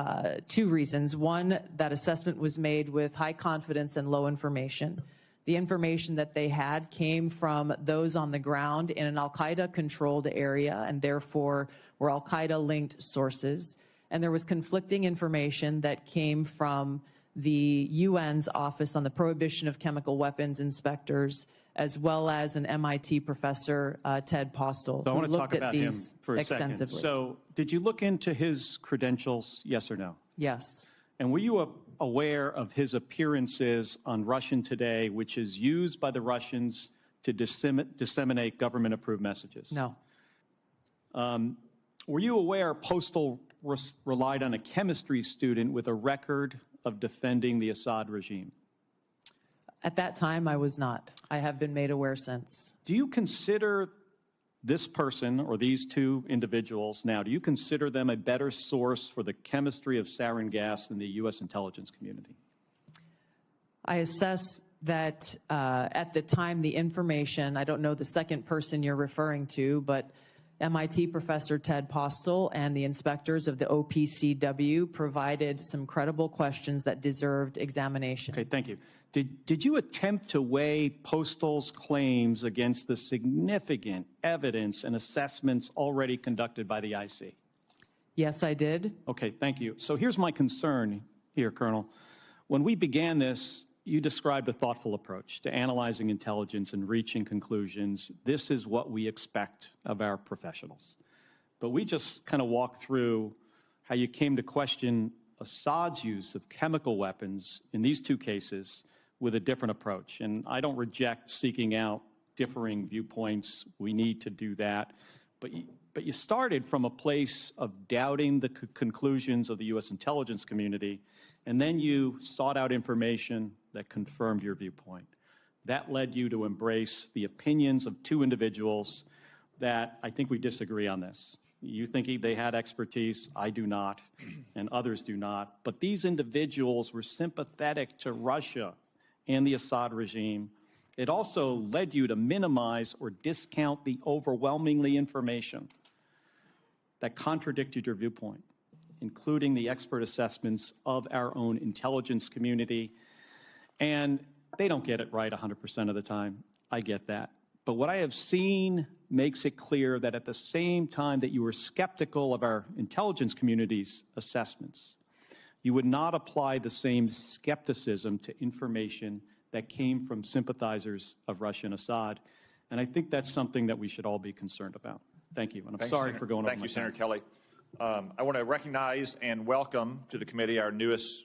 two reasons. One, that assessment was made with high confidence and low information. The information that they had came from those on the ground in an al-Qaeda controlled area and therefore were al-Qaeda linked sources. And there was conflicting information that came from the UN's Office on the Prohibition of Chemical Weapons inspectors, as well as an MIT professor, Ted Postel, so who looked at these him for a extensively. Second. So did you look into his credentials, yes or no? Yes. And were you aware of his appearances on Russian Today, which is used by the Russians to disseminate government-approved messages? No. Were you aware Postel relied on a chemistry student with a record of defending the Assad regime? At that time, I was not. I have been made aware since. Do you consider this person or these two individuals now, do you consider them a better source for the chemistry of sarin gas than the U.S. intelligence community? I assess that at the time the information, I don't know the second person you're referring to, but MIT professor Ted Postel and the inspectors of the OPCW provided some credible questions that deserved examination. Okay, thank you. Did you attempt to weigh Postel's claims against the significant evidence and assessments already conducted by the IC? Yes, I did. Okay, thank you. So here's my concern here, Colonel. When we began this, you described a thoughtful approach to analyzing intelligence and reaching conclusions. This is what we expect of our professionals. But we just kind of walked through how you came to question Assad's use of chemical weapons in these two cases with a different approach. And I don't reject seeking out differing viewpoints. We need to do that. But you started from a place of doubting the conclusions of the U.S. intelligence community, and then you sought out information that confirmed your viewpoint. That led you to embrace the opinions of two individuals that I think we disagree on this. You think they had expertise, I do not, and others do not. But these individuals were sympathetic to Russia and the Assad regime. It also led you to minimize or discount the overwhelmingly information that contradicted your viewpoint, including the expert assessments of our own intelligence community. And they don't get it right 100% of the time. I get that. But what I have seen makes it clear that at the same time that you were skeptical of our intelligence community's assessments, you would not apply the same skepticism to information that came from sympathizers of Russia and Assad. And I think that's something that we should all be concerned about. Thank you. And I'm sorry for going over my time. Thank you, Senator Kelly. I want to recognize and welcome to the committee our newest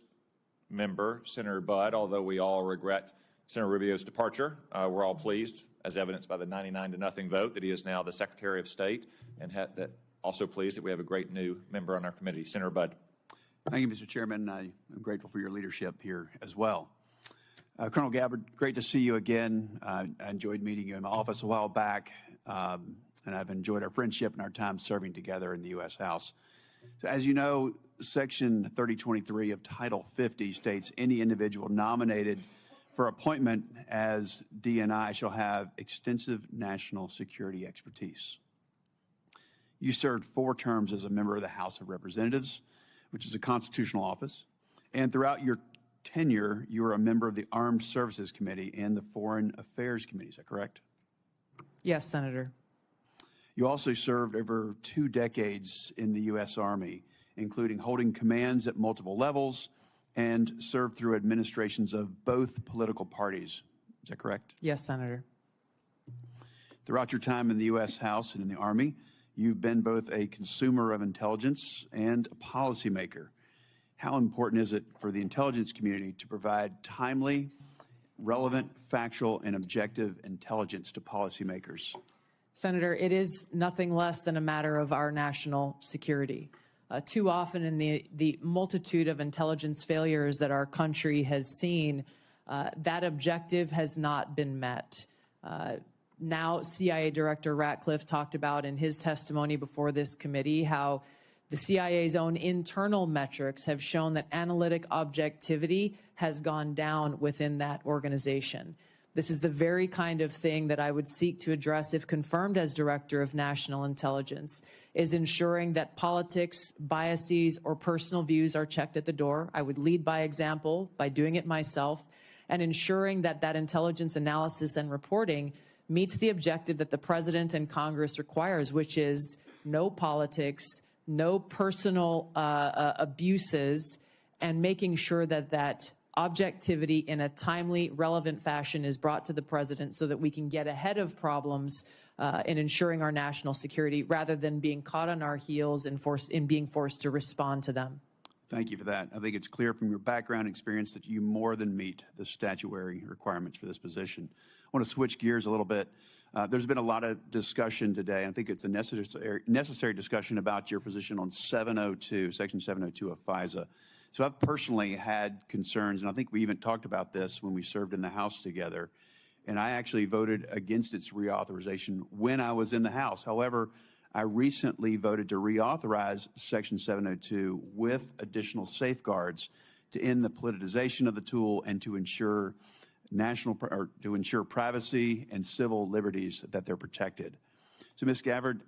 member, Senator Budd, although we all regret Senator Rubio's departure. We're all pleased, as evidenced by the 99-0 vote, that he is now the Secretary of State, and also pleased that we have a great new member on our committee. Senator Budd. Thank you, Mr. Chairman. I'm grateful for your leadership here as well. Colonel Gabbard, great to see you again. I enjoyed meeting you in my office a while back, and I've enjoyed our friendship and our time serving together in the U.S. House. So as you know, Section 3023 of Title 50 states any individual nominated for appointment as DNI shall have extensive national security expertise. You served 4 terms as a member of the House of Representatives, which is a constitutional office, and throughout your tenure, you were a member of the Armed Services Committee and the Foreign Affairs Committee. Is that correct? Yes, Senator. You also served over 2 decades in the U.S. Army, including holding commands at multiple levels, and served through administrations of both political parties. Is that correct? Yes, Senator. Throughout your time in the U.S. House and in the Army, you've been both a consumer of intelligence and a policymaker. How important is it for the intelligence community to provide timely, relevant, factual, and objective intelligence to policymakers? Senator, it is nothing less than a matter of our national security. Too often in the multitude of intelligence failures that our country has seen, that objective has not been met. Now, CIA Director Ratcliffe talked about in his testimony before this committee how the CIA's own internal metrics have shown that analytic objectivity has gone down within that organization. This is the very kind of thing that I would seek to address if confirmed as Director of National Intelligence, is ensuring that politics, biases, or personal views are checked at the door. I would lead by example by doing it myself, and ensuring that that intelligence analysis and reporting meets the objective that the President and Congress requires, which is no politics, no personal abuses, and making sure that that objectivity in a timely, relevant fashion is brought to the President so that we can get ahead of problems in ensuring our national security rather than being caught on our heels and being forced to respond to them. Thank you for that. I think it's clear from your background and experience that you more than meet the statutory requirements for this position. I want to switch gears a little bit. There's been a lot of discussion today. I think it's a necessary discussion about your position on 702, Section 702 of FISA. So I've personally had concerns, and I think we even talked about this when we served in the House together, and I actually voted against its reauthorization when I was in the House. However, I recently voted to reauthorize Section 702 with additional safeguards to end the politicization of the tool and to ensure privacy and civil liberties that they're protected. So, Ms. Gabbard,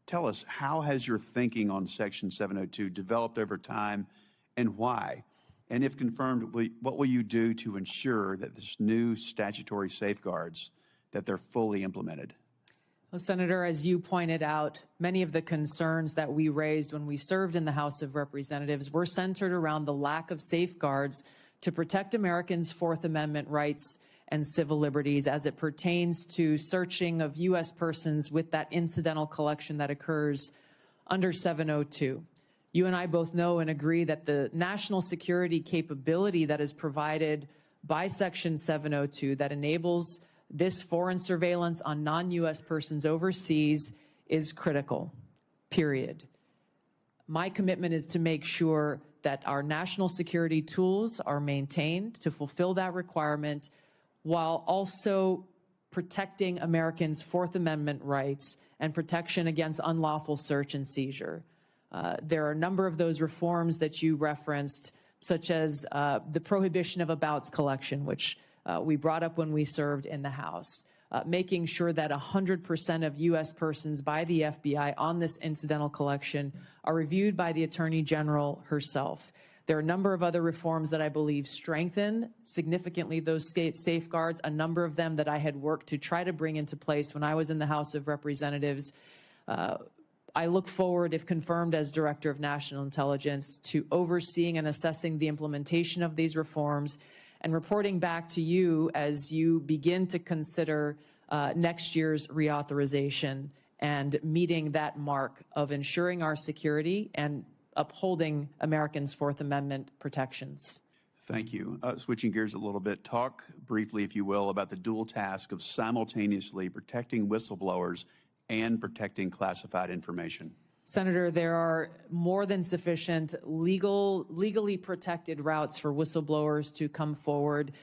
tell us, how has your thinking on Section 702 developed over time, and why? And if confirmed, what will you do to ensure that this new statutory safeguards, that they're fully implemented? Well, Senator, as you pointed out, many of the concerns that we raised when we served in the House of Representatives were centered around the lack of safeguards to protect Americans' Fourth Amendment rights and civil liberties as it pertains to searching of U.S. persons with that incidental collection that occurs under 702. You and I both know and agree that the national security capability that is provided by Section 702 that enables this foreign surveillance on non-U.S. persons overseas is critical, period. My commitment is to make sure that our national security tools are maintained to fulfill that requirement while also protecting Americans' Fourth Amendment rights and protection against unlawful search and seizure. There are a number of those reforms that you referenced, such as the prohibition of abouts collection, which we brought up when we served in the House, making sure that 100% of U.S. persons by the FBI on this incidental collection are reviewed by the Attorney General herself. There are a number of other reforms that I believe strengthen significantly those safeguards, a number of them that I had worked to try to bring into place when I was in the House of Representatives. I look forward, if confirmed as Director of National Intelligence, to overseeing and assessing the implementation of these reforms and reporting back to you as you begin to consider next year's reauthorization and meeting that mark of ensuring our security and upholding Americans' Fourth Amendment protections. Thank you. Switching gears a little bit, talk briefly, if you will, about the dual task of simultaneously protecting whistleblowers and protecting classified information. Senator, there are more than sufficient legally protected routes for whistleblowers to come forward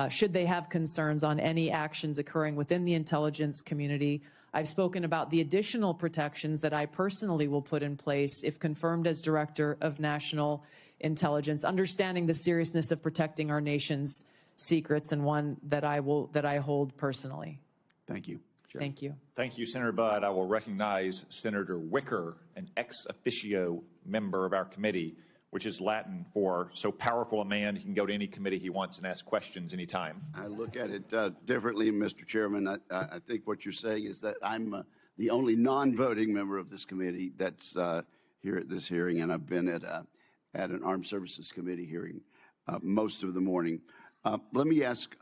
should they have concerns on any actions occurring within the intelligence community. I've spoken about the additional protections that I personally will put in place if confirmed as Director of National Intelligence, understanding the seriousness of protecting our nation's secrets, and one that I hold personally. Thank you. Sure. Thank you. Thank you, Senator Budd. I will recognize Senator Wicker, an ex officio member of our committee, which is Latin for so powerful a man he can go to any committee he wants and ask questions anytime. I look at it differently, Mr. Chairman. I think what you're saying is that I'm the only non-voting member of this committee that's here at this hearing, and I've been at an Armed Services Committee hearing most of the morning. Let me ask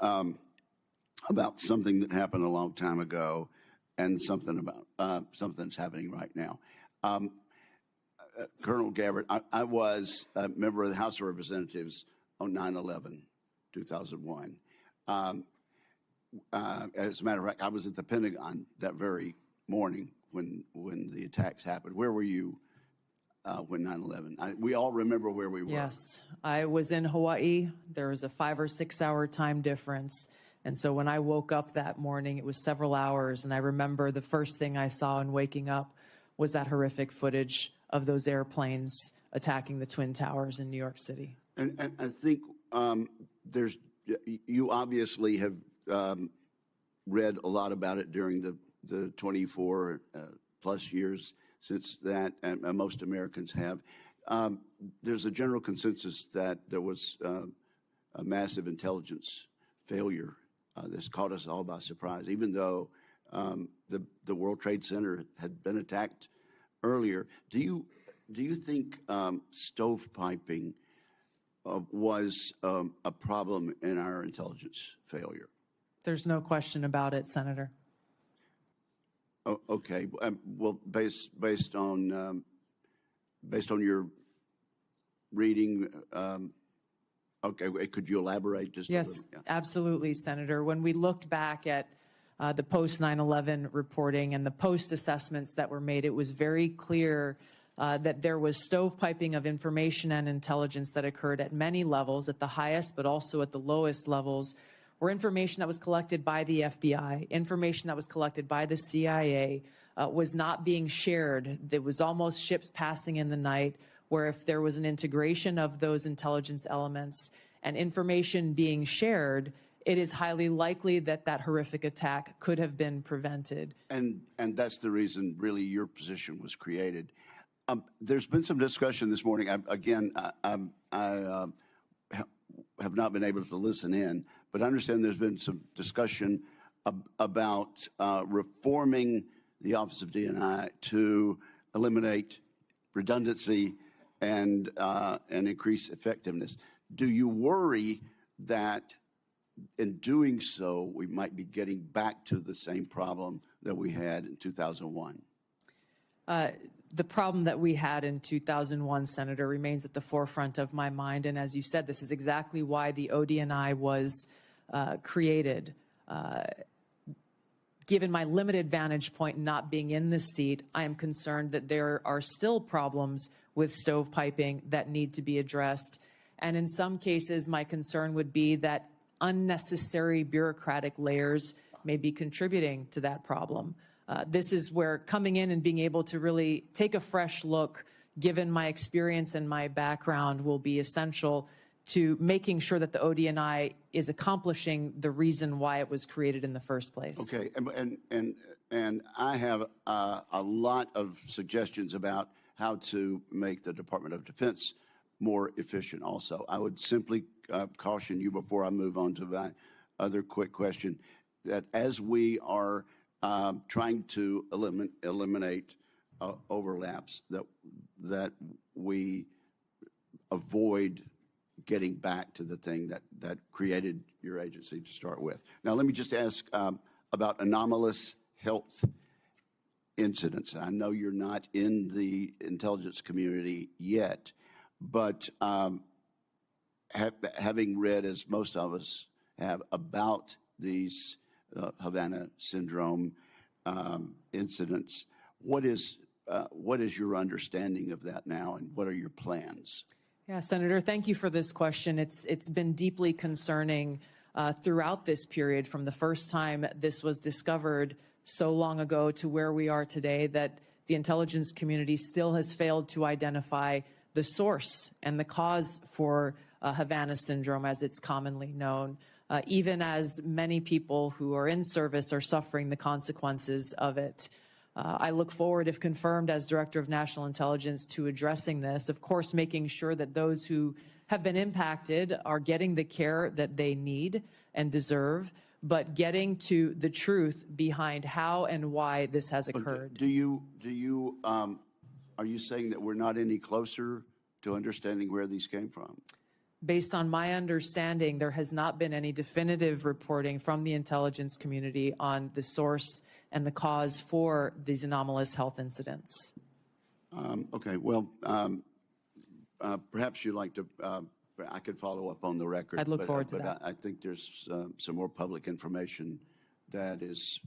about something that happened a long time ago and something about something's happening right now. Colonel Gabbard, I was a member of the House of Representatives on 9/11, 2001. As a matter of fact, I was at the Pentagon that very morning when the attacks happened. Where were you when 9/11? We all remember where we were. Yes, I was in Hawaii. There was a 5 or 6 hour time difference. And so when I woke up that morning, it was several hours. And I remember the first thing I saw in waking up was that horrific footage of those airplanes attacking the Twin Towers in New York City. And I think you obviously have read a lot about it during the 24 plus years since that, and most Americans have. There's a general consensus that there was a massive intelligence failure that's caught us all by surprise, even though the World Trade Center had been attacked earlier. Do you think stovepiping was a problem in our intelligence failure? There's no question about it, Senator. Oh, okay. Well, based on your reading, okay, could you elaborate just a little? Yes, absolutely, Senator. When we looked back at the post-9/11 reporting and the post-assessments that were made, it was very clear that there was stovepiping of information and intelligence that occurred at many levels, at the highest but also at the lowest levels or information that was collected by the FBI, information that was collected by the CIA, was not being shared. There was almost ships passing in the night, where if there was an integration of those intelligence elements and information being shared, it is highly likely that that horrific attack could have been prevented. And that's the reason, really, your position was created. There's been some discussion this morning. I have not been able to listen in, but I understand there's been some discussion about reforming the Office of D&I to eliminate redundancy and increase effectiveness. Do you worry that in doing so, we might be getting back to the same problem that we had in 2001? The problem that we had in 2001, Senator, remains at the forefront of my mind. And as you said, this is exactly why the ODNI was created. Given my limited vantage point not being in this seat, I am concerned that there are still problems with stovepiping that need to be addressed. And in some cases, my concern would be that unnecessary bureaucratic layers may be contributing to that problem. This is where coming in and being able to really take a fresh look, given my experience and my background, will be essential to making sure that the ODNI is accomplishing the reason why it was created in the first place. Okay, and I have a lot of suggestions about how to make the Department of Defense more efficient also. I would simply caution you before I move on to my other quick question, that as we are trying to eliminate overlaps, that we avoid getting back to the thing that created your agency to start with. Now, let me just ask about anomalous health incidents. I know you're not in the intelligence community yet, but having read, as most of us have, about these Havana syndrome incidents, what is your understanding of that now, and what are your plans? Yeah, Senator, thank you for this question. It's been deeply concerning throughout this period, from the first time this was discovered so long ago to where we are today, that the intelligence community still has failed to identify the source and the cause for Havana syndrome, as it's commonly known, even as many people who are in service are suffering the consequences of it. I look forward, if confirmed as Director of National Intelligence, to addressing this, of course, making sure that those who have been impacted are getting the care that they need and deserve, but getting to the truth behind how and why this has occurred. Are you saying that we're not any closer to understanding where these came from? Based on my understanding, there has not been any definitive reporting from the intelligence community on the source and the cause for these anomalous health incidents. Okay, well, perhaps you'd like to, I could follow up on the record. I'd look forward to that. I think there's some more public information that is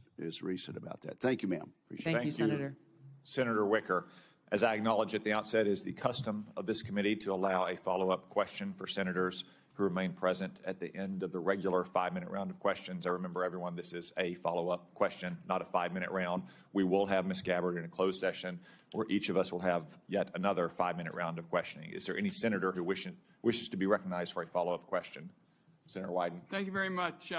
recent about that. Thank you, ma'am. Thank you, Senator. Senator Wicker. As I acknowledged at the outset, it is the custom of this committee to allow a follow-up question for senators who remain present at the end of the regular 5-minute round of questions. I remember, everyone, this is a follow-up question, not a 5-minute round. We will have Ms. Gabbard in a closed session where each of us will have yet another 5-minute round of questioning. Is there any senator who wishes to be recognized for a follow-up question? Senator Wyden. Thank you very much.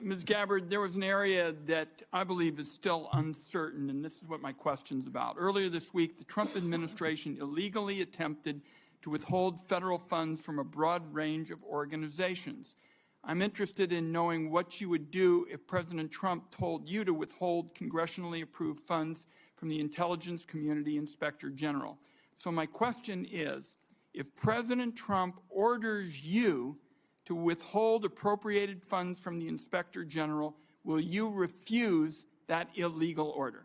Ms. Gabbard, there was an area that I believe is still uncertain, and this is what my question's about. Earlier this week, the Trump administration illegally attempted to withhold federal funds from a broad range of organizations. I'm interested in knowing what you would do if President Trump told you to withhold congressionally approved funds from the Intelligence Community Inspector General. So my question is, if President Trump orders you to withhold appropriated funds from the Inspector General, will you refuse that illegal order?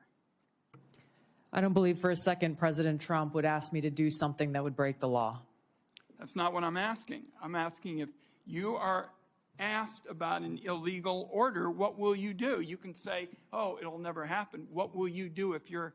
I don't believe for a second President Trump would ask me to do something that would break the law. That's not what I'm asking. I'm asking, if you are asked about an illegal order, what will you do? You can say, oh, it'll never happen. What will you do if you're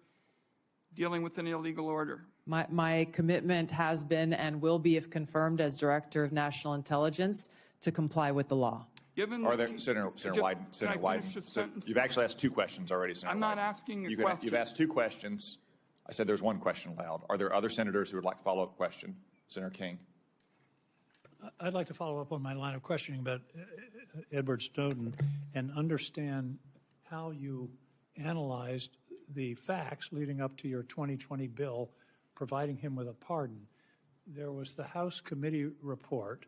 dealing with an illegal order? My commitment has been and will be, if confirmed as Director of National Intelligence, to comply with the law. Given Are there, Senator Wyden, Senator Wyden, you've actually asked two questions already, Senator I'm not Wyden. asking a question. You've asked two questions. I said there's one question allowed. Are there other senators who would like a follow-up question? Senator King. I'd like to follow up on my line of questioning about Edward Snowden and understand how you analyzed the facts leading up to your 2020 bill providing him with a pardon. There was the House committee report,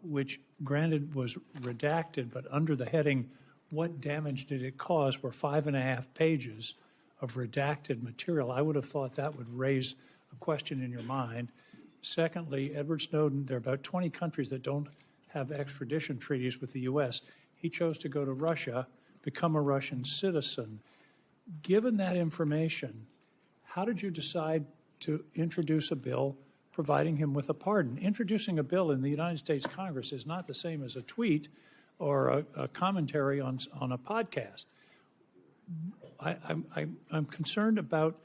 which granted was redacted, but under the heading, what damage did it cause, were 5.5 pages of redacted material. I would have thought that would raise a question in your mind. Secondly, Edward Snowden, there are about 20 countries that don't have extradition treaties with the U.S. He chose to go to Russia, become a Russian citizen. Given that information, how did you decide to introduce a bill providing him with a pardon? Introducing a bill in the United States Congress is not the same as a tweet or a commentary on a podcast. I'm concerned about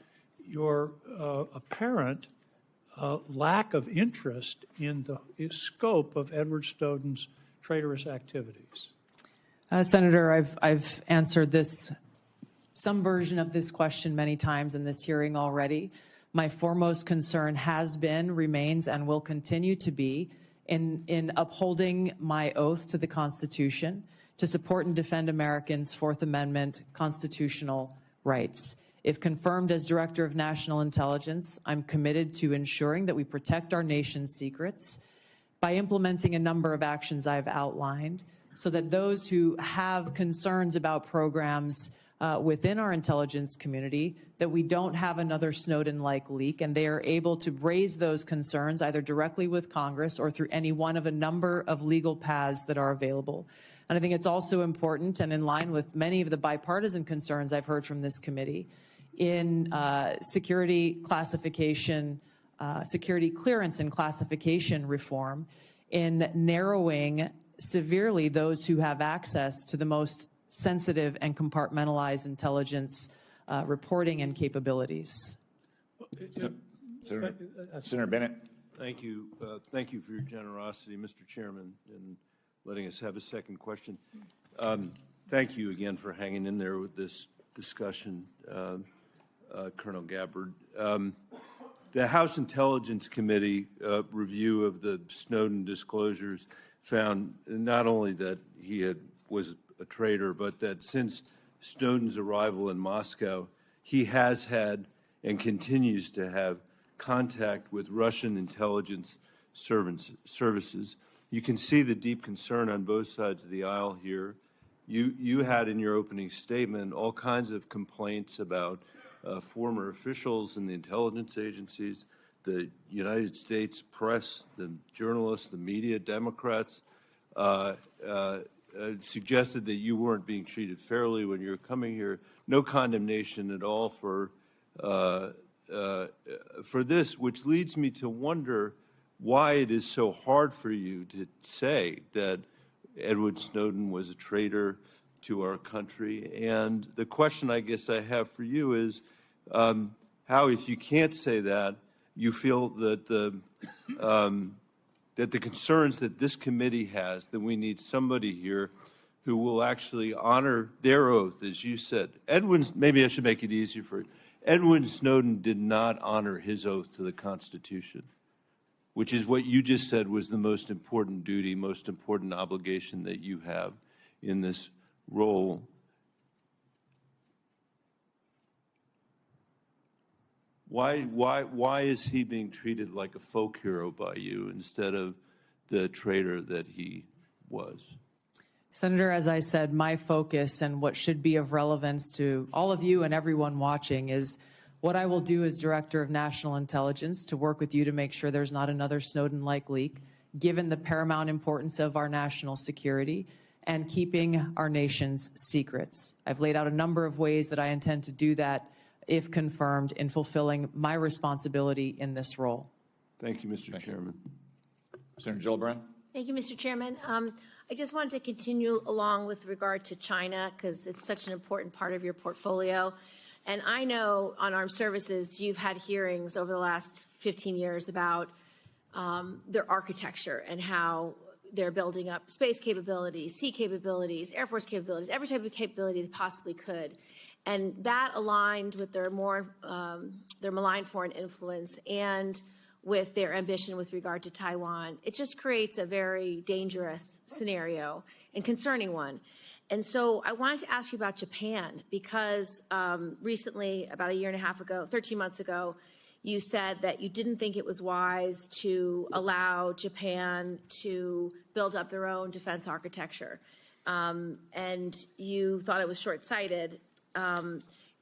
your apparent lack of interest in the scope of Edward Snowden's traitorous activities. Senator, I've answered some version of this question many times in this hearing already. My foremost concern has been, remains, and will continue to be in upholding my oath to the Constitution to support and defend Americans' Fourth Amendment constitutional rights. If confirmed as Director of National Intelligence, I'm committed to ensuring that we protect our nation's secrets by implementing a number of actions I've outlined so that those who have concerns about programs within our intelligence community, that we don't have another Snowden-like leak, and they are able to raise those concerns either directly with Congress or through any one of a number of legal paths that are available. And I think it's also important, and in line with many of the bipartisan concerns I've heard from this committee, in security classification, security clearance and classification reform, in narrowing severely those who have access to the most sensitive and compartmentalized intelligence reporting and capabilities. Senator Bennett. Thank you. Thank you for your generosity, Mr. Chairman, in letting us have a second question. Thank you again for hanging in there with this discussion, Colonel Gabbard. The House Intelligence Committee review of the Snowden disclosures found not only that he was a traitor, but that since Snowden's arrival in Moscow, he has had and continues to have contact with Russian intelligence services. You can see the deep concern on both sides of the aisle here. You had in your opening statement all kinds of complaints about former officials in the intelligence agencies, the United States press, the journalists, the media, Democrats, suggested that you weren't being treated fairly when you were coming here. No condemnation at all for this, which leads me to wonder why it is so hard for you to say that Edward Snowden was a traitor to our country. And the question I guess I have for you is how, if you can't say that, you feel that the concerns that this committee has, that we need somebody here who will actually honor their oath, as you said. Maybe I should make it easier for you. Edward Snowden did not honor his oath to the Constitution, which is what you just said was the most important duty, most important obligation that you have in this role. Why is he being treated like a folk hero by you instead of the traitor that he was? Senator, as I said, my focus and what should be of relevance to all of you and everyone watching is what I will do as Director of National Intelligence to work with you to make sure there's not another Snowden-like leak, given the paramount importance of our national security and keeping our nation's secrets. I've laid out a number of ways that I intend to do that, if confirmed, in fulfilling my responsibility in this role. Thank you, Mr. Chairman. Senator Gillibrand. Thank you, Mr. Chairman. I just wanted to continue along with regard to China because it's such an important part of your portfolio. And I know on armed services, you've had hearings over the last 15 years about their architecture and how they're building up space capabilities, sea capabilities, Air Force capabilities, every type of capability they possibly could. And that aligned with their malign foreign influence and with their ambition with regard to Taiwan. It just creates a very dangerous scenario and concerning one. And so I wanted to ask you about Japan, because recently, about a year and a half ago, 13 months ago, you said that you didn't think it was wise to allow Japan to build up their own defense architecture. And you thought it was short-sighted.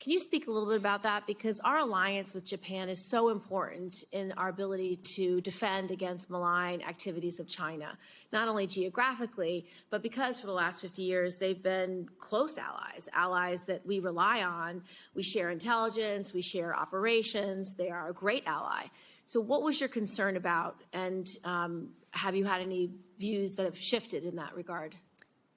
Can you speak a little bit about that? Because our alliance with Japan is so important in our ability to defend against malign activities of China, not only geographically, but because for the last 50 years, they've been close allies, allies that we rely on. We share intelligence, we share operations. They are a great ally. So what was your concern about? And have you had any views that have shifted in that regard?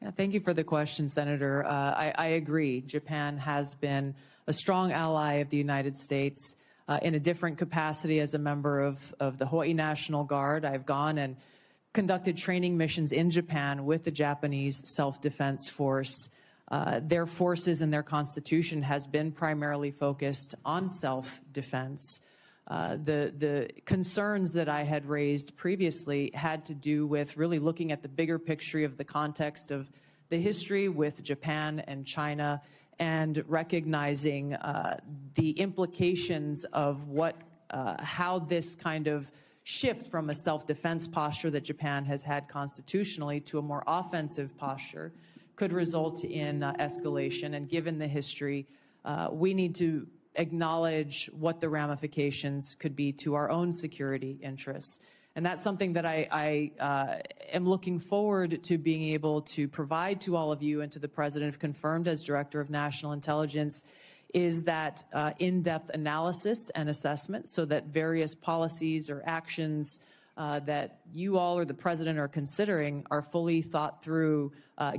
Yeah, thank you for the question, Senator. I agree. Japan has been a strong ally of the United States in a different capacity as a member of the Hawaii National Guard. I've gone and conducted training missions in Japan with the Japanese Self-Defense Force. Their forces and their constitution has been primarily focused on self-defense. The concerns that I had raised previously had to do with really looking at the bigger picture of the context of the history with Japan and China, and recognizing the implications of how this kind of shift from a self-defense posture that Japan has had constitutionally to a more offensive posture could result in escalation. And given the history, we need to acknowledge what the ramifications could be to our own security interests. And that's something that I am looking forward to being able to provide to all of you and to the President, if confirmed as Director of National Intelligence, is that in-depth analysis and assessment so that various policies or actions that you all or the President are considering are fully thought through,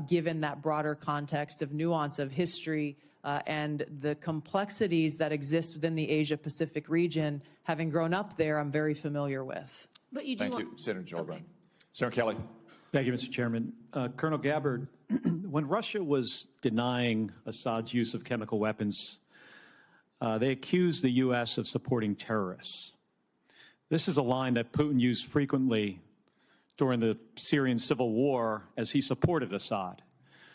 given that broader context of nuance of history and the complexities that exist within the Asia-Pacific region. Having grown up there, I'm very familiar with. But you do Thank you, Senator Gillibrand. Senator Kelly. Thank you, Mr. Chairman. Colonel Gabbard, when Russia was denying Assad's use of chemical weapons, they accused the U.S. of supporting terrorists. This is a line that Putin used frequently during the Syrian civil war as he supported Assad.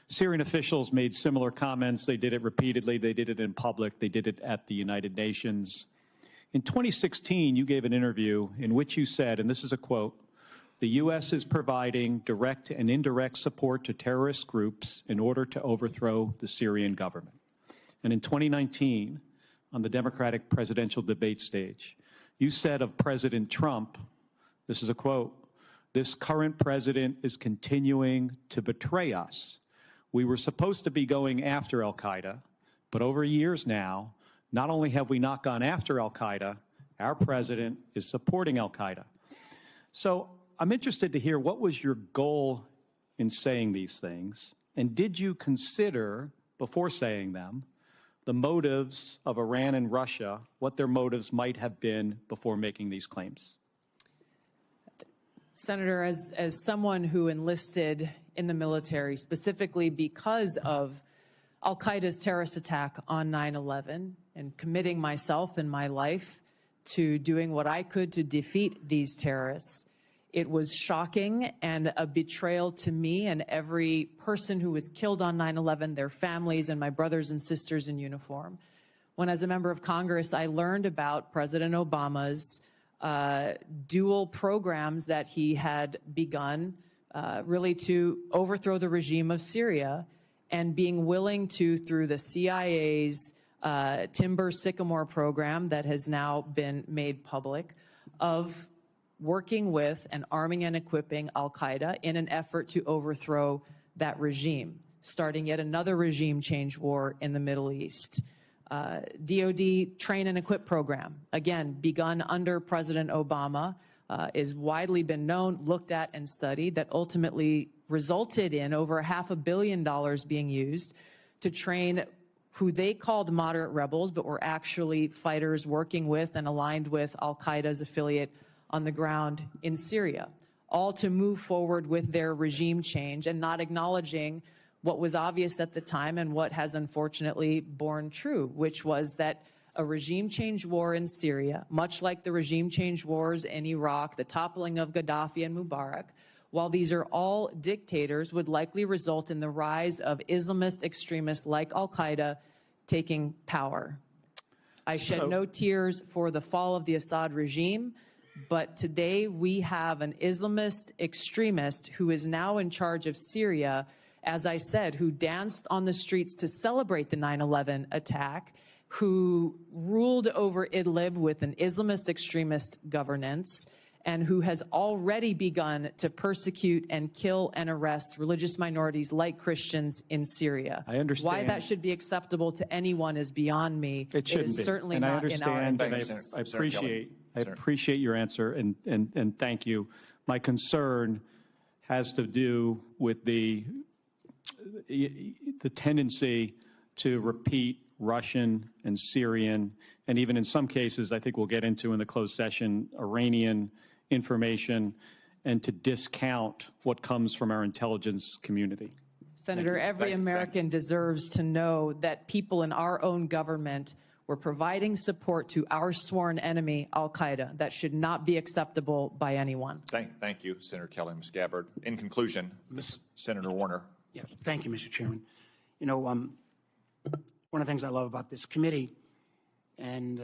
Syrian officials made similar comments. They did it repeatedly. They did it in public. They did it at the United Nations. In 2016, you gave an interview in which you said, and this is a quote, "The U.S. is providing direct and indirect support to terrorist groups in order to overthrow the Syrian government." And in 2019, on the Democratic presidential debate stage, you said of President Trump, this is a quote, "This current president is continuing to betray us. We were supposed to be going after al-Qaeda, but over years now, not only have we not gone after al-Qaeda, our president is supporting al-Qaeda." So I'm interested to hear, what was your goal in saying these things? And did you consider, before saying them, the motives of Iran and Russia, what their motives might have been before making these claims? Senator, as someone who enlisted in the military specifically because of al-Qaeda's terrorist attack on 9/11 and committing myself and my life to doing what I could to defeat these terrorists, it was shocking and a betrayal to me and every person who was killed on 9/11, their families and my brothers and sisters in uniform. When, as a member of Congress, I learned about President Obama's dual programs that he had begun really to overthrow the regime of Syria, and being willing to, through the CIA's Timber Sycamore program that has now been made public, of working with and arming and equipping al-Qaeda in an effort to overthrow that regime, starting yet another regime change war in the Middle East. DoD Train and Equip program, again, begun under President Obama, is widely been known, looked at, and studied, that ultimately resulted in over $500 million being used to train who they called moderate rebels, but were actually fighters working with and aligned with al-Qaeda's affiliate on the ground in Syria. all to move forward with their regime change and not acknowledging what was obvious at the time and what has unfortunately borne true, which was that a regime change war in Syria, much like the regime change wars in Iraq, the toppling of Gaddafi and Mubarak, while these are all dictators, would likely result in the rise of Islamist extremists like al-Qaeda taking power. I shed no tears for the fall of the Assad regime, but today we have an Islamist extremist who is now in charge of Syria, as I said, who danced on the streets to celebrate the 9/11 attack, who ruled over Idlib with an Islamist extremist governance, and who has already begun to persecute and kill and arrest religious minorities like Christians in Syria. I understand. Why that should be acceptable to anyone is beyond me. It shouldn't is be. certainly and not I in our understand, interest. I appreciate your answer, and thank you. My concern has to do with the tendency to repeat Russian and Syrian, and even in some cases, I think we'll get into in the closed session, Iranian information, and to discount what comes from our intelligence community. Senator, every American deserves to know that people in our own government were providing support to our sworn enemy, al-Qaeda. That should not be acceptable by anyone. Thank you, Senator Kelly. Ms. Gabbard. In conclusion, Senator Warner. Yes, thank you, Mr. Chairman. You know, one of the things I love about this committee, and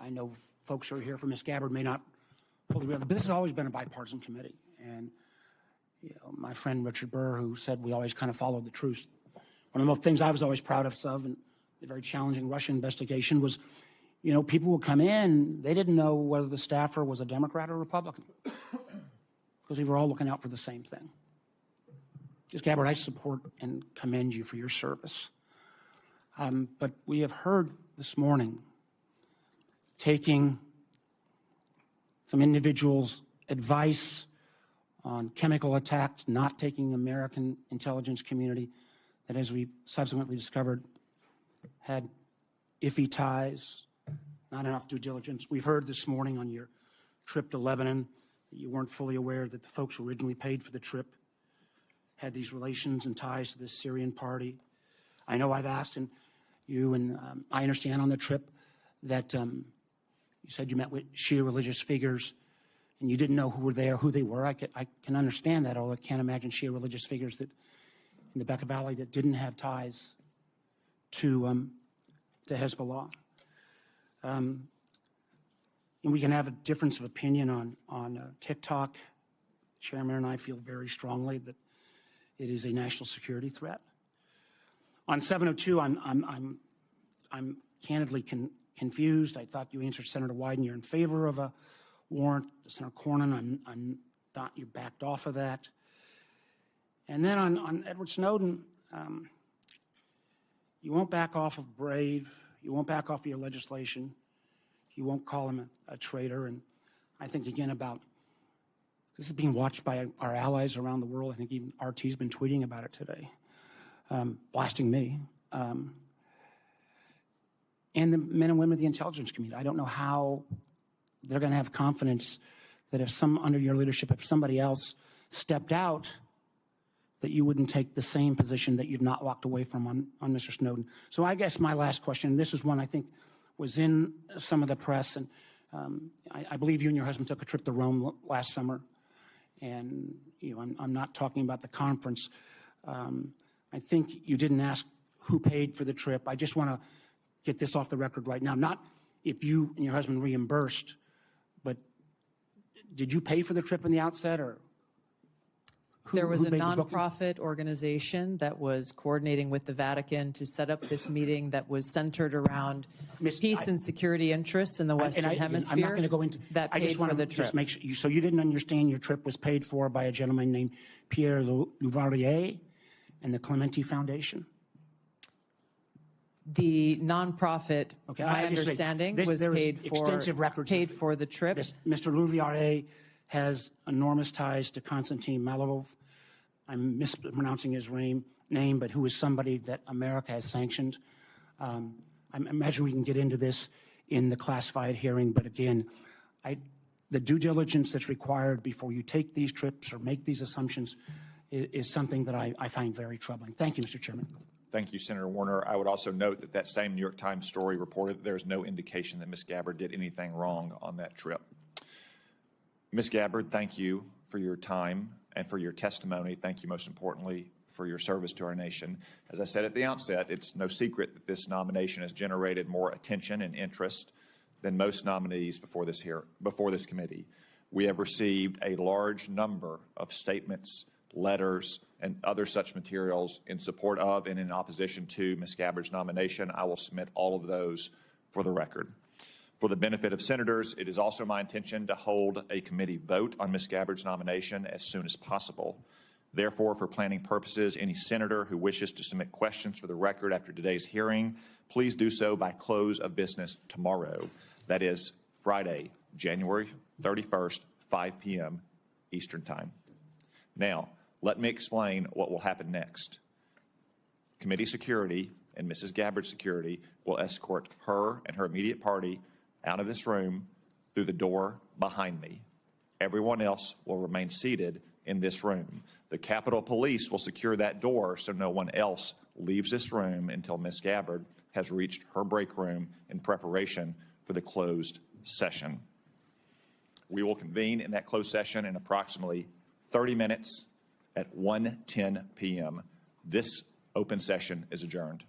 I know folks who are here for Ms. Gabbard may not fully realize, but this has always been a bipartisan committee. And you know, my friend Richard Burr, who said we always kind of followed the truth. One of the things I was always proud of, and the very challenging Russian investigation was, you know, people would come in, they didn't know whether the staffer was a Democrat or Republican, because we were all looking out for the same thing. Ms. Gabbard, I support and commend you for your service. But we have heard this morning taking some individuals' advice on chemical attacks, not taking American intelligence community that, as we subsequently discovered, had iffy ties, not enough due diligence. We've heard this morning on your trip to Lebanon that you weren't fully aware that the folks who originally paid for the trip had these relations and ties to this Syrian party. I know I've asked you, and I understand on the trip that you said you met with Shia religious figures and you didn't know who were there, who they were. I can understand that, although I can't imagine Shia religious figures that in the Bekaa Valley that didn't have ties to Hezbollah. And we can have a difference of opinion on TikTok. The chairman and I feel very strongly that it is a national security threat. On 702, I'm candidly confused. I thought you answered Senator Wyden you're in favor of a warrant. Senator Cornyn, I thought you backed off of that. And then on Edward Snowden, you won't back off of Brave. You won't back off of your legislation. You won't call him a traitor. And I think, again, about this is being watched by our allies around the world. I think even RT's been tweeting about it today, blasting me. And the men and women of the intelligence community. I don't know how they're going to have confidence that if under your leadership, if somebody else stepped out, that you wouldn't take the same position that you've not walked away from on Mr. Snowden. So I guess my last question, and this is one I think was in some of the press, and I believe you and your husband took a trip to Rome last summer. And you know, I'm not talking about the conference. I think you didn't ask who paid for the trip. I just want to get this off the record right now. Not if you and your husband reimbursed, but did you pay for the trip in the outset, or there was a nonprofit organization that was coordinating with the Vatican to set up this meeting that was centered around peace and security interests in the Western Hemisphere. I'm not going to go into that. I just want to just make sure. So you didn't understand your trip was paid for by a gentleman named Pierre Louvarier and the Clementi Foundation? The nonprofit, my understanding, was paid for the trip. Mr. Louvarier has enormous ties to Konstantin Malavov. I'm mispronouncing his name, but who is somebody that America has sanctioned. I imagine we can get into this in the classified hearing, but again, the due diligence that's required before you take these trips or make these assumptions is something that I find very troubling. Thank you, Mr. Chairman. Thank you, Senator Warner. I would also note that that same New York Times story reported that there's no indication that Ms. Gabbard did anything wrong on that trip. Ms. Gabbard, thank you for your time and for your testimony. Thank you, most importantly, for your service to our nation. As I said at the outset, it's no secret that this nomination has generated more attention and interest than most nominees before this committee. We have received a large number of statements, letters, and other such materials in support of and in opposition to Ms. Gabbard's nomination. I will submit all of those for the record. For the benefit of senators, it is also my intention to hold a committee vote on Ms. Gabbard's nomination as soon as possible. Therefore, for planning purposes, any senator who wishes to submit questions for the record after today's hearing, please do so by close of business tomorrow. That is Friday, January 31st, 5 p.m. Eastern Time. Now, let me explain what will happen next. Committee security and Mrs. Gabbard's security will escort her and her immediate party out of this room through the door behind me. Everyone else will remain seated in this room. The Capitol Police will secure that door so no one else leaves this room until Ms. Gabbard has reached her break room in preparation for the closed session. We will convene in that closed session in approximately 30 minutes at 1:10 p.m. This open session is adjourned.